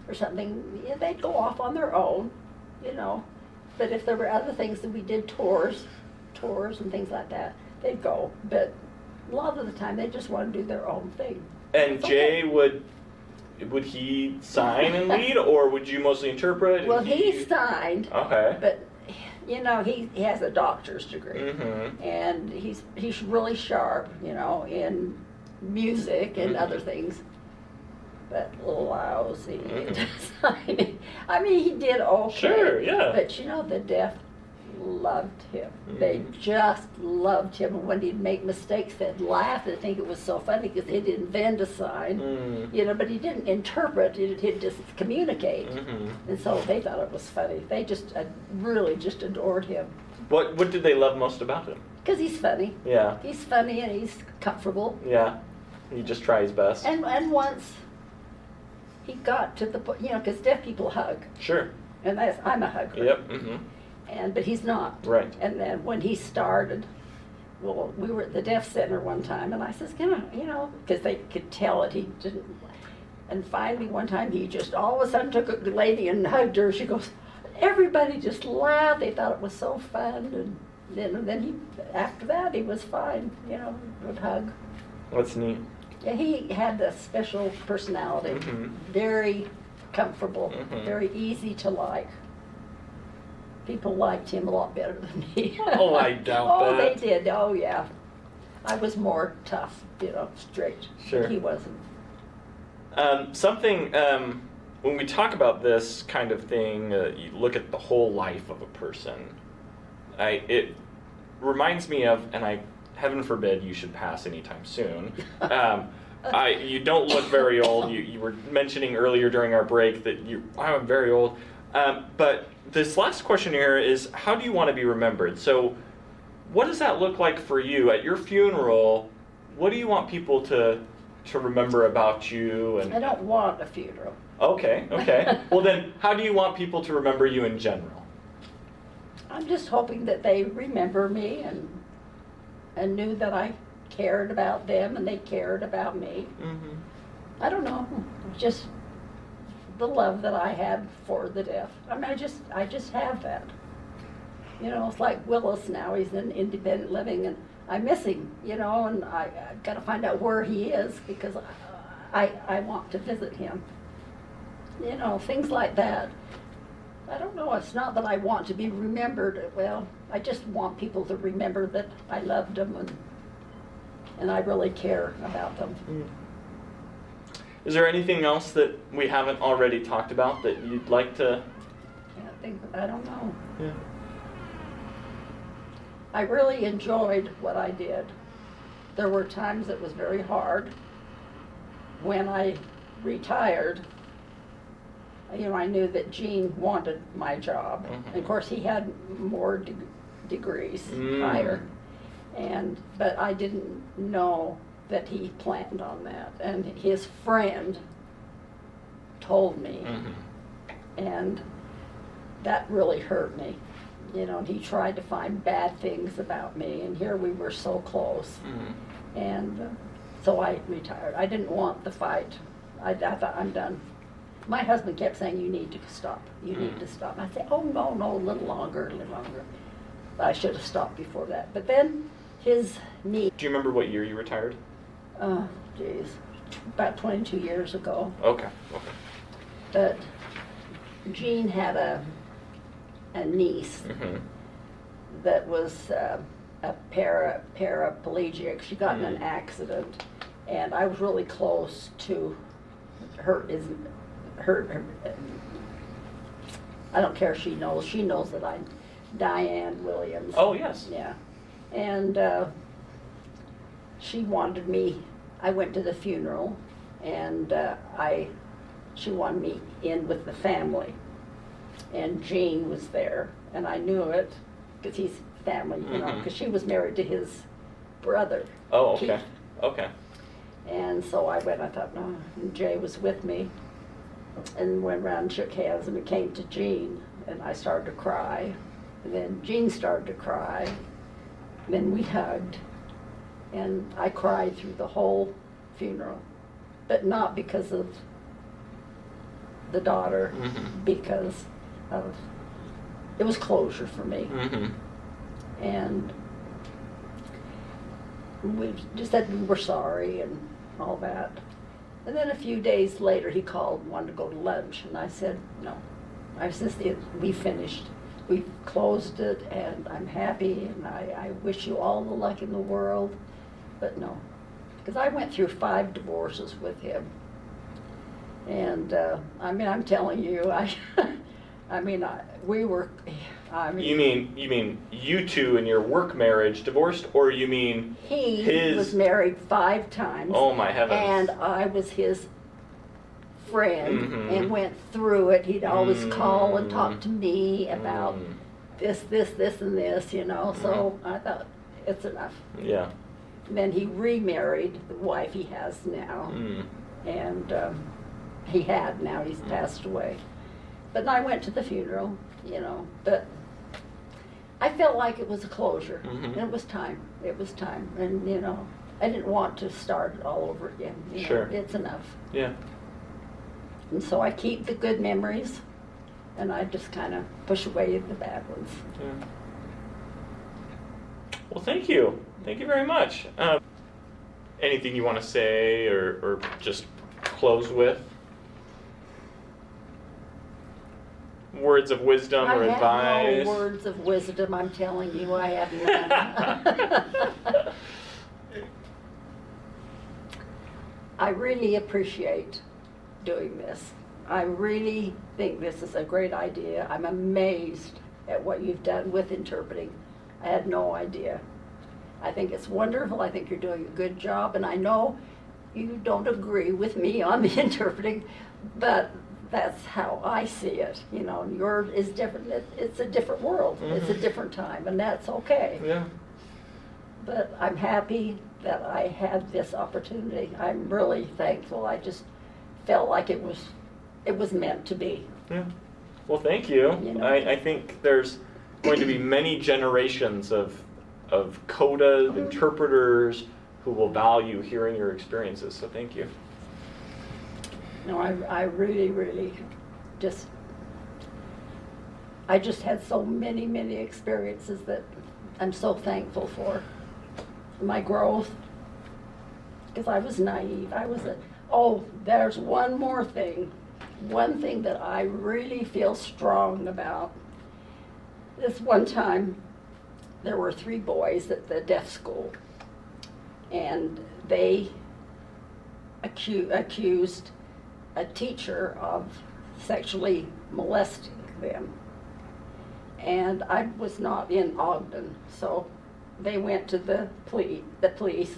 or something, they'd go off on their own, But if there were other things that we did, tours and things like that, they'd go. But a lot of the time, they just want to do their own thing. And It's Jay, okay. would he sign and lead, or would you mostly interpret? Well, and he signed, Okay. but he has a doctor's degree, and he's really sharp, in music and other things. But lousy at signing. I mean, he did okay. Sure, yeah. But the deaf loved him. They just loved him. And when he'd make mistakes, they'd laugh and think it was so funny because he'd invent a sign, but he didn't interpret it, he'd just communicate. And so they thought it was funny. They just really just adored him. What did they love most about him? Because he's funny. Yeah. He's funny and he's comfortable. Yeah. He just tries best. And once he got to the point, because deaf people hug. Sure. And I'm a hugger. Yep. But he's not. Right. And then when he started, well, we were at the deaf center one time, and I says, because they could tell it, he didn't. And finally, one time, he just all of a sudden took a lady and hugged her. She goes, everybody just laughed. They thought it was so fun. And then he, after that, he was fine, would hug. That's neat. Yeah, he had a special personality, very comfortable, very easy to like. People liked him a lot better than me. Oh, I doubt Oh, that. they did. Oh, yeah. I was more tough, strict. Sure. But he wasn't. When we talk about this kind of thing, you look at the whole life of a person. It reminds me of, and heaven forbid you should pass anytime soon. You don't look very old. You were mentioning earlier during our break that I'm very old. But this last question here is, how do you want to be remembered? So what does that look like for you at your funeral? What do you want people to remember about you? And I don't want a funeral. Okay. Well then, how do you want people to remember you in general? I'm just hoping that they remember me and knew that I cared about them and they cared about me. I don't know, just the love that I had for the deaf. I mean, I just have that. It's like Willis now, he's in independent living, and I miss him, and I've got to find out where he is because I want to visit him. Things like that. I don't know, it's not that I want to be remembered. Well, I just want people to remember that I loved them and I really care about them. Is there anything else that we haven't already talked about that you'd like to? I don't know. Yeah. I really enjoyed what I did. There were times it was very hard. When I retired, I knew that Gene wanted my job. And of course, he had more degrees, higher. But I didn't know that he planned on that. And his friend told me. And that really hurt me. And he tried to find bad things about me, and here we were so close. And so I retired. I didn't want the fight. I thought, I'm done. My husband kept saying, you need to stop. You need to stop. I said, oh, no, a little longer. But I should have stopped before that. But then his knee, Do you remember what year you retired? oh, geez, about 22 years ago. Okay. Okay. But Jean had a niece Mm-hmm. that was a paraplegic. She got in an accident, and I was really close to her. I don't care if she knows. She knows that I'm Diane Williams. Oh, yes. Yeah. And she wanted me, I went to the funeral, and she wanted me in with the family. And Jean was there, and I knew it, because he's family, you know, because she was married to his brother. Oh, okay. Keith. Okay. And so I went, I thought, no, and Jay was with me, and went around and shook hands, and it came to Jean, and I started to cry, and then Jean started to cry, and then we hugged, and I cried through the whole funeral, but not because of the daughter, because of, it was closure for me. And we just said we were sorry and all that. And then a few days later, he called and wanted to go to lunch, and I said, no. I said, we finished. We closed it, and I'm happy, and I wish you all the luck in the world, but no. Because I went through 5 divorces with him. And, I mean, I'm telling you, we were, You mean you two in your work marriage divorced, or you mean he his? was married 5 times. Oh my heavens! And I was his friend and went through it. He'd always call and talk to me about this, and this, you know. So I thought, it's enough. Yeah. And then he remarried the wife he has now, and he had now. He's passed away. But I went to the funeral, you know. But I felt like it was a closure, and it was time. It was time, and you know, I didn't want to start it all over again. You Sure. know, it's enough. Yeah. And so I keep the good memories, and I just kind of push away the bad ones. Yeah. Well, thank you. Thank you very much. Anything you want to say or just close with? Words of wisdom or advice? I have no words of wisdom, I'm telling you, I have none. I really appreciate doing this. I really think this is a great idea. I'm amazed at what you've done with interpreting. I had no idea. I think it's wonderful. I think you're doing a good job, and I know you don't agree with me on the interpreting, but that's how I see it. You know, yours is different. It's a different world. It's a different time, and that's okay. Yeah. But I'm happy that I had this opportunity. I'm really thankful. I just felt like it was meant to be. Yeah. Well, thank you. You know. I think there's going to be many generations of CODA interpreters who will value hearing your experiences. So thank you. No, I really, really I just had so many, many experiences that I'm so thankful for. My growth, because I was naive. There's one more thing. One thing that I really feel strong about. This one time, there were 3 boys at the deaf school, and they accused a teacher of sexually molesting them. And I was not in Ogden, so they went to the police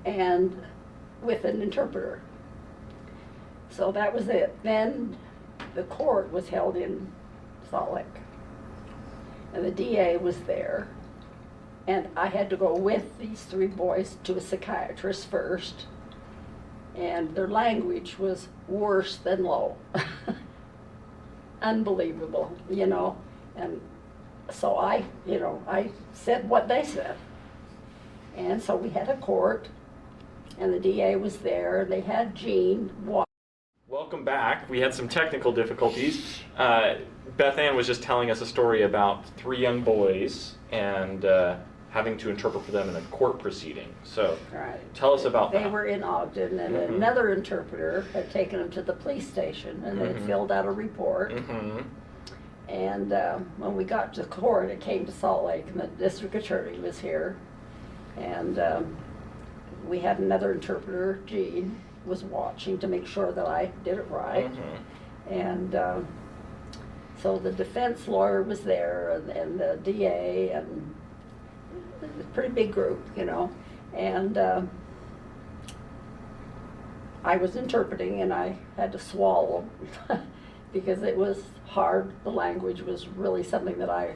and with an interpreter. So that was it. Then the court was held in Salt Lake, and the DA was there, and I had to go with these 3 boys to a psychiatrist first, and their language was worse than low. Unbelievable, you know. And so I said what they said. And so we had a court, and the DA was there, and they had Jean walk. Welcome back. We had some technical difficulties. Beth Ann was just telling us a story about 3 young boys, and having to interpret for them in a court proceeding. So Right. tell us about They that. were in Ogden, and Mhm. another interpreter had taken them to the police station, and they had Mhm. filled out a report. Mm-hmm. And when we got to court, it came to Salt Lake, and the district attorney was here. And we had another interpreter, Jean, was watching to make sure that I did it right. Mm-hmm. And so the defense lawyer was there, and the DA, and it was a pretty big group, you know. And I was interpreting, and I had to swallow because it was hard. The language was really something that I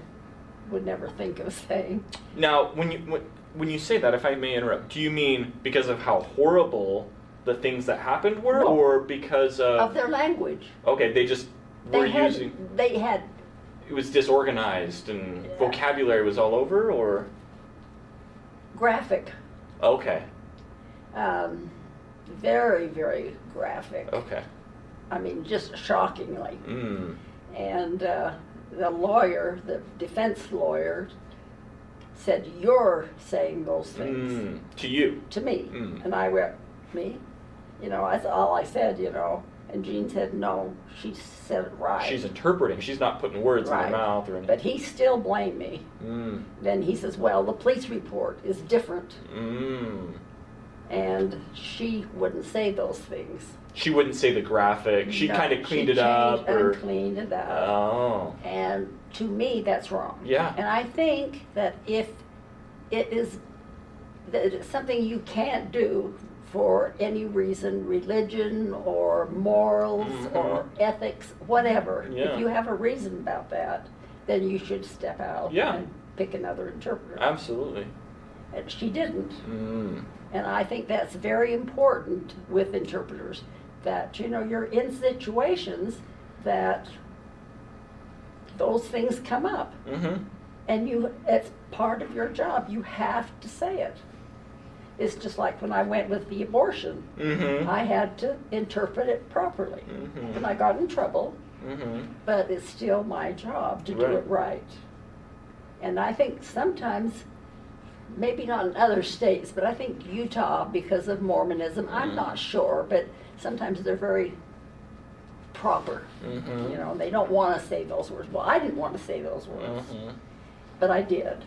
would never think of saying. Now, when you say that, if I may interrupt, do you mean because of how horrible the things that happened were, No. or because Of their language. Okay, they just were using. They had It was disorganized and Yeah. vocabulary was all over, or graphic, okay, very, very graphic. okay. I mean, just shockingly. Mm. And the lawyer, the defense lawyer, said, "You're saying those things To you. to me." Mm. And I went, "Me?" You know, that's all I said, you know. And Jean said, "No, she said it right." She's interpreting. She's not putting words in Right. her mouth or anything. But he still blamed me. Mm. Then he says, "Well, the police report is different." Mm. And she wouldn't say those things. She wouldn't say the graphic. She No, kind of cleaned she it up, changed or and cleaned it up. oh, And to me, that's wrong. Yeah. And I think that if it is that it's something you can't do for any reason, religion or morals Mhm. or ethics, whatever, Yeah. if you have a reason about that, then you should step out Yeah. and pick another interpreter. absolutely. And she didn't. Mm. And I think that's very important with interpreters, that, you know, you're in situations that those things come up. Mm-hmm. And it's part of your job. You have to say it. It's just like when I went with the abortion. Mm-hmm. I had to interpret it properly. Mhm. And I got in trouble, Mm-hmm. but it's still my job to do Right. it right. And I think sometimes, maybe not in other states, but I think Utah, because of Mormonism, I'm Mhm. not sure, but sometimes they're very proper. Mm-hmm. You know, they don't want to say those words. Well, I didn't want to say those words, Mm-hmm. but I did.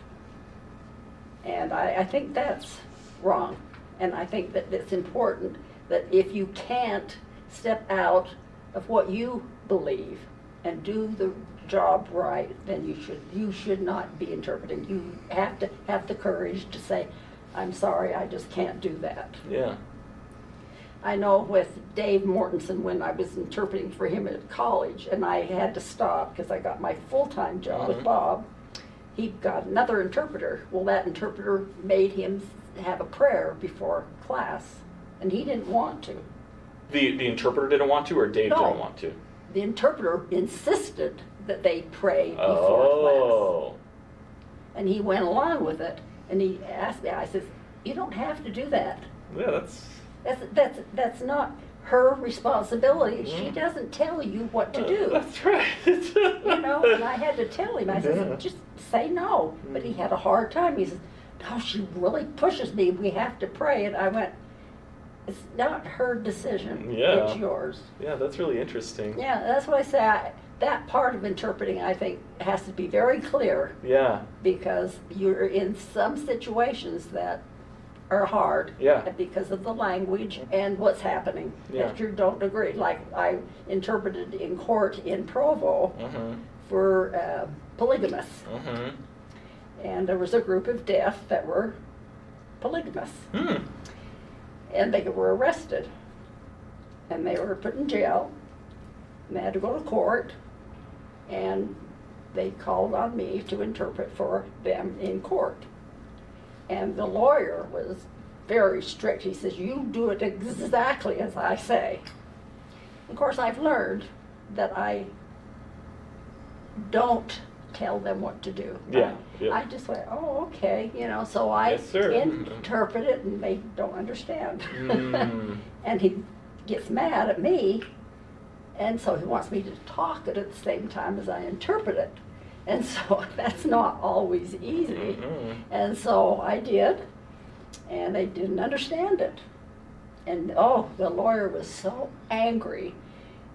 And I think that's wrong. And I think that it's important that if you can't step out of what you believe and do the job right, then you should not be interpreting. You have to have the courage to say, "I'm sorry, I just can't do that." Yeah. I know with Dave Mortensen, when I was interpreting for him at college, and I had to stop because I got my full-time job with Mhm. Bob, he got another interpreter. Well, that interpreter made him have a prayer before class, and he didn't want to. The interpreter didn't want to, or Dave No. didn't want to? The interpreter insisted that they pray before class. Oh. And he went along with it, and he asked me, I says, "You don't have to do that. Yeah, that's. That's not her responsibility. She Mm. doesn't tell you what to do." That's right. You know, and I had to tell him, I Yeah. said, "Just say no." But he had a hard time. He says, "No, she really pushes me. We have to pray." And I went, "It's not her decision. Yeah. It's yours." Yeah, that's really interesting. Yeah, that's what I say. That part of interpreting, I think, has to be very clear, Yeah. because you're in some situations that are hard. Yeah. Because of the language and what's happening. Yeah. That you don't agree. Like I interpreted in court in Provo Mm-hmm. for polygamous. Mm-hmm. And there was a group of deaf that were polygamous. Hmm. And they were arrested. And they were put in jail. And they had to go to court. And they called on me to interpret for them in court. And the lawyer was very strict. He says, "You do it exactly as I say." Of course, I've learned that I don't tell them what to do. Yeah, yeah. I just went, "Oh, okay," you know, so I Yes, sir. interpret it and they don't understand. Mm. And he gets mad at me, and so he wants me to talk it at the same time as I interpret it. And so that's not always easy. Mm-mm. And so I did, and they didn't understand it. And oh, the lawyer was so angry.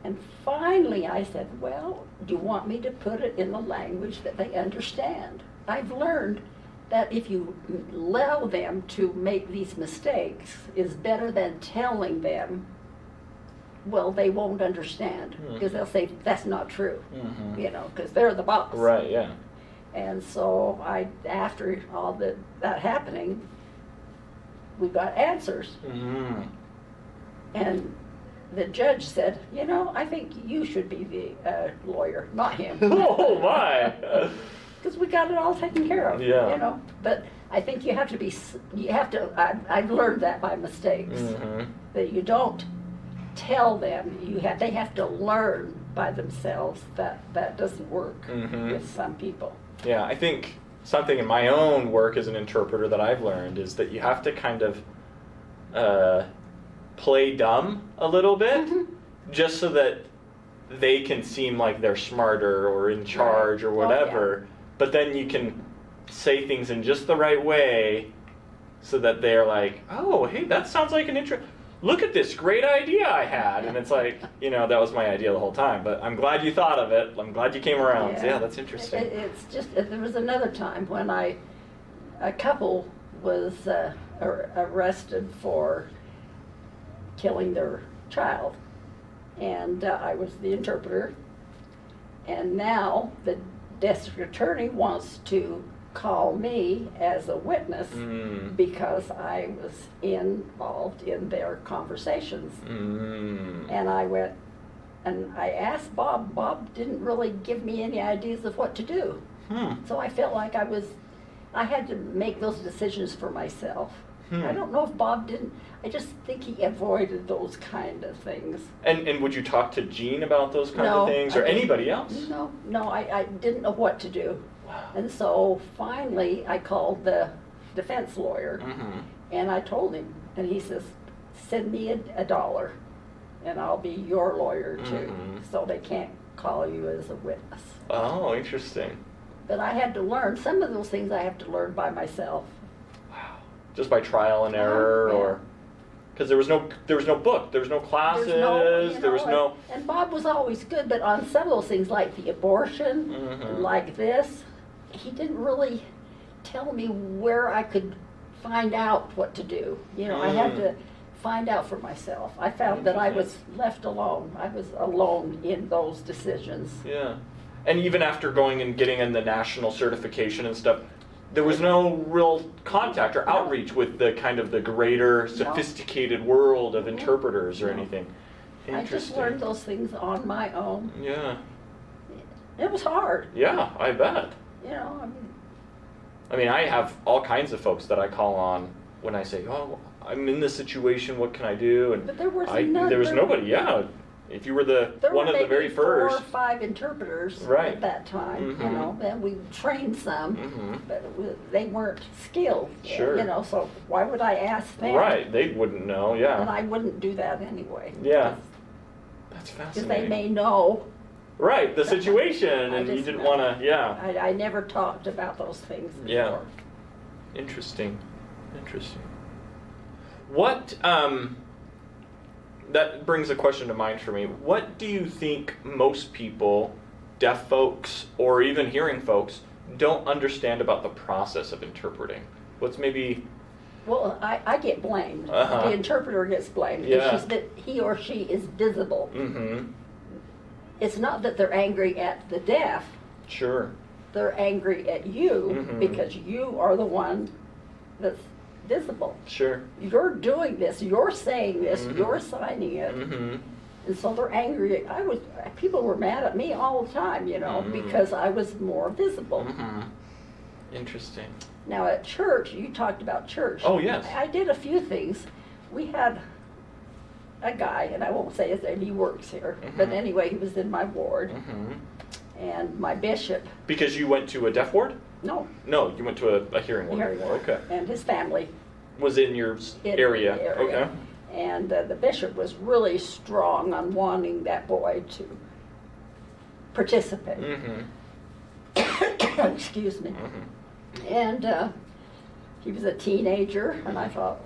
And finally I said, well, do you want me to put it in the language that they understand? I've learned that if you allow them to make these mistakes is better than telling them, well, they won't understand, because they'll say, that's not true, you know, because they're the boss. Right, yeah. And so after all that happening, we got answers. Mm-hmm. And the judge said, you know, I think you should be the lawyer, not him. Oh my! Because we got it all taken care of, Yeah. you know. But I think you have to I've learned that by mistakes, that you don't tell them, they have to learn by themselves. That doesn't work with some people. Yeah, I think something in my own work as an interpreter that I've learned is that you have to kind of play dumb a little bit, just so that they can seem like they're smarter or in charge or whatever. Oh, yeah. But then you can say things in just the right way so that they're like, oh, hey, that sounds like look at this great idea I had. And it's like, you know, that was my idea the whole time, but I'm glad you thought of it. I'm glad you came around. So, yeah, that's interesting. It's just, there was another time when a couple was arrested for killing their child. And I was the interpreter. And now the district attorney wants to call me as a witness because I was involved in their conversations. And I went and I asked Bob. Bob didn't really give me any ideas of what to do. So I felt like I had to make those decisions for myself. I don't know if Bob didn't. I just think he avoided those kind of things. And would you talk to Jean about those kind of things, or anybody else? No, I didn't know what to do. Wow. And so finally I called the defense lawyer and I told him, and he says, send me $1 and I'll be your lawyer too. So they can't call you as a witness. Oh, interesting. But I had to learn, some of those things I have to learn by myself. Wow. Just by trial and error, or because there was no book, there was no classes, there was no. And Bob was always good, but on some of those things like the abortion, like this, he didn't really tell me where I could find out what to do. You know, I had to find out for myself. I found that I was left alone. I was alone in those decisions. Yeah. And even after going and getting in the national certification and stuff, there was no real contact or outreach with the kind of the greater sophisticated world of interpreters or anything. I just learned those things on my own. Yeah. It was hard. Yeah, I bet. You know, I mean, I have all kinds of folks that I call on when I say, oh, I'm in this situation, what can I do? And but there was nobody, yeah. If you were one of the very first. There were 4 or 5 interpreters right. at that time, you know, then we trained some, but they weren't skilled, sure. you know, so why would I ask them? Right, they wouldn't know, yeah. And I wouldn't do that anyway. Yeah, that's fascinating. Because they may know. Right, the situation, and you didn't want to, yeah. I never talked about those things before. Yeah. Interesting. What, that brings a question to mind for me. What do you think most people, deaf folks, or even hearing folks, don't understand about the process of interpreting? What's maybe... Well, I get blamed. The interpreter gets blamed because he or she is visible. It's not that they're angry at the deaf. Sure. They're angry at you because you are the one that's visible. Sure. You're doing this, you're saying this, you're signing it. And so they're angry. People were mad at me all the time, you know, because I was more visible. Interesting. Now at church, you talked about church. Oh, yes. I did a few things. We had a guy, and I won't say his name, he works here, but anyway, he was in my ward. And my bishop. Because you went to a deaf ward? No. No, you went to a hearing ward. Okay. And his family. Was in your area. Okay. And the bishop was really strong on wanting that boy to participate. Excuse me. And he was a teenager, and I thought,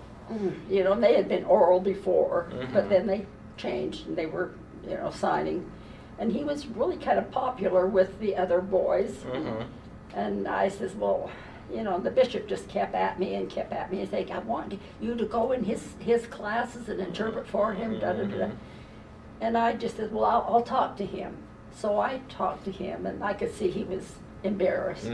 you know, they had been oral before, but then they changed and they were, you know, signing. And he was really kind of popular with the other boys. And I says, well, you know, the bishop just kept at me and saying, I want you to go in his classes and interpret for him, da da da. And I just said, well, I'll talk to him. So I talked to him, and I could see he was embarrassed.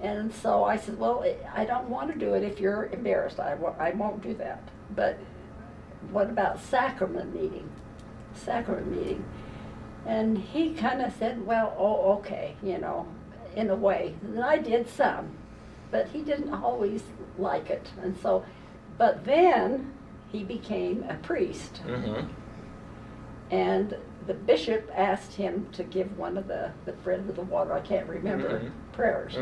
And so I said, well, I don't want to do it if you're embarrassed. I won't do that. But what about sacrament meeting? And he kind of said, well, oh, okay, you know, in a way. And I did some, but he didn't always like it. And so, but then he became a priest. And the bishop asked him to give one of the bread with the water, I can't remember, prayers.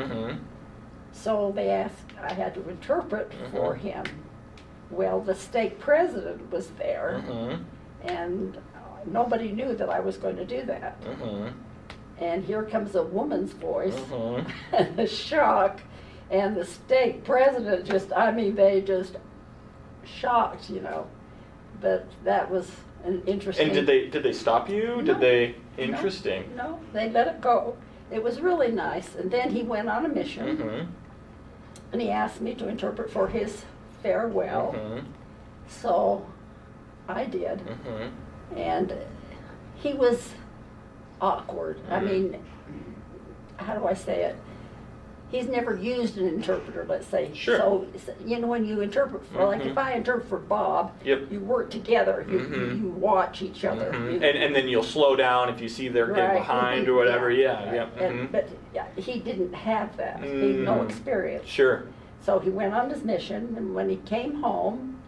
So they asked, I had to interpret for him. Well, the stake president was there, and nobody knew that I was going to do that. And here comes a woman's voice, and the shock, and the stake president just, I mean, they just shocked, you know. But that was an interesting. And did they stop you? No. Did they? Interesting. No, they let it go. It was really nice. And then he went on a mission, and he asked me to interpret for his farewell. So I did. And he was awkward. I mean, how do I say it? He's never used an interpreter, let's say. Sure. So, you know, when you interpret for, like if I interpret for Bob, you work together, you watch each other. And then you'll slow down if you see they're getting behind or whatever, But he didn't have that. He had no experience. Sure. So he went on his mission, and when he came home,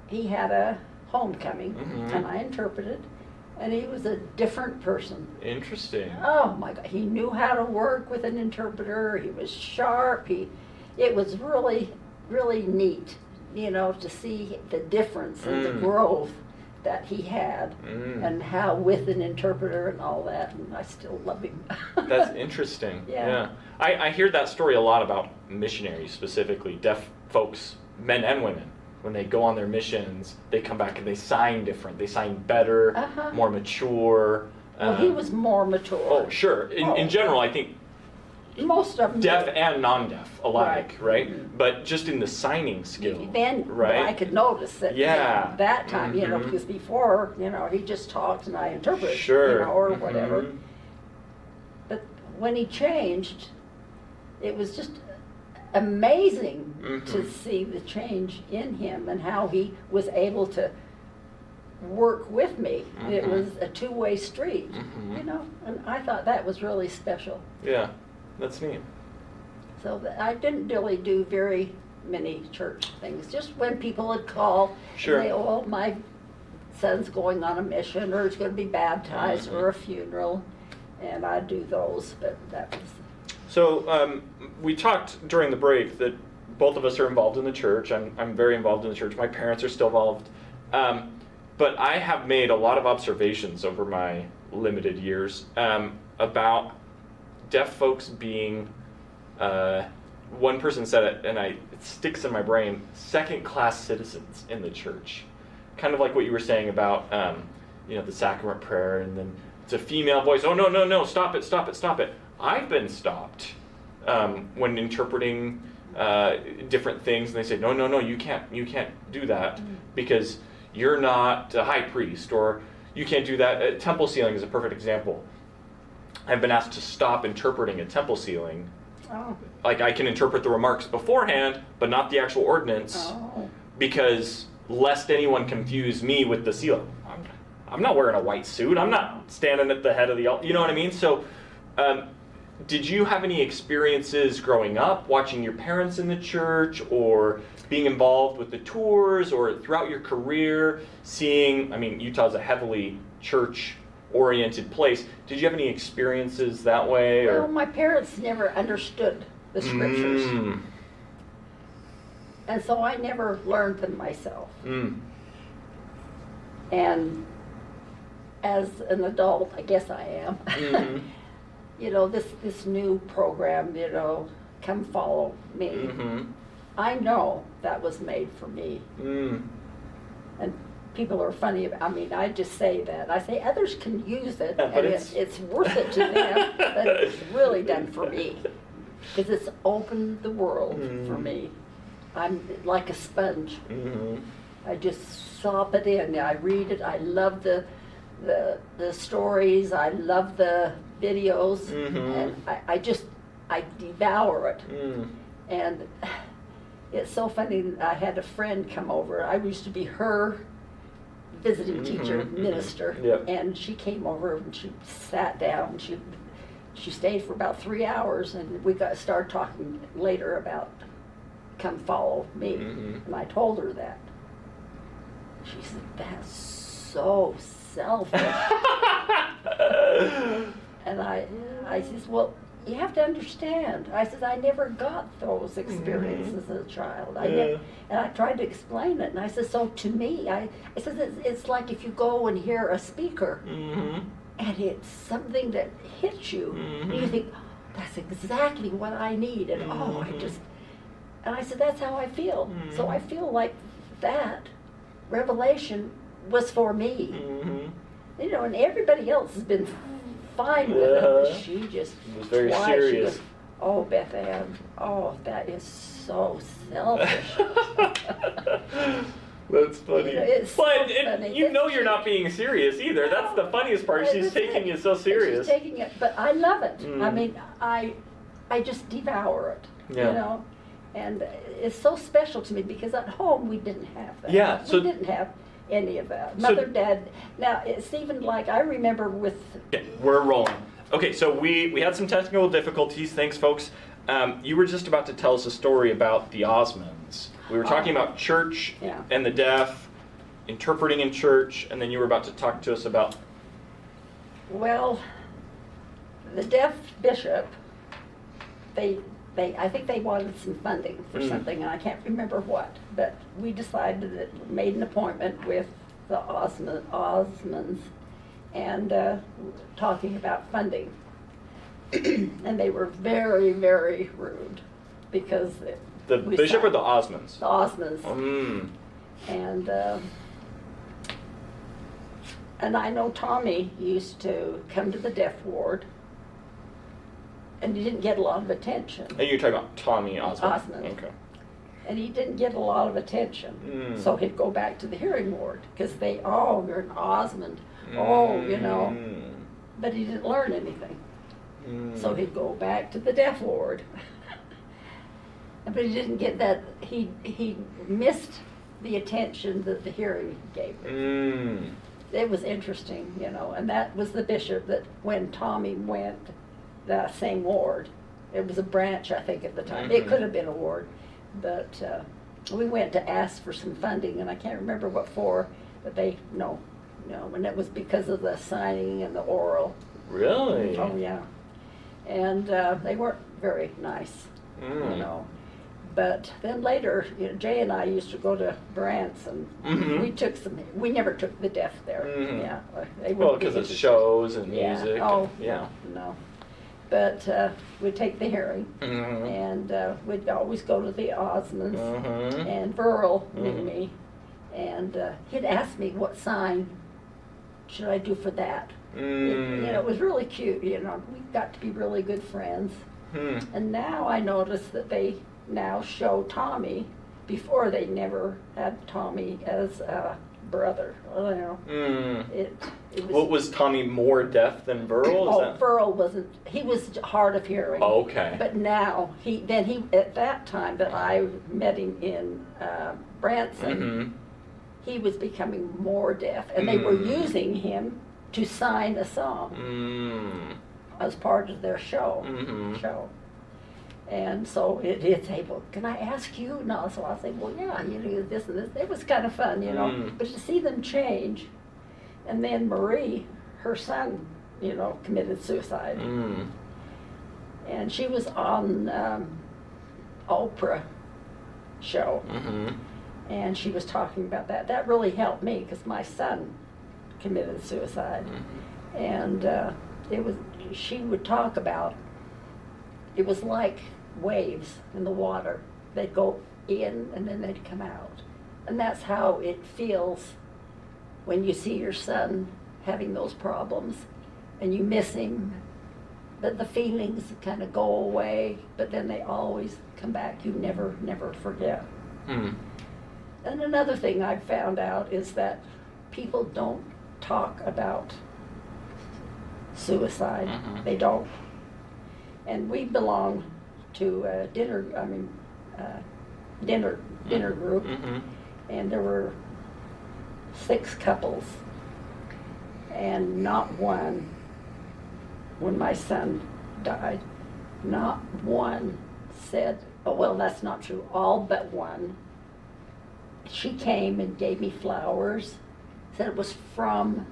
he had a homecoming, and I interpreted, and he was a different person. Interesting. Oh my God, he knew how to work with an interpreter, he was sharp, it was really, really neat, you know, to see the difference and the growth that he had, and how with an interpreter and all that, and I still love him. That's interesting. Yeah. I hear that story a lot about missionaries, specifically deaf folks, men and women. When they go on their missions, they come back and they sign different. They sign better, more mature. Well, he was more mature. Oh, sure. In general, I think most of them deaf did. and non-deaf alike, right? But just in the signing skill, then right? I could notice it. Yeah. That time, you know, because before, you know, he just talked and I interpreted, Sure. you know, or whatever. But when he changed, it was just amazing to see the change in him and how he was able to work with me. It was a two-way street, you know, and I thought that was really special. Yeah, that's neat. So I didn't really do very many church things, just when people would call and say, oh, my son's going on a mission, or he's going to be baptized, or a funeral, and I'd do those, but that was... So we talked during the break that both of us are involved in the church. I'm very involved in the church. My parents are still involved. But I have made a lot of observations over my limited years about deaf folks being, one person said it, and it sticks in my brain, second-class citizens in the church. Kind of like what you were saying about, you know, the sacrament prayer, and then it's a female voice, oh, no, stop it. I've been stopped when interpreting different things, and they say, no, you can't do that because you're not a high priest, or you can't do that. Temple ceiling is a perfect example. I've been asked to stop interpreting a temple ceiling. Oh. Like I can interpret the remarks beforehand, but not the actual ordinance, because lest anyone confuse me with the seal. I'm not wearing a white suit. I'm not standing at the head of the altar. You know what I mean? So, did you have any experiences growing up, watching your parents in the church, or being involved with the tours, or throughout your career, seeing, I mean, Utah's a heavily church-oriented place. Did you have any experiences that way? Or? Well, my parents never understood the scriptures. And so I never learned them myself. And as an adult, I guess I am, this new program, come follow me. Mm-hmm. I know that was made for me. And people are funny. I just say that. I say others can use it, But and it's worth it to them, but it's really done for me. Because it's opened the world for me. I'm like a sponge. I just sop it in. I read it. I love the stories. I love the videos. And I devour it. And it's so funny. I had a friend come over. I used to be her visiting teacher, minister. Yep. And she came over and she sat down. She stayed for about 3 hours, and we started talking later about come follow me. And I told her that. She said, that's so selfish. And I says, well, you have to understand. I said, I never got those experiences as a child. And I tried to explain it, and I said, so to me, I said, it's like if you go and hear a speaker, and it's something that hits you, and you think, oh, that's exactly what I need, and and I said, that's how I feel. So I feel like that revelation was for me. And everybody else has been fine with it, but she just was very why, serious. She goes, oh, Beth Ann, oh, that is so selfish. That's funny. It's so funny. You're not being serious either. That's the funniest part. She's taking you so serious. She's taking it, but I love it. I just devour it. Yeah. And it's so special to me because at home we didn't have that. Yeah, so- we didn't have any of that. Mother, Dad. Now it's even like I remember with. Okay, we're rolling. Okay, so we had some technical difficulties. Thanks, folks. You were just about to tell us a story about the Osmonds. We were talking about church and the deaf, interpreting in church, and then you were about to talk to us about. Well, the deaf bishop, I think they wanted some funding for something, and I can't remember what, but we decided that, made an appointment with the Osmonds, and talking about funding. And they were very, very rude, because The bishop or the Osmonds? The Osmonds. And I know Tommy used to come to the deaf ward, and he didn't get a lot of attention. And you're talking about Tommy Osmond? Osmond. Okay. And he didn't get a lot of attention. So he'd go back to the hearing ward, because you're an Osmond. But he didn't learn anything. So he'd go back to the deaf ward. But he didn't get that, he missed the attention that the hearing gave him. It was interesting, and that was the bishop that when Tommy went, the same ward, it was a branch, I think, at the time. It could have been a ward, but we went to ask for some funding, and I can't remember what for, but no, and it was because of the signing and the oral. Really? Oh, yeah. And they weren't very nice, But then later, Jay and I used to go to Brant's, and we never took the deaf there. Yeah. Well, because it's shows and music. Oh, yeah. No. But we'd take the hearing, and we'd always go to the Osmonds, and Burl knew me, and he'd ask me what sign should I do for that. It was really cute, we got to be really good friends. And now I notice that they now show Tommy. Before they never had Tommy as a brother. What was Tommy more deaf than Burl? Burl wasn't. He was hard of hearing. Oh, okay. But now he at that time that I met him in Branson, he was becoming more deaf, and they were using him to sign a song as part of their show. And so it's able, can I ask you? No, so I'll say, well, yeah, this and this. It was kind of fun, But to see them change, and then Marie, her son, committed suicide. And she was on Oprah show, and she was talking about that. That really helped me, because my son committed suicide, and it was she would talk about, it was like waves in the water. They'd go in and then they'd come out. And that's how it feels when you see your son having those problems and you miss him. But the feelings kind of go away, but then they always come back. You never forget. Hmm. And another thing I've found out is that people don't talk about suicide. Mhm. They don't. And we belong to a dinner group, Mhm. and there were 6 couples, and not one, when my son died, not one said, oh, well, that's not true. All but one. She came and gave me flowers, said it was from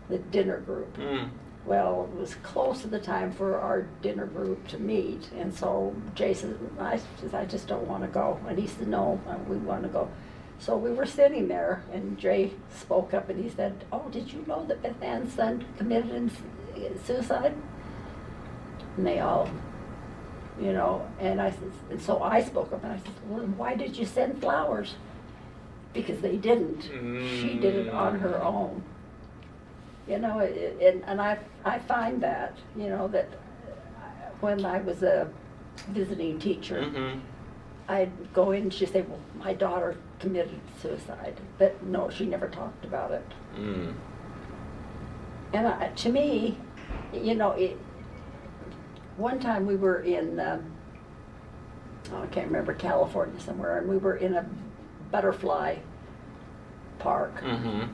the dinner group. Mm. Well, it was close to the time for our dinner group to meet, and so Jay said, I just don't want to go. And he said, no, we want to go. So we were sitting there, and Jay spoke up, and he said, oh, did you know that Beth Ann's son committed suicide? And they all, and I said, and so I spoke up, and I said, well, why did you send flowers? Because they didn't. She did it on her own. And I find that, that when I was a visiting teacher, Mhm. I'd go in and she'd say, well, my daughter committed suicide. But no, she never talked about it. Mm. And to me, one time we were in, I can't remember, California somewhere, and we were in a butterfly park. Mhm.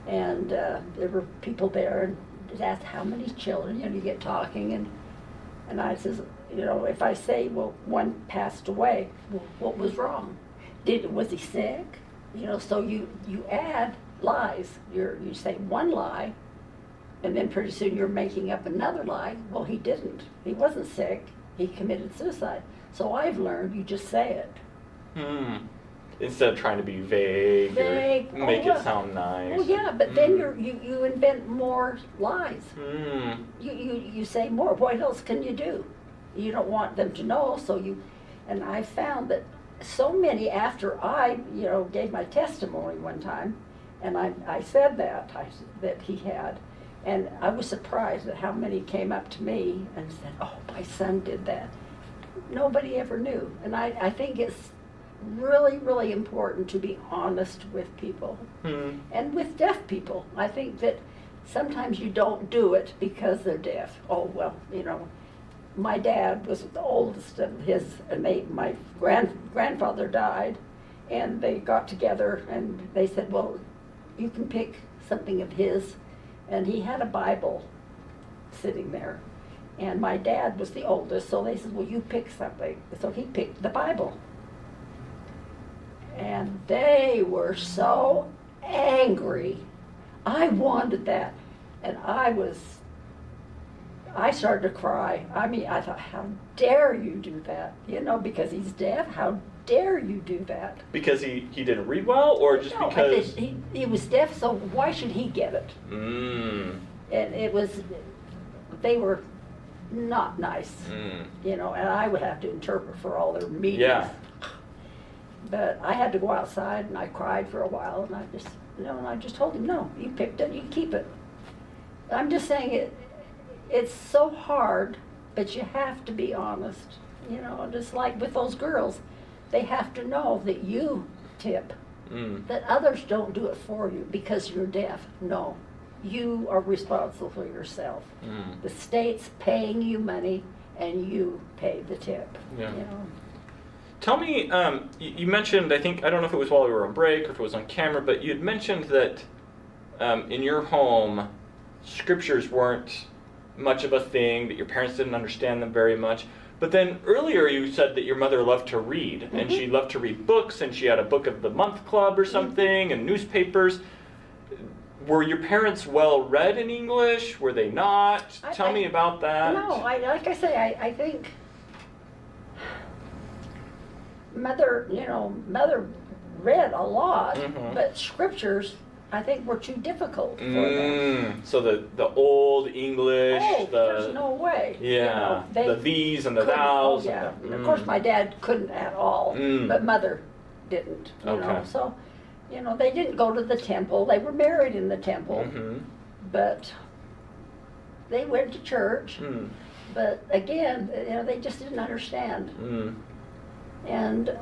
And there were people there, and they asked how many children, you get talking, and I says, if I say, well, one passed away, well, what was wrong? Was he sick? So you add lies. You say one lie, and then pretty soon you're making up another lie. Well, he didn't. He wasn't sick. He committed suicide. So I've learned you just say it. Hmm. Instead of trying to be vague, Vague. or make Oh, yeah. it sound nice. Well, yeah, but then you invent more lies. Mm. You say more. What else can you do? You don't want them to know, so and I found that so many, after I, gave my testimony one time, and I said that he had, and I was surprised at how many came up to me and said, oh, my son did that. Nobody ever knew. And I think it's really, really important to be honest with people. Mm. And with deaf people. I think that sometimes you don't do it because they're deaf. Oh, well, my dad was the oldest of his, and my grandfather died, and they got together and they said, well, you can pick something of his. And he had a Bible sitting there. And my dad was the oldest, so they said, well, you pick something. So he picked the Bible. And they were so angry. I wanted that. And I started to cry. I thought, how dare you do that? Because he's deaf, how dare you do that? Because he didn't read well, or just No, because he was deaf, so why should he get it? Mm. And they were not nice, Mm. and I would have to interpret for all their meetings. Yeah. But I had to go outside, and I cried for a while, and I just told him, no, you picked it, you keep it. I'm just saying it's so hard, but you have to be honest. Just like with those girls, they have to know that you tip, that others don't do it for you because you're deaf. No, you are responsible for yourself. The state's paying you money, and you pay the tip. Yeah. Tell me, you mentioned, I don't know if it was while we were on break or if it was on camera, but you had mentioned that in your home, scriptures weren't much of a thing, that your parents didn't understand them very much. But then earlier you said that your mother loved to read, and she loved to read books, and she had a book of the month club or something, and newspapers. Were your parents well read in English? Were they not? Tell me about that. No, like I say, I think mother read a lot, but scriptures, I think we're too difficult for them. So the old English, Oh, there's no way. yeah, they the these and the couldn't- thous. Oh, yeah. and the, Of course, my dad couldn't at all, but mother didn't. You know, Okay. so they didn't go to the temple. They were married in the temple, but they went to church. But again, they just didn't understand, and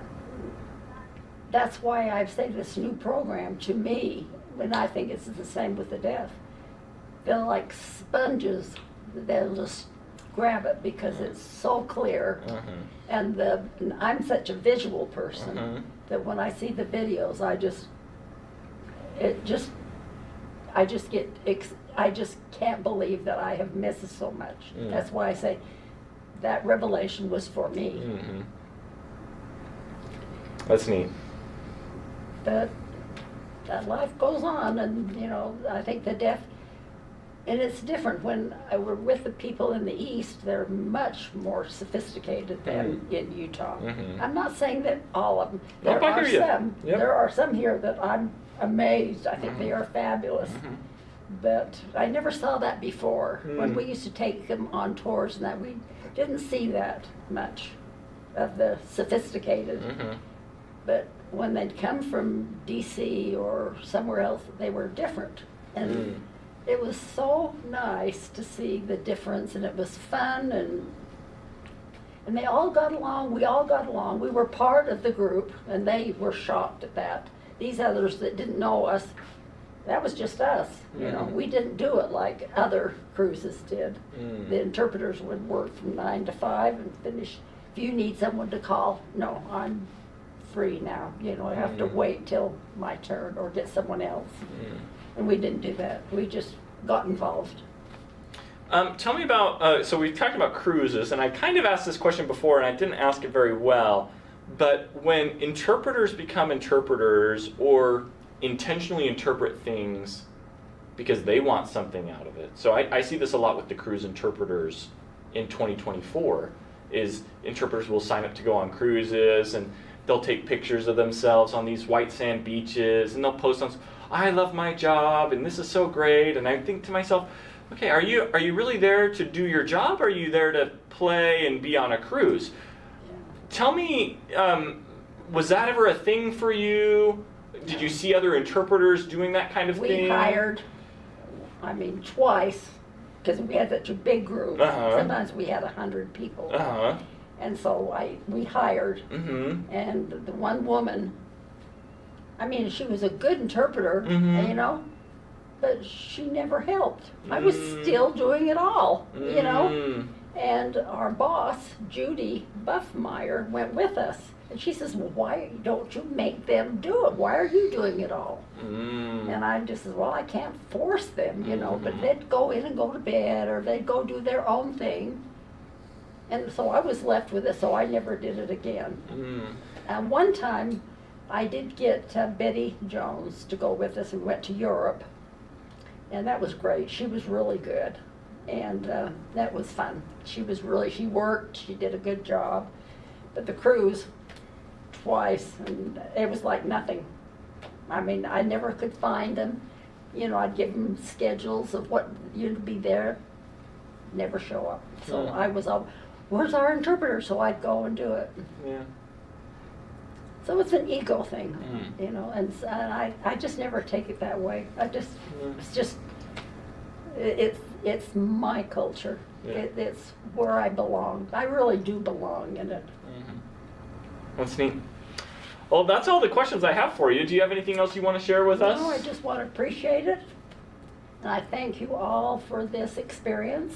that's why I say this new program to me, and I think it's the same with the deaf. They're like sponges. They'll just grab it because it's so clear. And I'm such a visual person that when I see the videos, I just can't believe that I have missed so much. That's why I say that revelation was for me. That's neat. That life goes on, and I think the deaf, and it's different when we're with the people in the East. They're much more sophisticated than in Utah. I'm not saying that all of them. Nope, I hear you. Yep. There are some here that I'm amazed. I think they are fabulous. But I never saw that before. When we used to take them on tours and that, we didn't see that much of the sophisticated. But when they'd come from DC or somewhere else, they were different. And it was so nice to see the difference, and it was fun, and they all got along. We all got along. We were part of the group, and they were shocked at that. These others that didn't know us, that was just us. We didn't do it like other cruises did. The interpreters would work from 9 to 5 and finish. If you need someone to call, no, I'm free now. I have to wait till my turn or get someone else. And we didn't do that. We just got involved. Tell me about, so we talked about cruises, and I kind of asked this question before, and I didn't ask it very well, but when interpreters become interpreters or intentionally interpret things because they want something out of it. So I see this a lot with the cruise interpreters in 2024, is interpreters will sign up to go on cruises, and they'll take pictures of themselves on these white sand beaches, and they'll post on, I love my job, and this is so great. And I think to myself, okay, are you really there to do your job, or are you there to play and be on a cruise? Tell me, was that ever a thing for you? Did you see other interpreters doing that kind of thing? We hired, twice, because we had such a big group. Sometimes we had 100 people. And so we hired, and the one woman, she was a good interpreter, but she never helped. I was still doing it all, And our boss, Judy Buffmeyer, went with us. And she says, well, why don't you make them do it? Why are you doing it all? And I just said, well, I can't force them, but they'd go in and go to bed, or they'd go do their own thing. And so I was left with it, so I never did it again. One time, I did get Betty Jones to go with us, and we went to Europe. And that was great. She was really good. And that was fun. She worked, she did a good job. But the cruise, twice, and it was like nothing. I never could find them. I'd give them schedules of what you'd be there, never show up. So I was all, where's our interpreter? So I'd go and do it. So it's an ego thing, and I just never take it that way. It's my culture. It's where I belong. I really do belong in it. That's neat. Well, that's all the questions I have for you. Do you have anything else you want to share with us? No, I just want to appreciate it. And I thank you all for this experience,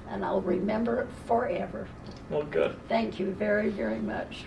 and I'll remember it forever. Well, good. Thank you very, very much.